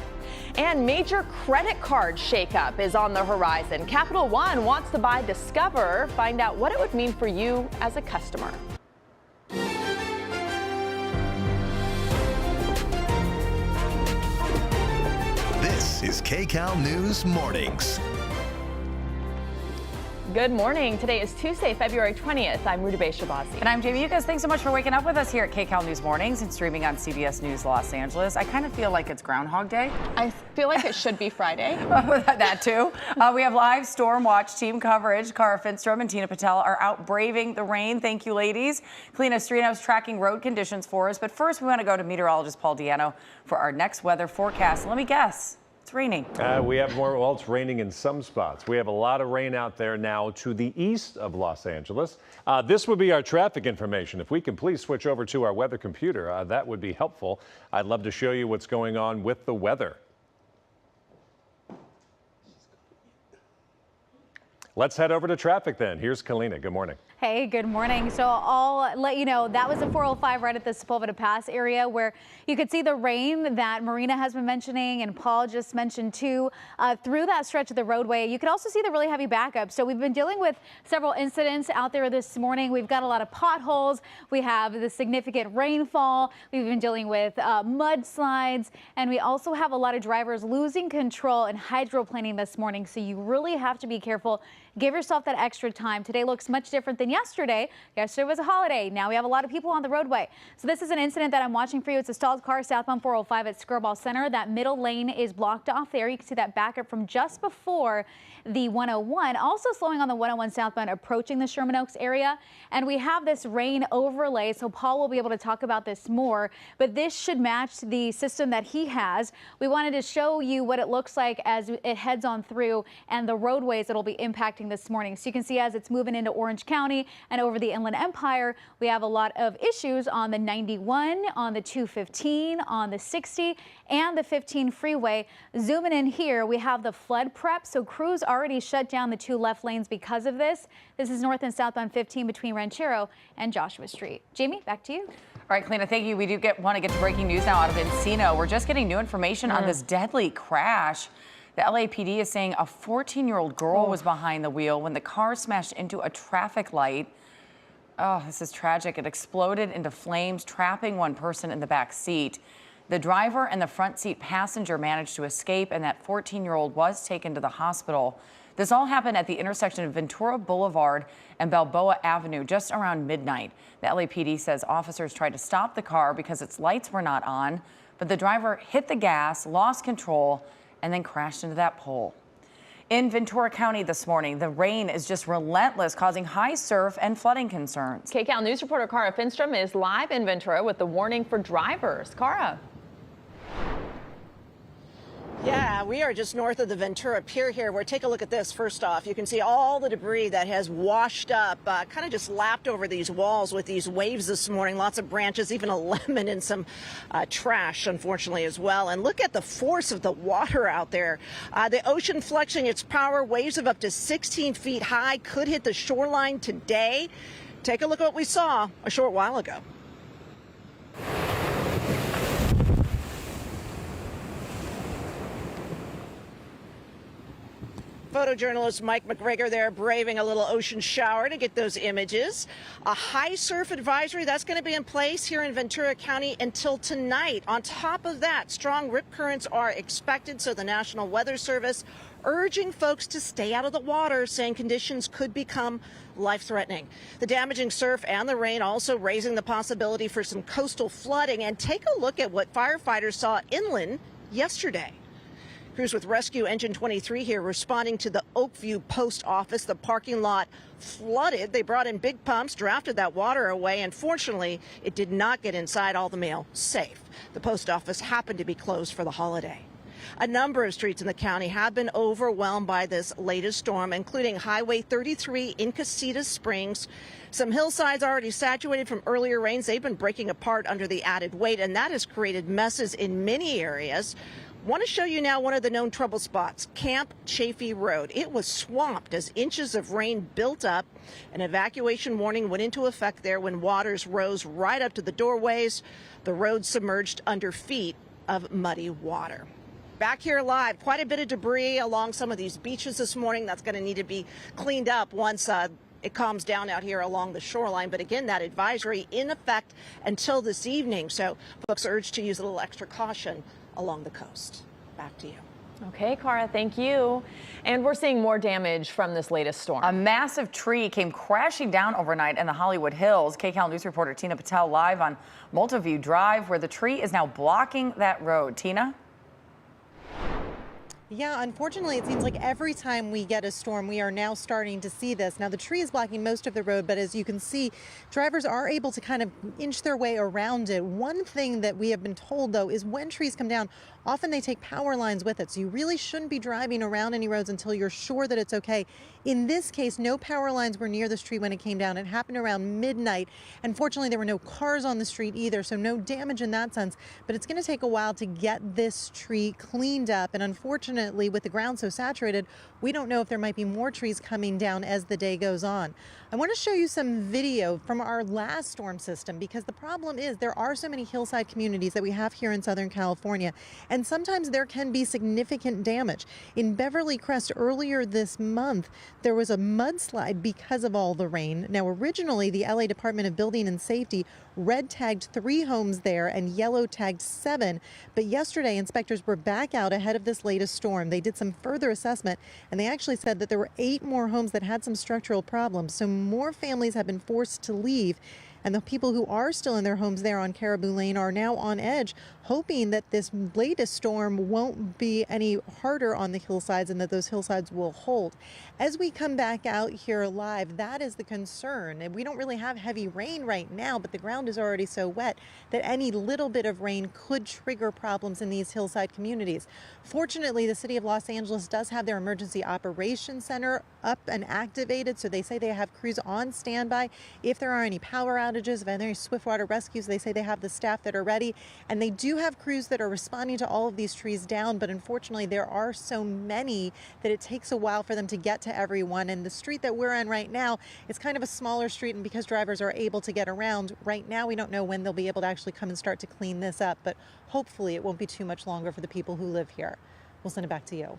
And major credit card shakeup is on the horizon. Capital One wants to buy Discover. Find out what it would mean for you as a customer. This is Kcal News Mornings. Good morning. Today is Tuesday, February 20th. I'm Rudabe Shabazi. And I'm Jamie Yukas. Thanks so much for waking up with us here at Kcal News Mornings and streaming on CBS News Los Angeles. I kind of feel like it's Groundhog Day. I feel like it should be Friday. That too. We have live storm watch team coverage. Cara Finstrom and Tina Patel are out braving the rain. Thank you, ladies. Kalina Strinos tracking road conditions for us. But first, we want to go to meteorologist Paul Diano for our next weather forecast. Let me guess. It's raining. We have more. Well, it's raining in some spots. We have a lot of rain out there now to the east of Los Angeles. This would be our traffic information. If we can please switch over to our weather computer, that would be helpful. I'd love to show you what's going on with the weather. Let's head over to traffic then. Here's Kalina. Good morning. Hey, good morning. So I'll let you know that was the 405 right at the Sepulveda Pass area where you could see the rain that Marina has been mentioning and Paul just mentioned too through that stretch of the roadway. You could also see the really heavy backup. So we've been dealing with several incidents out there this morning. We've got a lot of potholes. We have the significant rainfall. We've been dealing with mudslides, and we also have a lot of drivers losing control and hydroplaning this morning. So you really have to be careful. Give yourself that extra time. Today looks much different than yesterday. Yesterday was a holiday. Now we have a lot of people on the roadway. So this is an incident that I'm watching for you. It's a stalled car southbound 405 at Skirball Center. That middle lane is blocked off there. You can see that backup from just before the 101. Also slowing on the 101 southbound approaching the Sherman Oaks area. And we have this rain overlay, so Paul will be able to talk about this more. But this should match the system that he has. We wanted to show you what it looks like as it heads on through and the roadways that will be impacting this morning. So you can see as it's moving into Orange County and over the Inland Empire, we have a lot of issues on the 91, on the 215, on the 60, and the 15 freeway. Zooming in here, we have the flood prep. So crews already shut down the two left lanes because of this. This is north and southbound 15 between Ranchero and Joshua Street. Jamie, back to you. All right, Kalina, thank you. We do want to get to breaking news now out of Encino. We're just getting new information on this deadly crash. The LAPD is saying a 14-year-old girl was behind the wheel when the car smashed into a traffic light. Oh, this is tragic. It exploded into flames, trapping one person in the back seat. The driver and the front seat passenger managed to escape, and that 14-year-old was taken to the hospital. This all happened at the intersection of Ventura Boulevard and Balboa Avenue just around midnight. The LAPD says officers tried to stop the car because its lights were not on, but the driver hit the gas, lost control, and then crashed into that pole. In Ventura County this morning, the rain is just relentless, causing high surf and flooding concerns. Kcal News reporter Cara Finstrom is live in Ventura with the warning for drivers. Cara. Yeah, we are just north of the Ventura Pier here, where take a look at this. First off, you can see all the debris that has washed up, kind of just lapped over these walls with these waves this morning. Lots of branches, even a lemon and some trash, unfortunately, as well. And look at the force of the water out there. The ocean flexing its power, waves of up to 16 feet high, could hit the shoreline today. Take a look at what we saw a short while ago. Photojournalist Mike McGregor there braving a little ocean shower to get those images. A high surf advisory that's going to be in place here in Ventura County until tonight. On top of that, strong rip currents are expected, so the National Weather Service urging folks to stay out of the water, saying conditions could become life-threatening. The damaging surf and the rain also raising the possibility for some coastal flooding. And take a look at what firefighters saw inland yesterday. Crews with Rescue Engine 23 here responding to the Oakview Post Office. The parking lot flooded. They brought in big pumps, drafted that water away, and fortunately, it did not get inside. All the mail safe. The post office happened to be closed for the holiday. A number of streets in the county have been overwhelmed by this latest storm, including Highway 33 in Casitas Springs. Some hillsides already saturated from earlier rains. They've been breaking apart under the added weight, and that has created messes in many areas. Want to show you now one of the known trouble spots, Camp Chaffee Road. It was swamped as inches of rain built up. An evacuation warning went into effect there when waters rose right up to the doorways. The road submerged under feet of muddy water. Back here live, quite a bit of debris along some of these beaches this morning. That's going to need to be cleaned up once it calms down out here along the shoreline. But again, that advisory in effect until this evening. So folks are urged to use a little extra caution along the coast. Back to you. Okay, Cara, thank you. And we're seeing more damage from this latest storm. A massive tree came crashing down overnight in the Hollywood Hills. Kcal News reporter Tina Patel live on Multiview Drive, where the tree is now blocking that road. Tina? Yeah, unfortunately, it seems like every time we get a storm, we are now starting to see this. Now, the tree is blocking most of the road, but as you can see, drivers are able to kind of inch their way around it. One thing that we have been told, though, is when trees come down, often they take power lines with it. So you really shouldn't be driving around any roads until you're sure that it's okay. In this case, no power lines were near this tree when it came down. It happened around midnight. Unfortunately, there were no cars on the street either, so no damage in that sense. But it's going to take a while to get this tree cleaned up. And unfortunately, with the ground so saturated, we don't know if there might be more trees coming down as the day goes on. I want to show you some video from our last storm system, because the problem is there are so many hillside communities that we have here in Southern California, and sometimes there can be significant damage. In Beverly Crest earlier this month, there was a mudslide because of all the rain. Now, originally, the LA Department of Building and Safety red tagged 3 homes there and yellow tagged 7. But yesterday, inspectors were back out ahead of this latest storm. They did some further assessment, and they actually said that there were 8 more homes that had some structural problems. So more families have been forced to leave. And the people who are still in their homes there on Caribou Lane are now on edge, hoping that this latest storm won't be any harder on the hillsides and that those hillsides will hold. As we come back out here live, that is the concern. And we don't really have heavy rain right now, but the ground is already so wet that any little bit of rain could trigger problems in these hillside communities. Fortunately, the city of Los Angeles does have their emergency operations center up and activated, so they say they have crews on standby. If there are any power outages, if any swiftwater rescues, they say they have the staff that are ready. And they do have crews that are responding to all of these trees down, but unfortunately there are so many that it takes a while for them to get to everyone. And the street that we're on right now is kind of a smaller street, and because drivers are able to get around, right now we don't know when they'll be able to actually come and start to clean this up, but hopefully it won't be too much longer for the people who live here. We'll send it back to you.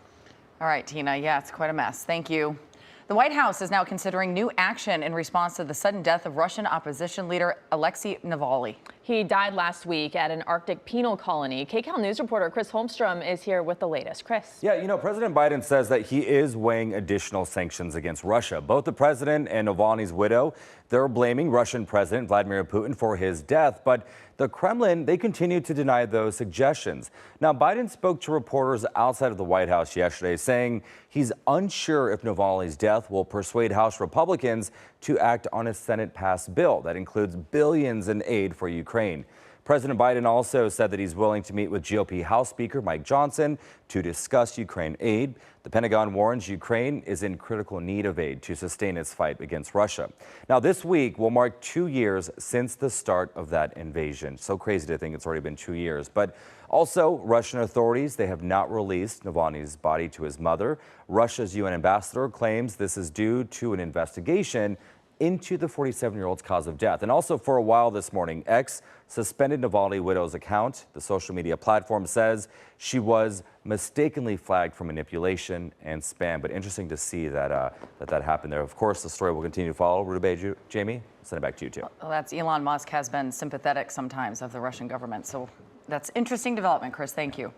All right, Tina. Yeah, it's quite a mess. Thank you. The White House is now considering new action in response to the sudden death of Russian opposition leader Alexei Navalny. He died last week at an Arctic penal colony. Kcal News reporter Chris Holmstrom is here with the latest. Chris. Yeah, President Biden says that he is weighing additional sanctions against Russia. Both the president and Navalny's widow, they're blaming Russian President Vladimir Putin for his death, but the Kremlin, they continue to deny those suggestions. Now, Biden spoke to reporters outside of the White House yesterday, saying he's unsure if Navalny's death will persuade House Republicans to act on a Senate-passed bill that includes billions in aid for Ukraine. President Biden also said that he's willing to meet with GOP House Speaker Mike Johnson to discuss Ukraine aid. The Pentagon warns Ukraine is in critical need of aid to sustain its fight against Russia. Now, this week will mark 2 years since the start of that invasion. So crazy to think it's already been 2 years. But also, Russian authorities, they have not released Navalny's body to his mother. Russia's UN ambassador claims this is due to an investigation into the 47-year-old's cause of death. And also, for a while this morning, X suspended Navalny widow's account. The social media platform says she was mistakenly flagged for manipulation and spam. But interesting to see that that happened there. Of course, the story will continue to follow. Rudabeh, Jamie, I'll send it back to you, too. Well, that's Elon Musk has been sympathetic sometimes of the Russian government. So that's interesting development, Chris. Thank you.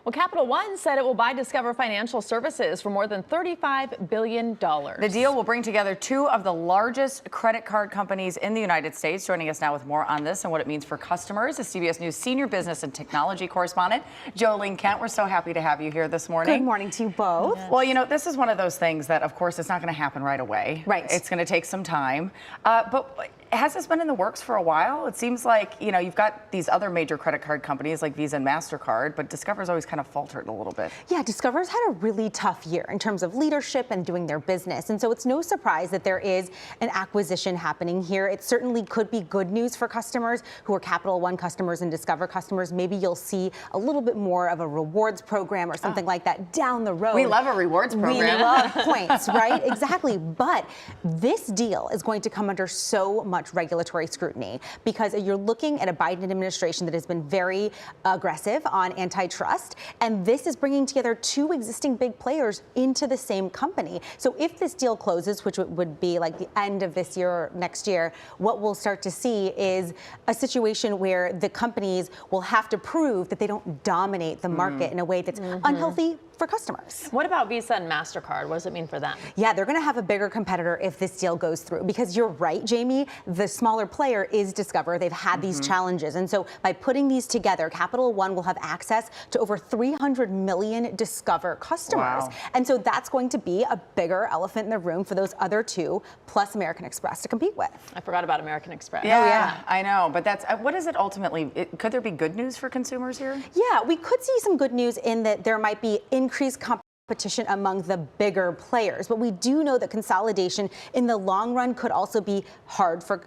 Well, Capital One said it will buy Discover Financial Services for more than $35 billion. The deal will bring together 2 of the largest credit card companies in the United States. Joining us now with more on this and what it means for customers is CBS News senior business and technology correspondent Jolene Kent. We're so happy to have you here this morning. Good morning to you both. Yes. Well, this is one of those things that, of course, it's not going to happen right away. Right. It's going to take some time. But has this been in the works for a while? It seems like, you've got these other major credit card companies like Visa and MasterCard, but Discover's always kind of faltered a little bit. Yeah, Discover's had a really tough year in terms of leadership and doing their business. And so it's no surprise that there is an acquisition happening here. It certainly could be good news for customers who are Capital One customers and Discover customers. Maybe you'll see a little bit more of a rewards program or something like that down the road. We love a rewards program. We love points, right? Exactly. But this deal is going to come under so much much regulatory scrutiny, because you're looking at a Biden administration that has been very aggressive on antitrust, and this is bringing together two existing big players into the same company. So if this deal closes, which would be like the end of this year or next year, what we'll start to see is a situation where the companies will have to prove that they don't dominate the market in a way that's unhealthy for customers. What about Visa and MasterCard? What does it mean for them? Yeah, they're going to have a bigger competitor if this deal goes through, because you're right, Jamie, the smaller player is Discover. They've had these challenges. And so by putting these together, Capital One will have access to over 300 million Discover customers. Wow. And so that's going to be a bigger elephant in the room for those other two, plus American Express, to compete with. I forgot about American Express. Yeah, I know. But that's what is it ultimately? Could there be good news for consumers here? Yeah, we could see some good news in that there might be increased competition among the bigger players. But we do know that consolidation in the long run could also be hard for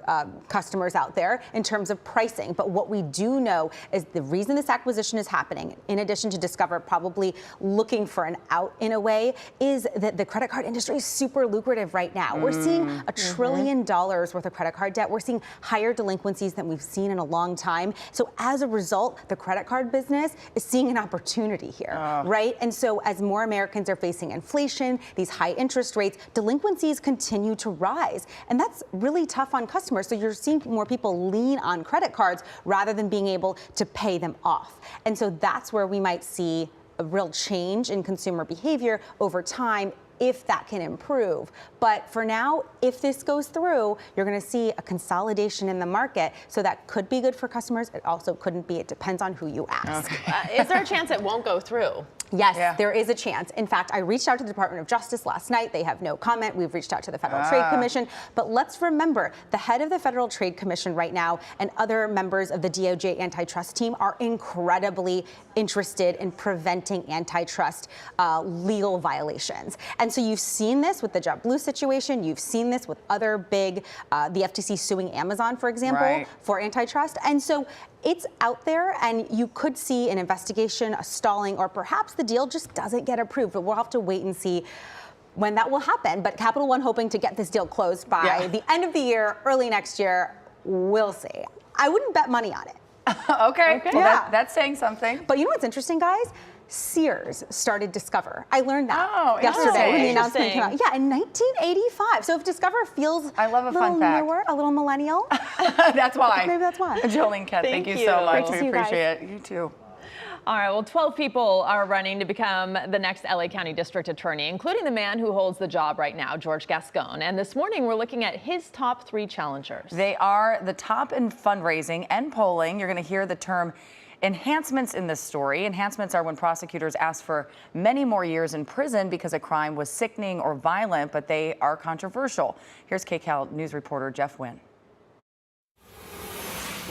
customers out there in terms of pricing. But what we do know is the reason this acquisition is happening, in addition to Discover probably looking for an out in a way, is that the credit card industry is super lucrative right now. We're seeing $1 trillion worth of credit card debt. We're seeing higher delinquencies than we've seen in a long time. So as a result, the credit card business is seeing an opportunity here, right? And so as more Americans are facing inflation, these high interest rates, delinquencies continue to rise. And that's really tough on customers. So you're seeing more people lean on credit cards rather than being able to pay them off. And so that's where we might see a real change in consumer behavior over time, if that can improve. But for now, if this goes through, you're going to see a consolidation in the market. So that could be good for customers. It also couldn't be. It depends on who you ask. Is there a chance it won't go through? Yes, there is a chance. In fact, I reached out to the Department of Justice last night. They have no comment. We've reached out to the Federal Trade Commission. But let's remember, the head of the Federal Trade Commission right now and other members of the DOJ antitrust team are incredibly interested in preventing antitrust legal violations. And so you've seen this with the JetBlue situation. You've seen this with other big, the FTC suing Amazon, for example, for antitrust. And so it's out there, and you could see an investigation, a stalling, or perhaps the deal just doesn't get approved. But we'll have to wait and see when that will happen. But Capital One hoping to get this deal closed by the end of the year, early next year. We'll see. I wouldn't bet money on it. Okay. Well, that's saying something. But you know what's interesting, guys? Sears started Discover. I learned that yesterday when the announcement came out. Yeah, in 1985. So if Discover feels I love a fun fact. Newer, a little millennial. That's why. Maybe that's why. Jolene, Kat, thank you so much. Great to We see appreciate it. You too. All right, well, 12 people are running to become the next LA County District Attorney, including the man who holds the job right now, George Gascon. And this morning, we're looking at his top 3 challengers. They are the top in fundraising and polling. You're going to hear the term enhancements in this story. Enhancements are when prosecutors ask for many more years in prison because a crime was sickening or violent, but they are controversial. Here's Kcal News reporter Jeff Wynn.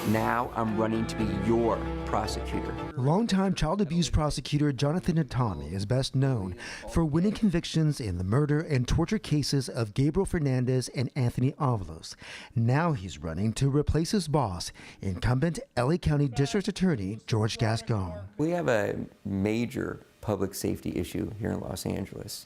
Now I'm running to be your prosecutor. Longtime child abuse prosecutor Jonathan Hatami is best known for winning convictions in the murder and torture cases of Gabriel Fernandez and Anthony Avalos. Now he's running to replace his boss, incumbent LA County District Attorney George Gascon. We have a major public safety issue here in Los Angeles.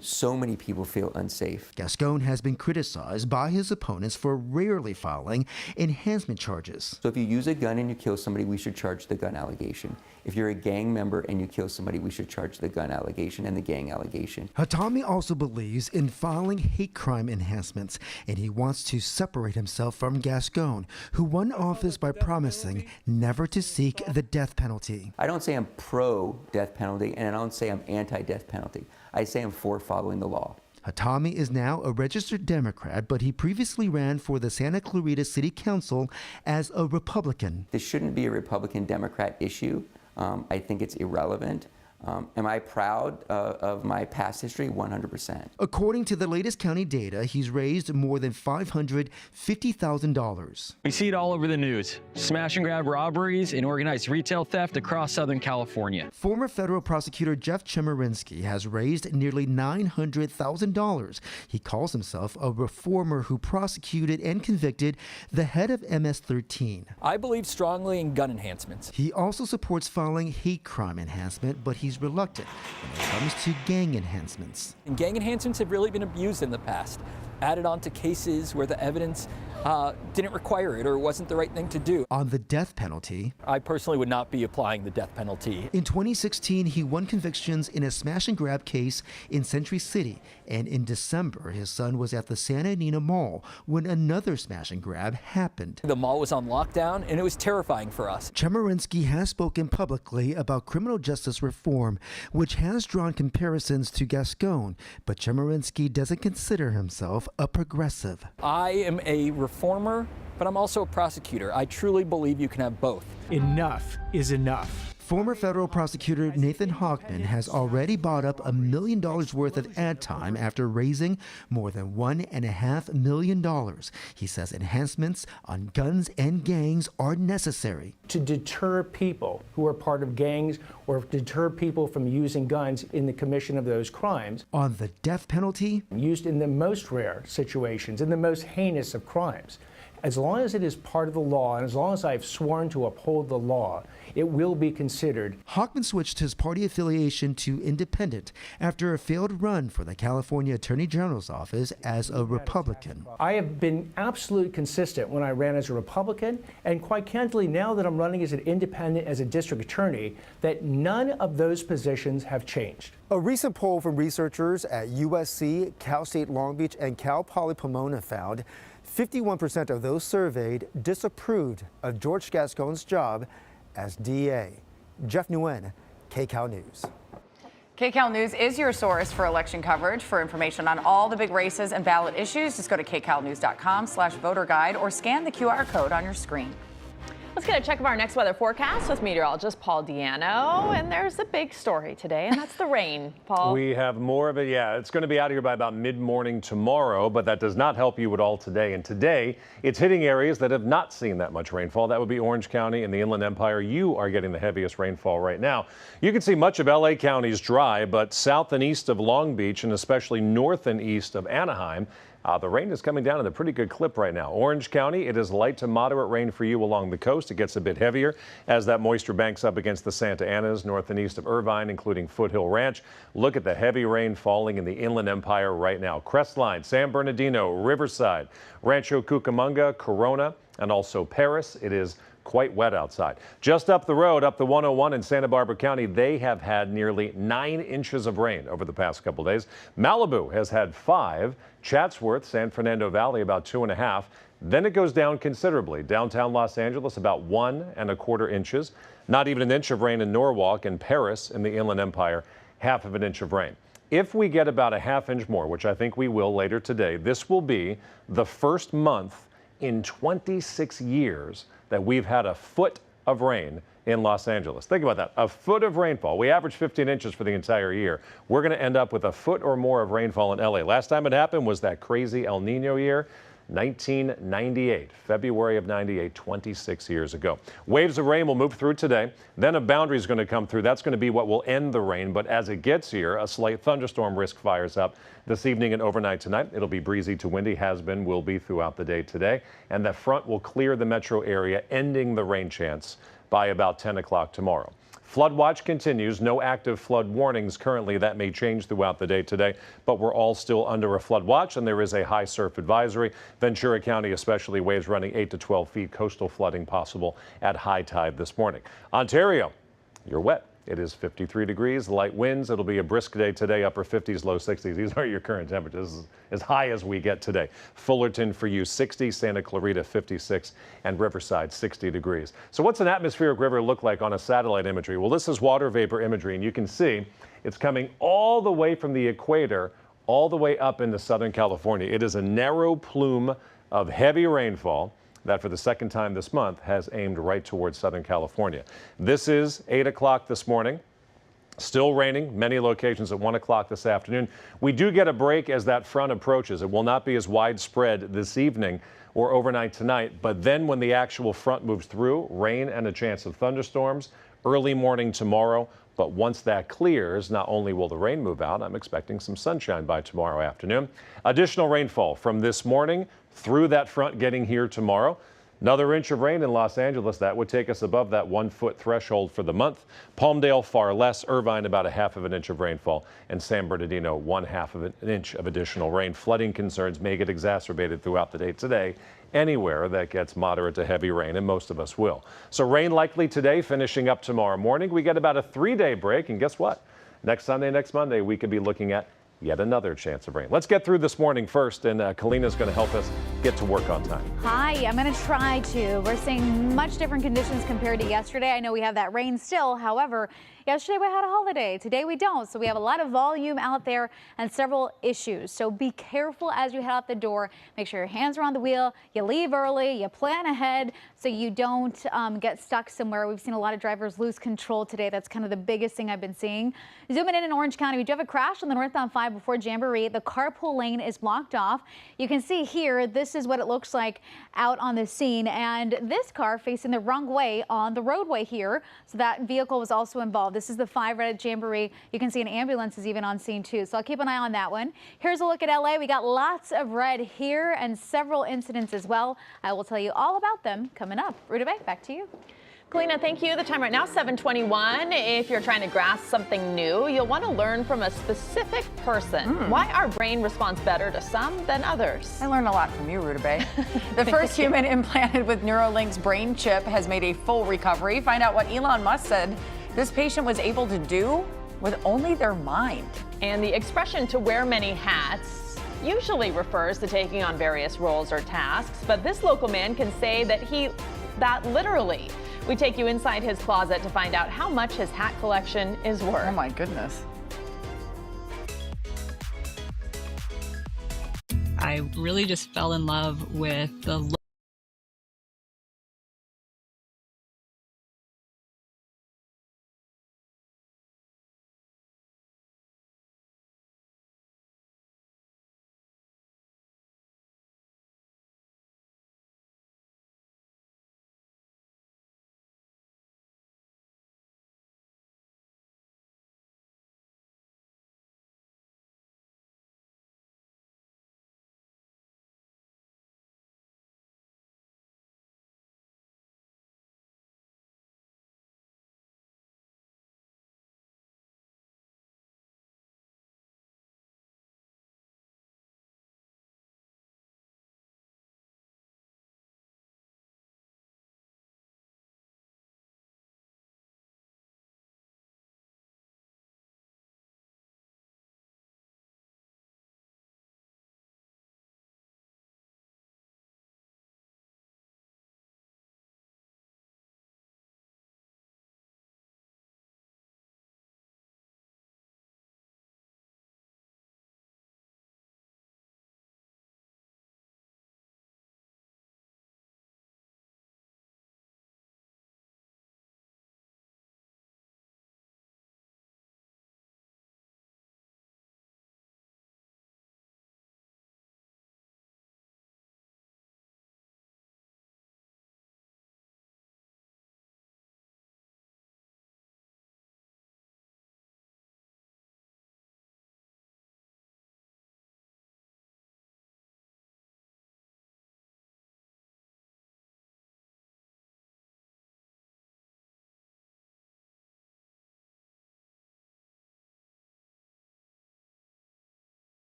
So many people feel unsafe. Gascon has been criticized by his opponents for rarely filing enhancement charges. So if you use a gun and you kill somebody, we should charge the gun allegation. If you're a gang member and you kill somebody, we should charge the gun allegation and the gang allegation. Hatami also believes in filing hate crime enhancements, and he wants to separate himself from Gascon, who won office by promising never to seek the death penalty. I don't say I'm pro-death penalty, and I don't say I'm anti-death penalty. I say I'm for following the law. Hatami is now a registered Democrat, but he previously ran for the Santa Clarita City Council as a Republican. This shouldn't be a Republican-Democrat issue. I think it's irrelevant. Am I proud of my past history? 100%. According to the latest county data, he's raised more than $550,000. We see it all over the news. Smash and grab robberies and organized retail theft across Southern California. Former federal prosecutor Jeff Chemerinsky has raised nearly $900,000. He calls himself a reformer who prosecuted and convicted the head of MS-13. I believe strongly in gun enhancements. He also supports filing hate crime enhancement, but he's reluctant when it comes to gang enhancements. And gang enhancements have really been abused in the past, added on to cases where the evidence didn't require it or wasn't the right thing to do. On the death penalty, I personally would not be applying the death penalty. in 2016, he won convictions in a smash and grab case in Century City. And in December, his son was at the Santa Anita Mall when another smash and grab happened. The mall was on lockdown, and it was terrifying for us. Chemerinsky has spoken publicly about criminal justice reform, which has drawn comparisons to Gascon, but Chemerinsky doesn't consider himself a progressive. I am a reformer, but I'm also a prosecutor. I truly believe you can have both. Enough is enough. Former federal prosecutor Nathan Hochman has already bought up $1 million worth of ad time after raising more than $1.5 million. He says enhancements on guns and gangs are necessary To deter people who are part of gangs or deter people from using guns in the commission of those crimes. On the death penalty, used in the most rare situations, in the most heinous of crimes. As long as it is part of the law and as long as I've sworn to uphold the law, it will be considered. Hochman switched his party affiliation to independent after a failed run for the California Attorney General's office as a Republican. I have been absolutely consistent when I ran as a Republican, and quite candidly, now that I'm running as an independent, as a district attorney, that none of those positions have changed. A recent poll from researchers at USC, Cal State Long Beach, and Cal Poly Pomona found 51% of those surveyed disapproved of George Gascon's job as DA. Jeff Nguyen, Kcal News. Kcal News is your source for election coverage. For information on all the big races and ballot issues, just go to kcalnews.com/voter guide or scan the QR code on your screen. Let's get a check of our next weather forecast with meteorologist Paul Diano. And there's a big story today, and that's the rain. Paul? We have more of it. Yeah, it's going to be out here by about mid-morning tomorrow, but that does not help you at all today. And today, it's hitting areas that have not seen that much rainfall. That would be Orange County and the Inland Empire. You are getting the heaviest rainfall right now. You can see much of LA County is dry, but south and east of Long Beach and especially north and east of Anaheim, the rain is coming down at a pretty good clip right now. Orange County, it is light to moderate rain for you along the coast. It gets a bit heavier as that moisture banks up against the Santa Anas, north and east of Irvine, including Foothill Ranch. Look at the heavy rain falling in the Inland Empire right now. Crestline, San Bernardino, Riverside, Rancho Cucamonga, Corona, and also Paris. It is quite wet outside. Just up the road, up the 101 in Santa Barbara County, they have had nearly 9 inches of rain over the past couple days. Malibu has had 5. Chatsworth, San Fernando Valley, about 2.5. Then it goes down considerably. Downtown Los Angeles, about 1¼ inches. Not even an inch of rain in Norwalk, and Paris in the Inland Empire, 1/2 inch of rain. If we get about a 1/2 inch more, which I think we will later today, this will be the first month in 26 years that we've had a foot of rain in Los Angeles. Think about that, a foot of rainfall. We average 15 inches for the entire year. We're going to end up with a foot or more of rainfall in LA. Last time it happened was that crazy El Nino year, 1998, February of 98, 26 years ago. Waves of rain will move through today. Then a boundary is going to come through. That's going to be what will end the rain. But as it gets here, a slight thunderstorm risk fires up this evening and overnight tonight. It'll be breezy to windy, has been, will be throughout the day today. And that front will clear the metro area, ending the rain chance by about 10 o'clock tomorrow. Flood watch continues. No active flood warnings currently. That may change throughout the day today, but we're all still under a flood watch, and there is a high surf advisory. Ventura County, especially, waves running 8 to 12 feet. Coastal flooding possible at high tide this morning. Ontario, you're wet. It is 53 degrees, light winds. It'll be a brisk day today, upper 50s, low 60s. These are your current temperatures, as high as we get today. Fullerton for you, 60, Santa Clarita, 56, and Riverside, 60 degrees. So what's an atmospheric river look like on a satellite imagery? Well, this is water vapor imagery, and you can see it's coming all the way from the equator, all the way up into Southern California. It is a narrow plume of heavy rainfall that for the second time this month has aimed right towards Southern California. This is 8 o'clock this morning. Still raining, many locations at 1 o'clock this afternoon. We do get a break as that front approaches. It will not be as widespread this evening or overnight tonight, but then when the actual front moves through, rain and a chance of thunderstorms early morning tomorrow. But once that clears, not only will the rain move out, I'm expecting some sunshine by tomorrow afternoon. Additional rainfall from this morning through that front getting here tomorrow. Another inch of rain in Los Angeles. That would take us above that 1 foot threshold for the month. Palmdale far less. Irvine about 1/2 of an inch of rainfall. And San Bernardino 1/2 of an inch of additional rain. Flooding concerns may get exacerbated throughout the day today. Anywhere that gets moderate to heavy rain, and most of us will. So rain likely today, finishing up tomorrow morning. We get about a 3-day break. And guess what? Next Sunday, next Monday, we could be looking at yet another chance of rain. Let's get through this morning first, and Kalina's going to help us get to work on time. Hi, I'm going to try to. We're seeing much different conditions compared to yesterday. I know we have that rain still. However, yesterday we had a holiday. Today we don't. So we have a lot of volume out there and several issues. So be careful as you head out the door. Make sure your hands are on the wheel. You leave early. You plan ahead so you don't get stuck somewhere. We've seen a lot of drivers lose control today. That's kind of the biggest thing I've been seeing. Zooming in Orange County, we do have a crash on the northbound 5 before Jamboree. The carpool lane is blocked off. You can see here, this is what it looks like out on the scene. And this car facing the wrong way on the roadway here. So that vehicle was also involved. This is the 5 right at Jamboree. You can see an ambulance is even on scene too. So I'll keep an eye on that one. Here's a look at LA. We got lots of red here and several incidents as well. I will tell you all about them coming up. Rudabeh, back to you. Kalina, thank you. The time right now, 7:21. If you're trying to grasp something new, you'll want to learn from a specific person. Why our brain responds better to some than others. I learned a lot from you, Rudabeh. The first human implanted with Neuralink's brain chip has made a full recovery. Find out what Elon Musk said this patient was able to do with only their mind. And the expression "to wear many hats" usually refers to taking on various roles or tasks, but this local man can say that literally. We take you inside his closet to find out how much his hat collection is worth. Oh my goodness. I really just fell in love with the look.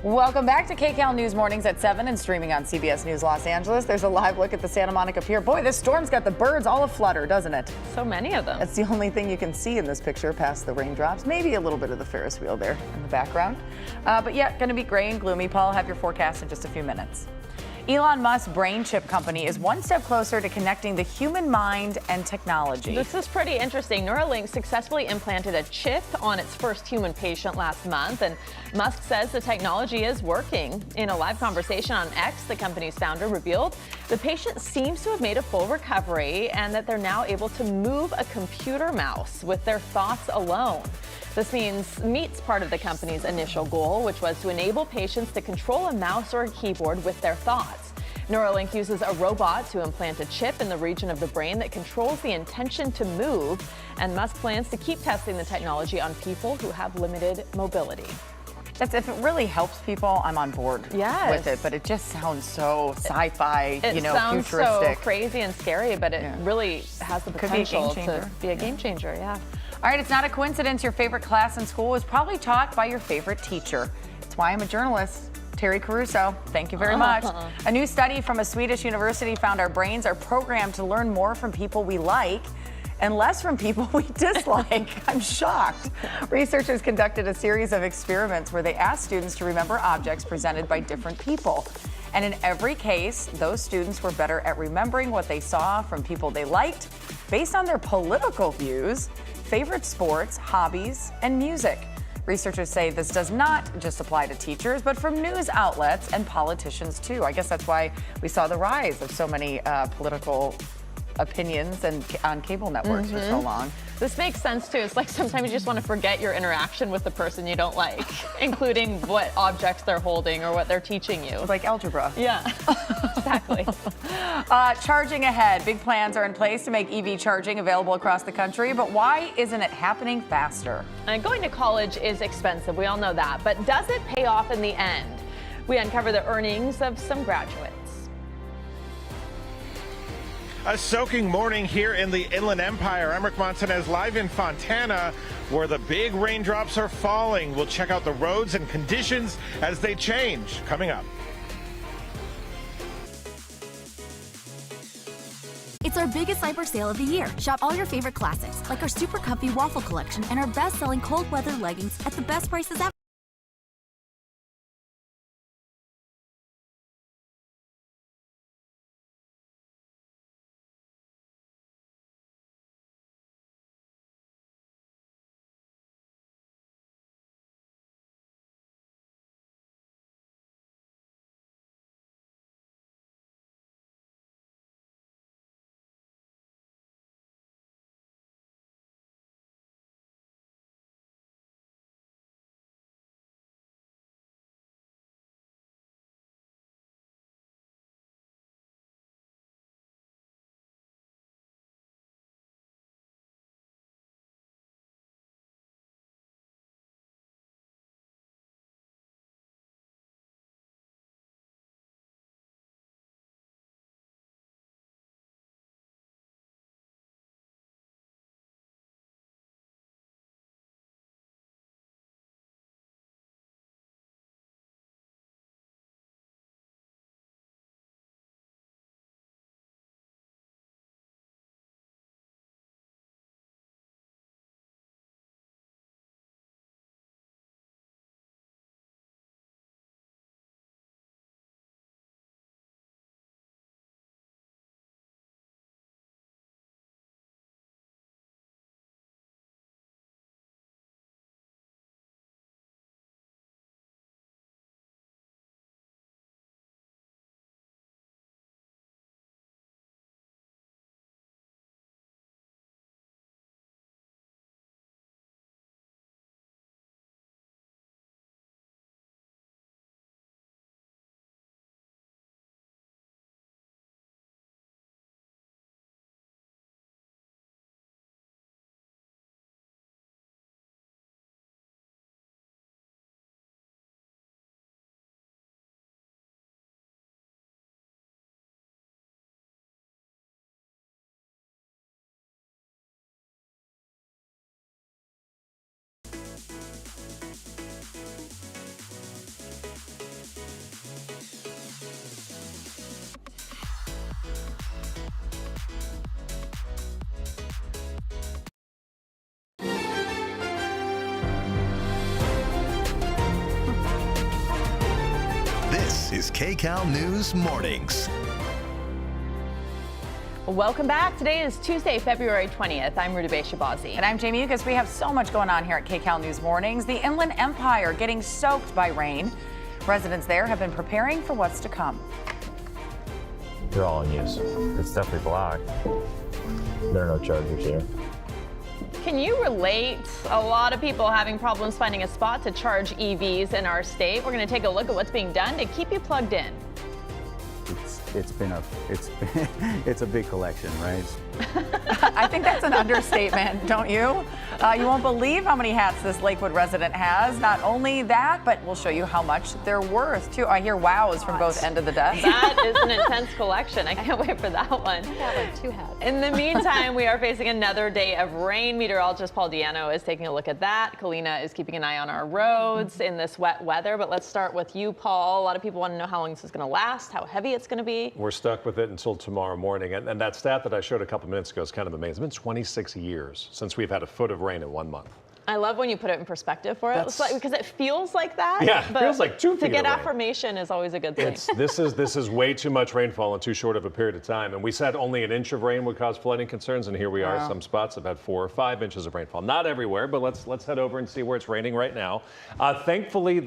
Welcome back to Kcal News Mornings at 7 and streaming on CBS News Los Angeles. There's a live look at the Santa Monica Pier. Boy, this storm's got the birds all aflutter, doesn't it? So many of them. That's the only thing you can see in this picture past the raindrops. Maybe a little bit of the Ferris wheel there in the background. But yeah, going to be gray and gloomy. Paul, have your forecast in just a few minutes. Elon Musk's brain chip company is one step closer to connecting the human mind and technology. This is pretty interesting. Neuralink successfully implanted a chip on its first human patient last month, and Musk says the technology is working. In a live conversation on X, the company's founder revealed the patient seems to have made a full recovery and that they're now able to move a computer mouse with their thoughts alone. This meets part of the company's initial goal, which was to enable patients to control a mouse or a keyboard with their thoughts. Neuralink uses a robot to implant a chip in the region of the brain that controls the intention to move, and Musk plans to keep testing the technology on people who have limited mobility. If it really helps people, I'm on board with it, but it just sounds so sci-fi, It sounds futuristic. so crazy and scary, but it really has the potential to be a game changer. Yeah. All right, it's not a coincidence your favorite class in school was probably taught by your favorite teacher. It's why I'm a journalist. Terry Caruso, thank you very much. A new study from a Swedish university found our brains are programmed to learn more from people we like and less from people we dislike. I'm shocked. Researchers conducted a series of experiments where they asked students to remember objects presented by different people. And in every case, those students were better at remembering what they saw from people they liked based on their political views, favorite sports, hobbies, and music. Researchers say this does not just apply to teachers, but from news outlets and politicians too. I guess that's why we saw the rise of so many political opinions and on cable networks for so long. This makes sense too. It's like sometimes you just want to forget your interaction with the person you don't like, including what objects they're holding or what they're teaching you. It's like algebra. Yeah, exactly. Charging ahead. Big plans are in place to make EV charging available across the country, but why isn't it happening faster? And going to college is expensive. We all know that. But does it pay off in the end? We uncover the earnings of some graduates. A soaking morning here in the Inland Empire. I'm Rick Montanez live in Fontana, where the big raindrops are falling. We'll check out the roads and conditions as they change. Coming up. It's our biggest cyber sale of the year. Shop all your favorite classics, like our super comfy waffle collection and our best-selling cold weather leggings at the best prices ever. Kcal News Mornings. Welcome back. Today is Tuesday, February 20th. I'm Rudabeh Shabazi. And I'm Jamie Ugas. We have so much going on here at Kcal News Mornings. The Inland Empire getting soaked by rain. Residents there have been preparing for what's to come. They're all in use. It's definitely blocked. There are no chargers here. Can you relate? A lot of people having problems finding a spot to charge EVs in our state. We're going to take a look at what's being done to keep you plugged in. It's a big collection, right? I think that's an understatement, don't you? You won't believe how many hats this Lakewood resident has. Not only that, but we'll show you how much they're worth, too. I hear wows from both ends of the desk. That is an intense collection. I can't wait for that one. I got like 2 hats. In the meantime, we are facing another day of rain. Meteorologist Paul Diano is taking a look at that. Kalina is keeping an eye on our roads in this wet weather. But let's start with you, Paul. A lot of people want to know how long this is going to last, how heavy it's going to be. We're stuck with it until tomorrow morning. And that stat that I showed a couple minutes ago is kind of amazing. It's been 26 years since we've had a foot of rain in 1 month. I love when you put it in perspective for it. It's like, because it feels like that. Yeah, it feels like 2 feet to get of rain. affirmation is always a good thing. This is way too much rainfall in too short of a period of time. And we said only an inch of rain would cause flooding concerns, and here we are. Wow. Some spots have had 4 or 5 inches of rainfall. Not everywhere, but let's head over and see where it's raining right now. Thankfully,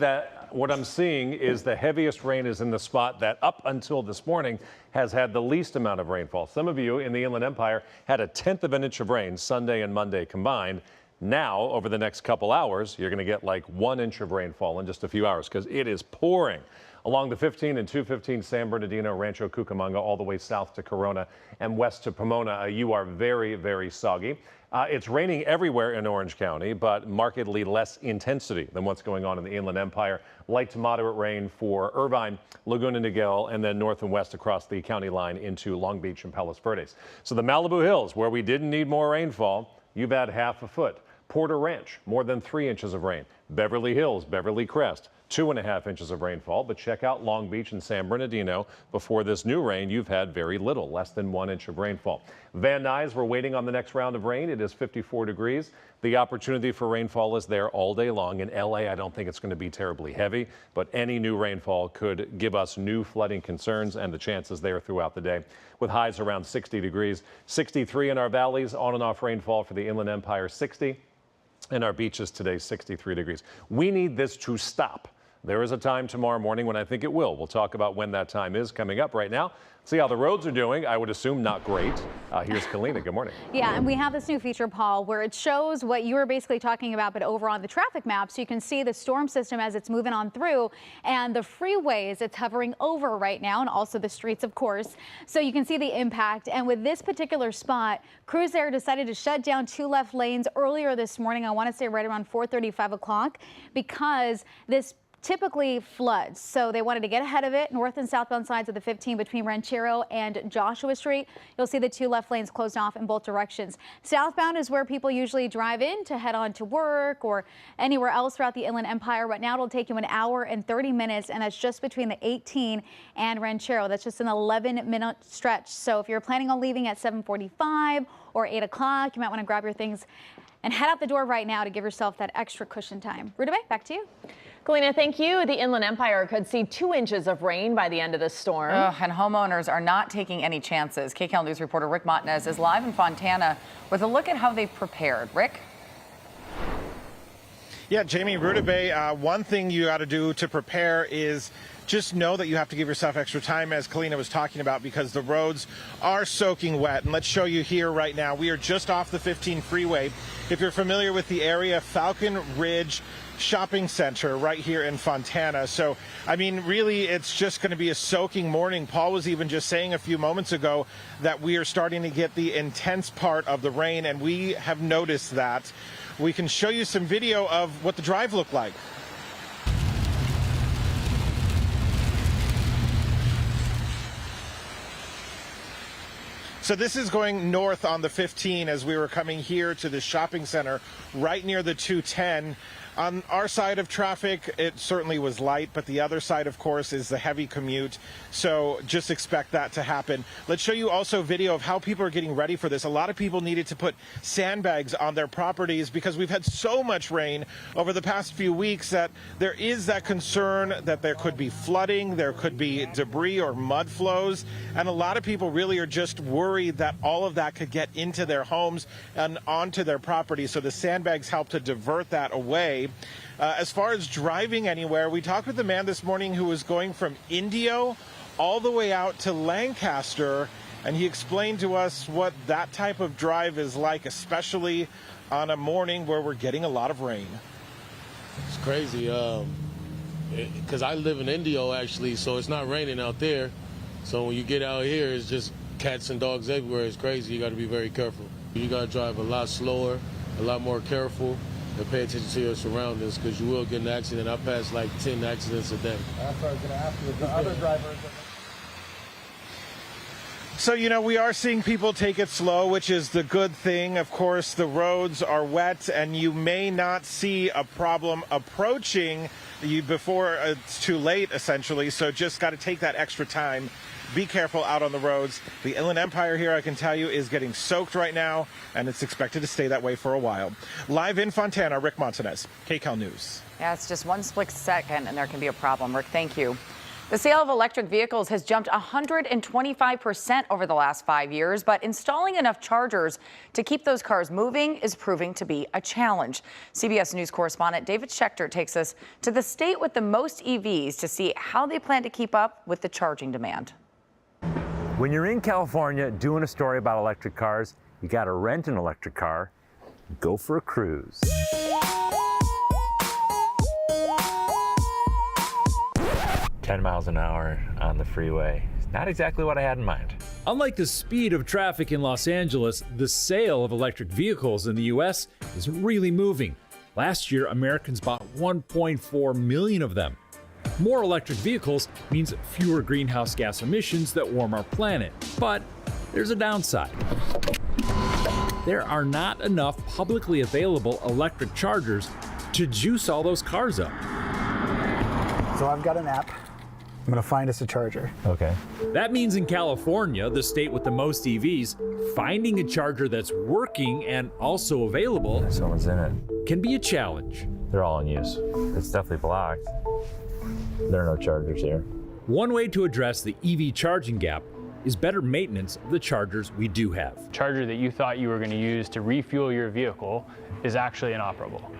what I'm seeing is the heaviest rain is in the spot that up until this morning has had the least amount of rainfall. Some of you in the Inland Empire had 1/10 of an inch of rain Sunday and Monday combined. Now, over the next couple hours, you're going to get like 1 inch of rainfall in just a few hours because it is pouring along the 15 and 215 San Bernardino, Rancho Cucamonga, all the way south to Corona and west to Pomona. You are very, very soggy. It's raining everywhere in Orange County, but markedly less intensity than what's going on in the Inland Empire. Light to moderate rain for Irvine, Laguna Niguel, and then north and west across the county line into Long Beach and Palos Verdes. So the Malibu Hills, where we didn't need more rainfall, you've had half a foot. Porter Ranch, more than 3 inches of rain. Beverly Hills, Beverly Crest, 2.5 inches of rainfall. But check out Long Beach and San Bernardino. Before this new rain, you've had very little, less than 1 inch of rainfall. Van Nuys, we're waiting on the next round of rain. It is 54 degrees. The opportunity for rainfall is there all day long. In LA, I don't think it's going to be terribly heavy, but any new rainfall could give us new flooding concerns, and the chances there throughout the day, with highs around 60 degrees. 63 in our valleys, on and off rainfall for the Inland Empire, 60. And our beaches today, 63 degrees. We need this to stop. There is a time tomorrow morning when I think it will. We'll talk about when that time is coming up right now. See how the roads are doing. I would assume not great. Here's Kalina. Good morning. Yeah, and we have this new feature, Paul, where it shows what you were basically talking about, but over on the traffic map. So you can see the storm system as it's moving on through and the freeways it's hovering over right now, and also the streets, of course. So you can see the impact. And with this particular spot, crews there decided to shut down 2 left lanes earlier this morning. I want to say right around 4:30, 5 o'clock, because this typically floods. So they wanted to get ahead of it. North and southbound sides of the 15 between Ranchero and Joshua Street. You'll see the 2 left lanes closed off in both directions. Southbound is where people usually drive in to head on to work or anywhere else throughout the Inland Empire. Right now it'll take you 1 hour and 30 minutes, and that's just between the 18 and Ranchero. That's just an 11-minute stretch. So if you're planning on leaving at 7:45 or 8 o'clock, you might want to grab your things and head out the door right now to give yourself that extra cushion time. Rudabeh, back to you. Kalina, thank you. The Inland Empire could see 2 inches of rain by the end of the storm. And homeowners are not taking any chances. Kcal News reporter Rick Montanez is live in Fontana with a look at how they've prepared. Rick? Yeah, Jamie, Rudabeh, one thing you got to do to prepare is just know that you have to give yourself extra time, as Kalina was talking about, because the roads are soaking wet. And let's show you here right now. We are just off the 15 freeway. If you're familiar with the area, Falcon Ridge Shopping Center right here in Fontana. So, I mean, really, it's just going to be a soaking morning. Paul was even just saying a few moments ago that we are starting to get the intense part of the rain, and we have noticed that. We can show you some video of what the drive looked like. So this is going north on the 15 as we were coming here to the shopping center right near the 210. On our side of traffic, it certainly was light, but the other side, of course, is the heavy commute. So just expect that to happen. Let's show you also video of how people are getting ready for this. A lot of people needed to put sandbags on their properties because we've had so much rain over the past few weeks that there is that concern that there could be flooding, there could be debris or mud flows. And a lot of people really are just worried that all of that could get into their homes and onto their property. So the sandbags help to divert that away. As far as driving anywhere, we talked with a man this morning who was going from Indio all the way out to Lancaster, and he explained to us what that type of drive is like, especially on a morning where we're getting a lot of rain. It's crazy, because I live in Indio, actually, so it's not raining out there. So when you get out here, it's just cats and dogs everywhere. It's crazy. You got to be very careful. You got to drive a lot slower, a lot more careful, and pay attention to your surroundings, because you will get an accident. I pass like 10 accidents a day. That's what I was going to ask you. The other drivers. So, you know, we are seeing people take it slow, which is the good thing. Of course, the roads are wet, and you may not see a problem approaching you before it's too late, essentially. So just got to take that extra time. Be careful out on the roads. The Inland Empire here, I can tell you, is getting soaked right now, and it's expected to stay that way for a while. Live in Fontana, Rick Montanez, Kcal News. Yeah, it's just one split second, and there can be a problem. Rick, thank you. The sale of electric vehicles has jumped 125% over the last 5 years, but installing enough chargers to keep those cars moving is proving to be a challenge. CBS News correspondent David Schechter takes us to the state with the most EVs to see how they plan to keep up with the charging demand. When you're in California doing a story about electric cars, you got to rent an electric car, go for a cruise. 10 miles an hour on the freeway. Not exactly what I had in mind. Unlike the speed of traffic in Los Angeles, the sale of electric vehicles in the U.S. is really moving. Last year, Americans bought 1.4 million of them. More electric vehicles means fewer greenhouse gas emissions that warm our planet. But there's a downside. There are not enough publicly available electric chargers to juice all those cars up. So I've got an app. I'm going to find us a charger. Okay. That means in California, the state with the most EVs, finding a charger that's working and also available Someone's in it. can be a challenge. They're all in use. It's definitely blocked. There are no chargers here. One way to address the EV charging gap is better maintenance of the chargers we do have. Charger that you thought you were going to use to refuel your vehicle is actually inoperable.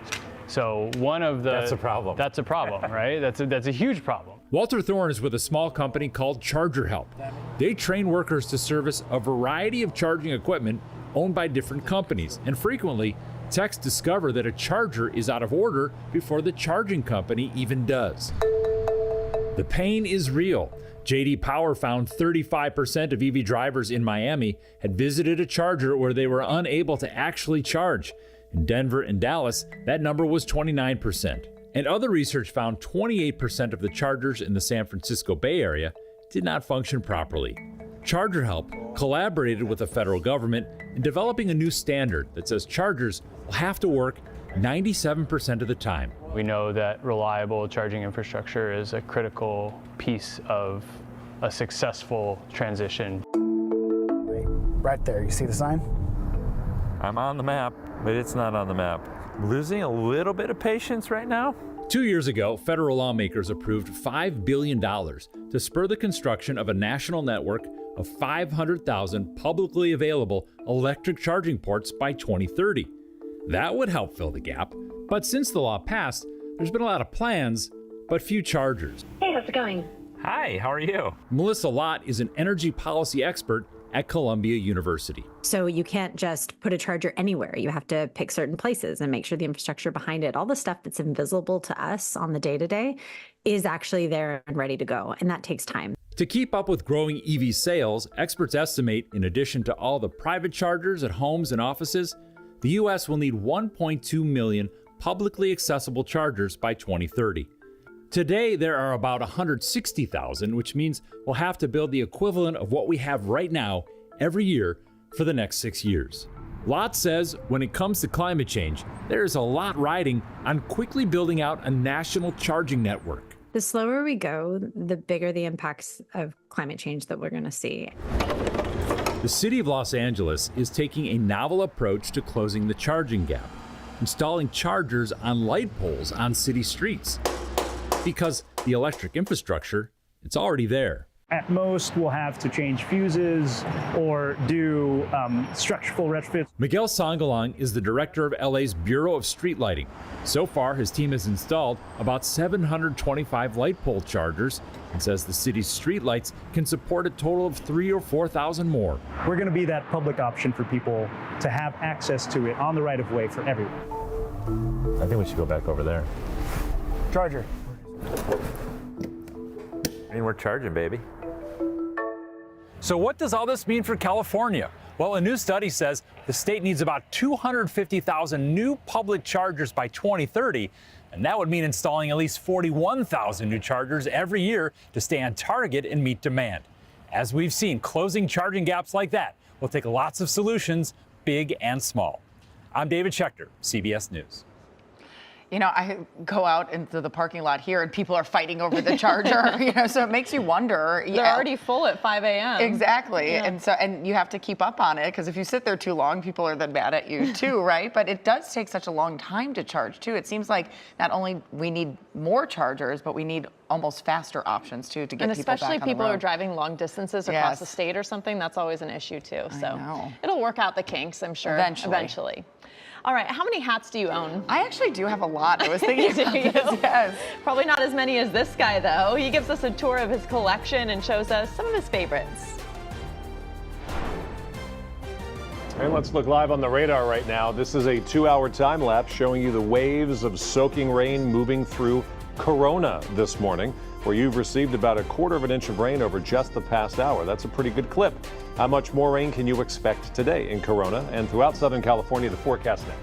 So one of the... That's a problem. That's a problem, right? That's a huge problem. Walter Thorne is with a small company called Charger Help. They train workers to service a variety of charging equipment owned by different companies, and frequently, techs discover that a charger is out of order before the charging company even does. The pain is real. JD Power found 35% of EV drivers in Miami had visited a charger where they were unable to actually charge. In Denver and Dallas, that number was 29%. And other research found 28% of the chargers in the San Francisco Bay Area did not function properly. Charger Help collaborated with the federal government in developing a new standard that says chargers will have to work 97% of the time. We know that reliable charging infrastructure is a critical piece of a successful transition. Right there, you see the sign? I'm on the map, but it's not on the map. I'm losing a little bit of patience right now. 2 years ago, federal lawmakers approved $5 billion to spur the construction of a national network of 500,000 publicly available electric charging ports by 2030. That would help fill the gap, but since the law passed, there's been a lot of plans, but few chargers. Hey, how's it going? Hi, how are you? Melissa Lott is an energy policy expert at Columbia University. So you can't just put a charger anywhere. You have to pick certain places and make sure the infrastructure behind it, all the stuff that's invisible to us on the day-to-day, is actually there and ready to go, and that takes time. To keep up with growing EV sales, experts estimate, in addition to all the private chargers at homes and offices, the U.S. will need 1.2 million publicly accessible chargers by 2030. Today, there are about 160,000, which means we'll have to build the equivalent of what we have right now every year for the next 6 years. Lott says when it comes to climate change, there is a lot riding on quickly building out a national charging network. The slower we go, the bigger the impacts of climate change that we're going to see. The city of Los Angeles is taking a novel approach to closing the charging gap, installing chargers on light poles on city streets. Because the electric infrastructure, it's already there. At most, we'll have to change fuses or do structural retrofits. Miguel Sangalang is the director of LA's Bureau of Street Lighting. So far, his team has installed about 725 light pole chargers and says the city's streetlights can support a total of 3,000 or 4,000 more. We're going to be that public option for people to have access to it on the right of way for everyone. I think we should go back over there. Charger. I mean, we're charging, baby. So what does all this mean for California? Well, a new study says the state needs about 250,000 new public chargers by 2030, and that would mean installing at least 41,000 new chargers every year to stay on target and meet demand. As we've seen, closing charging gaps like that will take lots of solutions, big and small. I'm David Schechter, CBS News. You know, I go out into the parking lot here and people are fighting over the charger, so it makes you wonder. They're already full at 5 a.m. Exactly. Yeah. And you have to keep up on it because if you sit there too long, people are then mad at you too, right? But it does take such a long time to charge too. It seems like not only we need more chargers, but we need almost faster options too to get people back on the road. And especially people who are driving long distances across the Yes. state or something, that's always an issue too. I So know. it'll work out the kinks, I'm sure. Eventually. All right, how many hats do you own? I actually do have a lot. I was thinking about this, yes. Probably not as many as this guy, though. He gives us a tour of his collection and shows us some of his favorites. And let's look live on the radar right now. This is a 2-hour time lapse showing you the waves of soaking rain moving through Corona this morning, where you've received about 1/4 inch of rain over just the past hour. That's a pretty good clip. How much more rain can you expect today in Corona and throughout Southern California? The forecast next.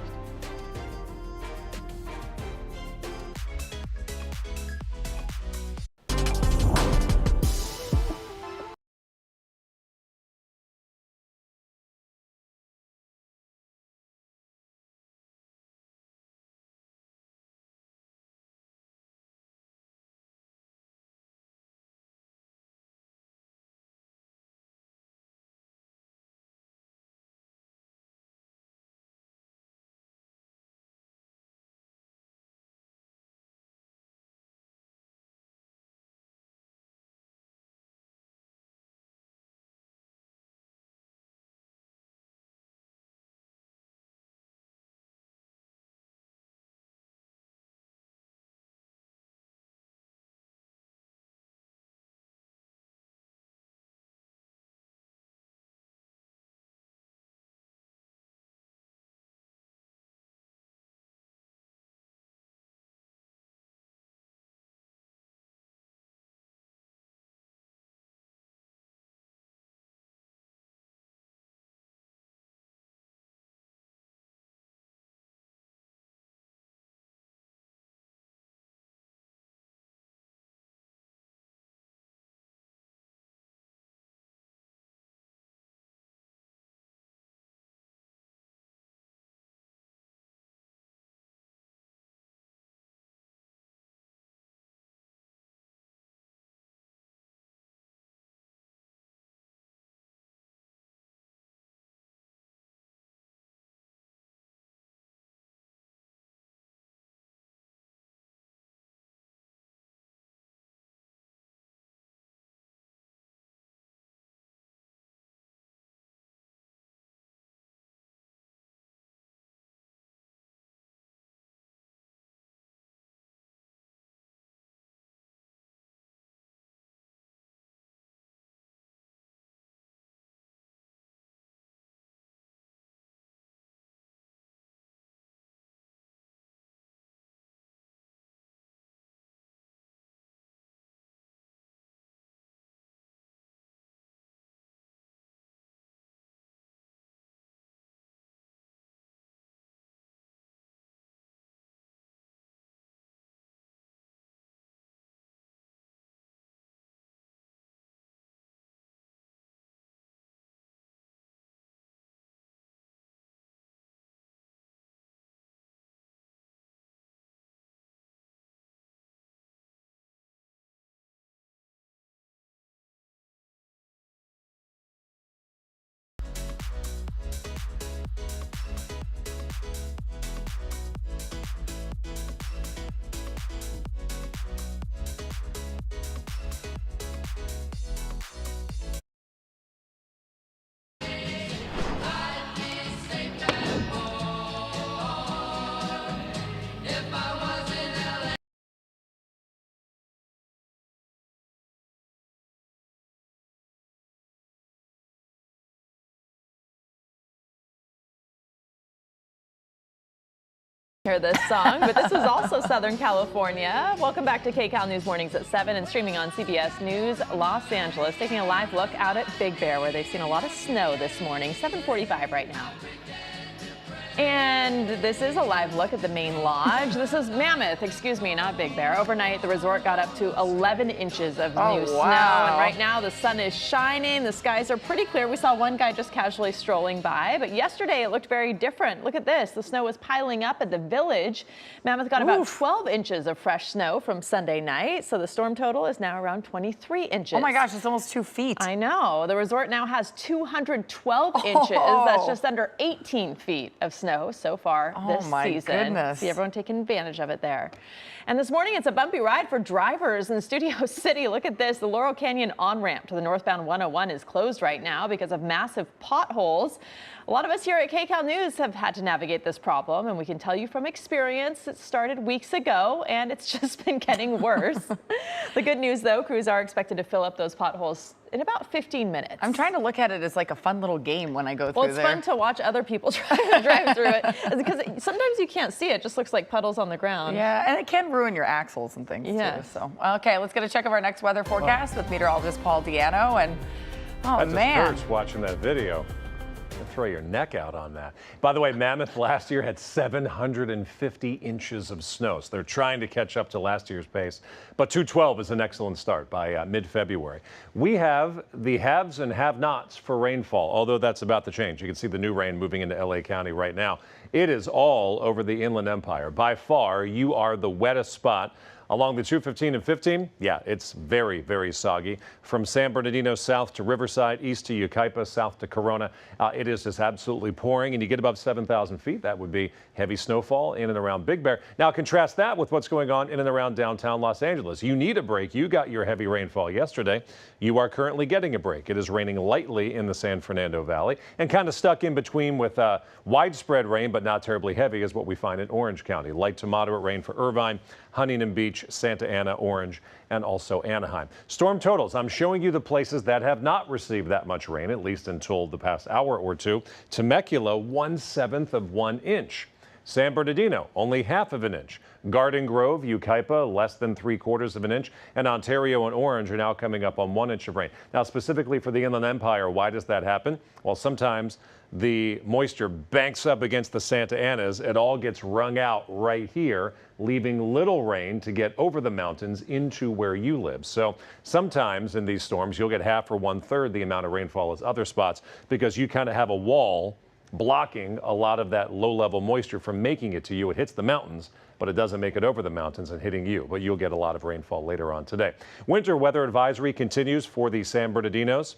Hear this song, but this is also Southern California. Welcome back to Kcal News Mornings at 7 and streaming on CBS News Los Angeles. Taking a live look out at Big Bear, where they've seen a lot of snow this morning. 7:45 right now. And this is a live look at the main lodge. This is Mammoth, excuse me, not Big Bear. Overnight, the resort got up to 11 inches of new snow. And right now, the sun is shining. The skies are pretty clear. We saw one guy just casually strolling by. But yesterday, it looked very different. Look at this. The snow was piling up at the village. Mammoth got about 12 inches of fresh snow from Sunday night. So the storm total is now around 23 inches. Oh my gosh, it's almost 2 feet. I know. The resort now has 212 inches. That's just under 18 feet of snow so far this season. Goodness. See everyone taking advantage of it there. And this morning, it's a bumpy ride for drivers in Studio City. Look at this. The Laurel Canyon on-ramp to the northbound 101 is closed right now because of massive potholes. A lot of us here at Kcal News have had to navigate this problem, and we can tell you from experience it started weeks ago, and it's just been getting worse. The good news, though, crews are expected to fill up those potholes in about 15 minutes. I'm trying to look at it as like a fun little game when I go through Well, it's fun to watch other people drive through it, because sometimes you can't see it. It just looks like puddles on the ground. Yeah, and it can ruin your axles and things too. So, okay, let's get a check of our next weather forecast with meteorologist Paul Diano. And that just hurts watching that video. Throw your neck out on that. By the way, Mammoth last year had 750 inches of snow, so they're trying to catch up to last year's pace. But 212 is an excellent start by mid-February. We have the haves and have-nots for rainfall, although that's about to change. You can see the new rain moving into LA County right now. It is all over the Inland Empire. By far, you are the wettest spot. Along the 215 and 15, yeah, it's very, very soggy. From San Bernardino south to Riverside, east to Yucaipa, south to Corona, it is just absolutely pouring. And you get above 7,000 feet, that would be heavy snowfall in and around Big Bear. Now contrast that with what's going on in and around downtown Los Angeles. You need a break. You got your heavy rainfall yesterday. You are currently getting a break. It is raining lightly in the San Fernando Valley and kind of stuck in between with widespread rain, but not terribly heavy, is what we find in Orange County. Light to moderate rain for Irvine, Huntington Beach, Santa Ana, Orange, and also Anaheim. Storm totals. I'm showing you the places that have not received that much rain, at least until the past hour or two. Temecula, 1/7 of 1 inch. San Bernardino, only 1/2 of an inch. Garden Grove, Yucaipa, less than 3/4 of an inch. And Ontario and Orange are now coming up on 1 inch of rain. Now, specifically for the Inland Empire, why does that happen? Well, sometimes the moisture banks up against the Santa Anas. It all gets wrung out right here, leaving little rain to get over the mountains into where you live. So sometimes in these storms, you'll get 1/2 or 1/3 the amount of rainfall as other spots because you kind of have a wall blocking a lot of that low-level moisture from making it to you. It hits the mountains, but it doesn't make it over the mountains and hitting you. But you'll get a lot of rainfall later on today. Winter weather advisory continues for the San Bernardinos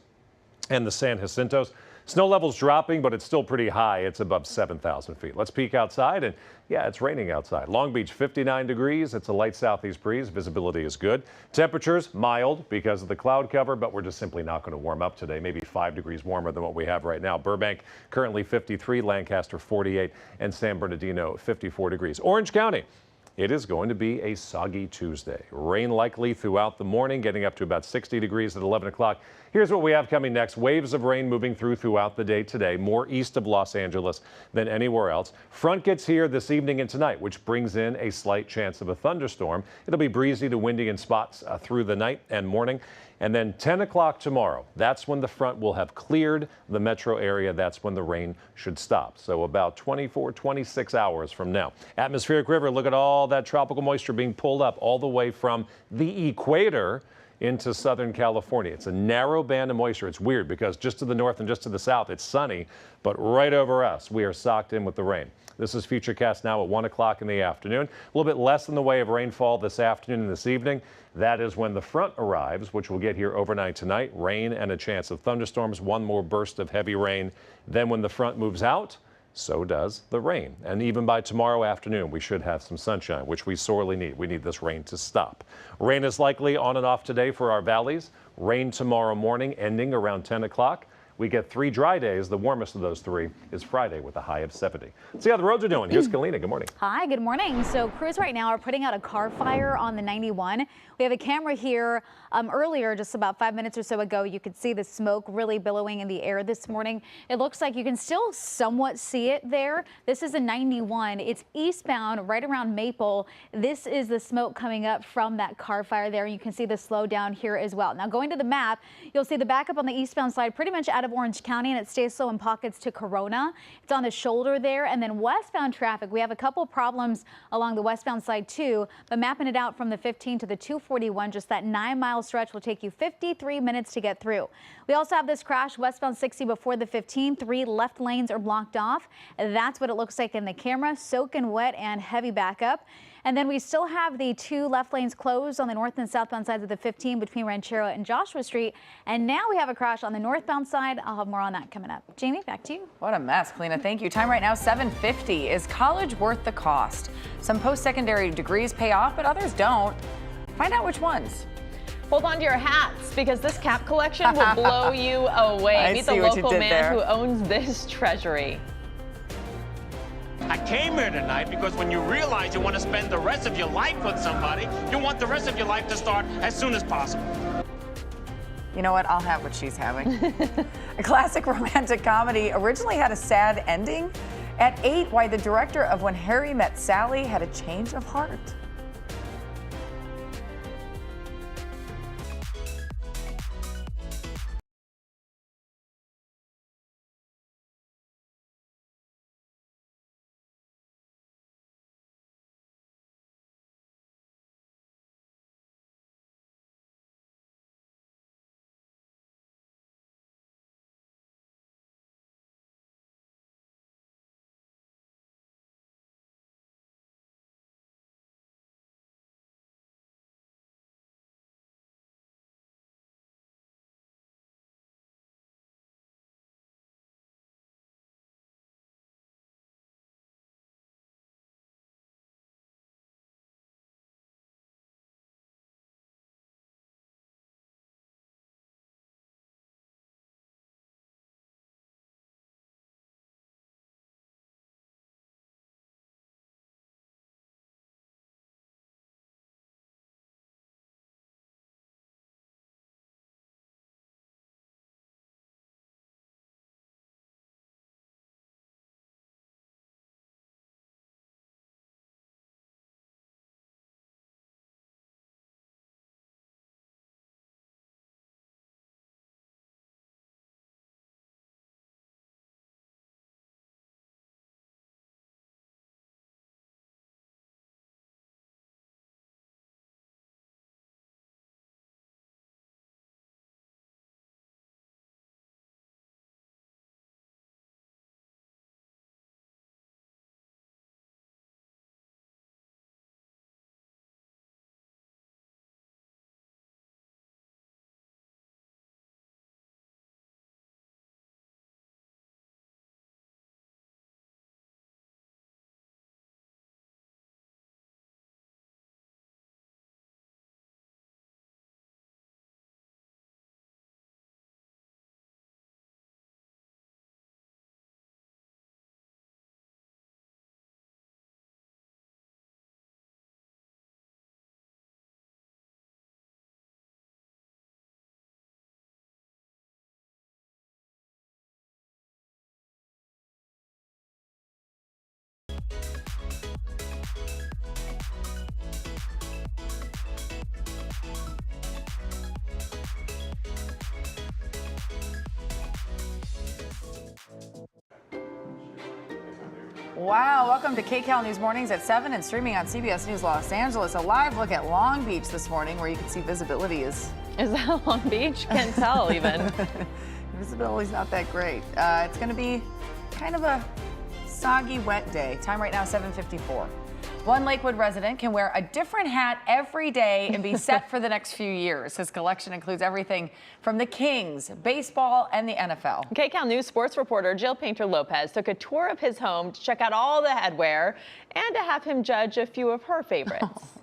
and the San Jacintos. Snow levels dropping, but it's still pretty high. It's above 7,000 feet. Let's peek outside, and yeah, it's raining outside. Long Beach, 59 degrees. It's a light southeast breeze. Visibility is good. Temperatures mild because of the cloud cover, but we're just simply not going to warm up today. Maybe 5 degrees warmer than what we have right now. Burbank currently 53, Lancaster 48, and San Bernardino 54 degrees. Orange County. It is going to be a soggy Tuesday. Rain likely throughout the morning, getting up to about 60 degrees at 11 o'clock. Here's what we have coming next. Waves of rain moving throughout the day today, more east of Los Angeles than anywhere else. Front gets here this evening and tonight, which brings in a slight chance of a thunderstorm. It'll be breezy to windy in spots through the night and morning. And then 10 o'clock tomorrow, that's when the front will have cleared the metro area. That's when the rain should stop. So about 24, 26 hours from now. Atmospheric river, look at all that tropical moisture being pulled up all the way from the equator into Southern California. It's a narrow band of moisture. It's weird because just to the north and just to the south, it's sunny, but right over us, we are socked in with the rain. This is Futurecast now at 1 o'clock in the afternoon. A little bit less in the way of rainfall this afternoon and this evening. That is when the front arrives, which will get here overnight tonight. Rain and a chance of thunderstorms, one more burst of heavy rain. Then when the front moves out, so does the rain. And even by tomorrow afternoon, we should have some sunshine, which we sorely need. We need this rain to stop. Rain is likely on and off today for our valleys. Rain tomorrow morning, ending around 10 o'clock. We get 3 dry days. The warmest of those 3 is Friday with a high of 70. Let's see how the roads are doing. Here's Kalina. Good morning. Hi, good morning. So crews right now are putting out a car fire on the 91. We have a camera here earlier, just about 5 minutes or so ago. You could see the smoke really billowing in the air this morning. It looks like you can still somewhat see it there. This is a 91. It's eastbound right around Maple. This is the smoke coming up from that car fire there. You can see the slowdown here as well. Now going to the map, you'll see the backup on the eastbound side pretty much out of Orange County, and it stays slow in pockets to Corona. It's on the shoulder there. And then westbound traffic, we have a couple problems along the westbound side too, but mapping it out from the 15 to the 241, just that 9-mile stretch will take you 53 minutes to get through. We also have this crash westbound 60 before the 15. 3 left lanes are blocked off. That's what it looks like in the camera, soaking wet and heavy backup. And then we still have the 2 left lanes closed on the north and southbound sides of the 15 between Ranchero and Joshua Street. And now we have a crash on the northbound side. I'll have more on that coming up. Jamie, back to you. What a mess, Kalina. Thank you. Time right now, 7:50. Is college worth the cost? Some post-secondary degrees pay off, but others don't. Find out which ones. Hold on to your hats, because this cap collection will blow you away. Meet the local man who owns this treasury. I came here tonight because when you realize you want to spend the rest of your life with somebody, you want the rest of your life to start as soon as possible. You know what? I'll have what she's having. A classic romantic comedy originally had a sad ending. At 8, why the director of When Harry Met Sally had a change of heart. Wow, welcome to Kcal News Mornings at 7 and streaming on CBS News Los Angeles. A live look at Long Beach this morning where you can see visibility is... Is that Long Beach? Can't tell even. Visibility's not that great. It's going to be kind of a soggy, wet day. Time right now, 7:54. One Lakewood resident can wear a different hat every day and be set for the next few years. His collection includes everything from the Kings, baseball, and the NFL. Kcal News sports reporter Jill Painter-Lopez took a tour of his home to check out all the headwear and to have him judge a few of her favorites.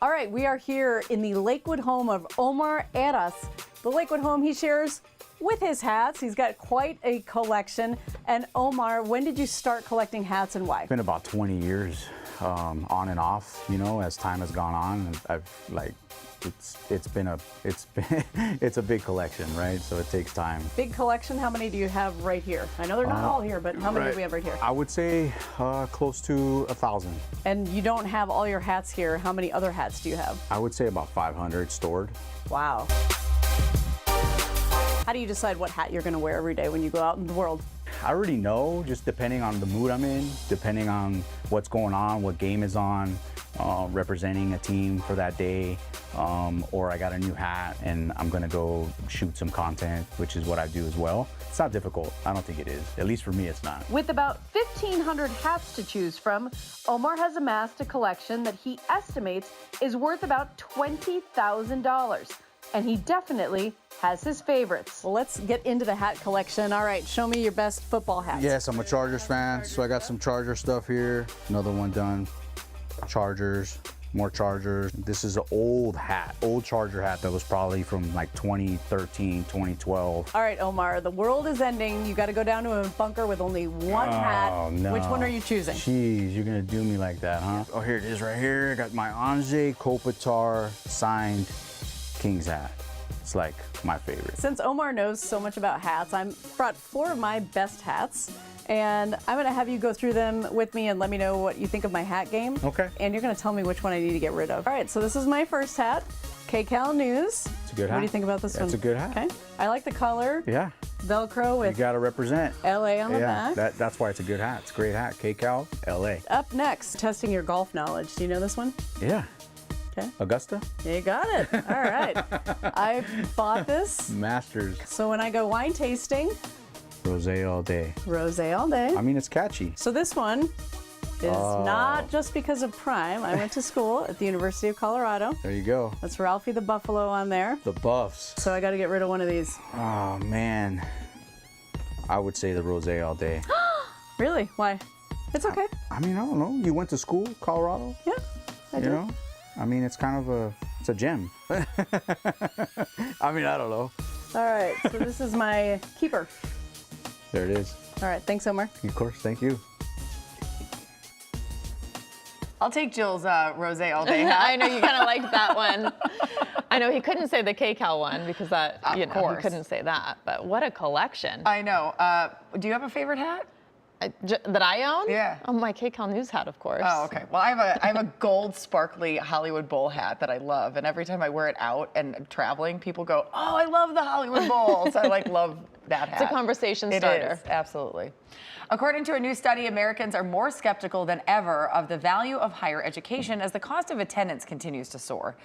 All right, we are here in the Lakewood home of Omar Eras. The Lakewood home he shares with his hats. He's got quite a collection. And Omar, when did you start collecting hats and why? It's been about 20 years, on and off, you know, as time has gone on. It's a big collection, right? So it takes time. Big collection. How many do you have right here? I know they're not all here, but how many do we have right here? I would say close to 1,000. And you don't have all your hats here. How many other hats do you have? I would say about 500 stored. Wow. How do you decide what hat you're going to wear every day when you go out in the world? I already know, just depending on the mood I'm in, depending on what's going on, what game is on, representing a team for that day, or I got a new hat and I'm gonna go shoot some content, which is what I do as well. It's not difficult. I don't think it is. At least for me, it's not. With about 1,500 hats to choose from, Omar has amassed a collection that he estimates is worth about $20,000. And he definitely has his favorites. Well, let's get into the hat collection. All right, show me your best football hats. Yes, I'm a Chargers fan, so I got some Charger stuff here. Another one done. Chargers, more Chargers. This is an old hat, old Charger hat that was probably from like 2013, 2012. All right, Omar, the world is ending. You got to go down to a bunker with only one hat. No. Which one are you choosing? Jeez, you're gonna do me like that, huh? Oh, here it is right here. I got my Anze Kopitar signed King's hat. It's like my favorite. Since Omar knows so much about hats, I brought 4 of my best hats, and I'm gonna have you go through them with me and let me know what you think of my hat game. Okay. And you're gonna tell me which one I need to get rid of. All right, so this is my first hat, Kcal News. It's a good hat. What do you think about this one? It's a good hat. Okay. I like the color. Yeah. Velcro with You gotta represent. LA on the back. That's why it's a good hat. It's a great hat. Kcal, LA. Up next, testing your golf knowledge. Do you know this one? Yeah. Okay. Augusta? You got it. All right. I bought this. Masters. So when I go wine tasting, Rosé all day. rosé all day. I mean, it's catchy. So this one is not just because of Prime. I went to school at the University of Colorado. There you go. That's Ralphie the Buffalo on there. The Buffs. So I got to get rid of one of these. Oh, man. I would say the rosé all day. Really? Why? It's okay. I mean, I don't know. You went to school, Colorado? Yeah, I did. You know? I mean, it's kind of it's a gem. I mean, I don't know. All right, so this is my keeper. There it is. All right, thanks, Omar. Of course, thank you. I'll take Jill's rosé all day hat. I know you kind of liked that one. I know he couldn't say the Kcal one because that, he couldn't say that. But what a collection. I know. Do you have a favorite hat? That I own? Yeah. Oh, my Kcal News hat, of course. Oh, okay. Well, I have a gold sparkly Hollywood Bowl hat that I love, and every time I wear it out and traveling, people go, "Oh, I love the Hollywood Bowl." So I love that hat. It's a conversation starter. It is, absolutely. According to a new study, Americans are more skeptical than ever of the value of higher education as the cost of attendance continues to soar.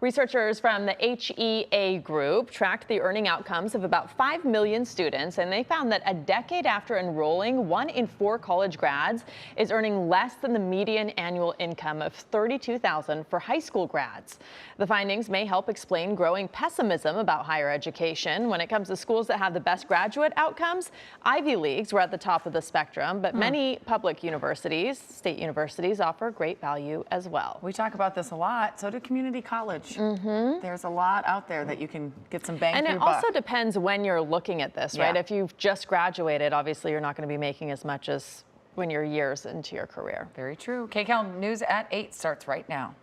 Researchers from the HEA group tracked the earning outcomes of about 5 million students, and they found that a decade after enrolling, 1 in 4 college grads is earning less than the median annual income of $32,000 for high school grads. The findings may help explain growing pessimism about higher education. When it comes to schools that have the best graduate outcomes, Ivy Leagues were at the top of the spectrum, but many public universities, state universities, offer great value as well. We talk about this a lot, so do community college. There's a lot out there that you can get some bang for your buck. And it also depends when you're looking at this, right? Yeah. If you've just graduated, obviously you're not going to be making as much as when you're years into your career. Very true. Kcal News at 8 starts right now.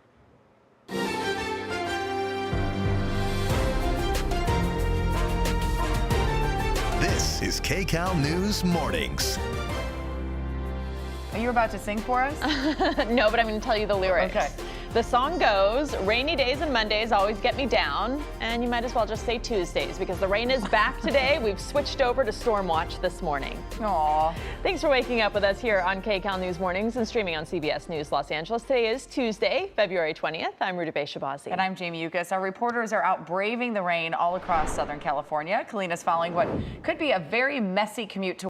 This is Kcal News Mornings. Are you about to sing for us? No, but I'm going to tell you the lyrics. Okay. The song goes, rainy days and Mondays always get me down, and you might as well just say Tuesdays because the rain is back today. We've switched over to storm watch this morning. Aww. Thanks for waking up with us here on Kcal News Mornings and streaming on CBS News Los Angeles. Today is Tuesday, February 20th. I'm Ruta Shabazi. And I'm Jamie Yukas. Our reporters are out braving the rain all across Southern California. Kalina's following what could be a very messy commute to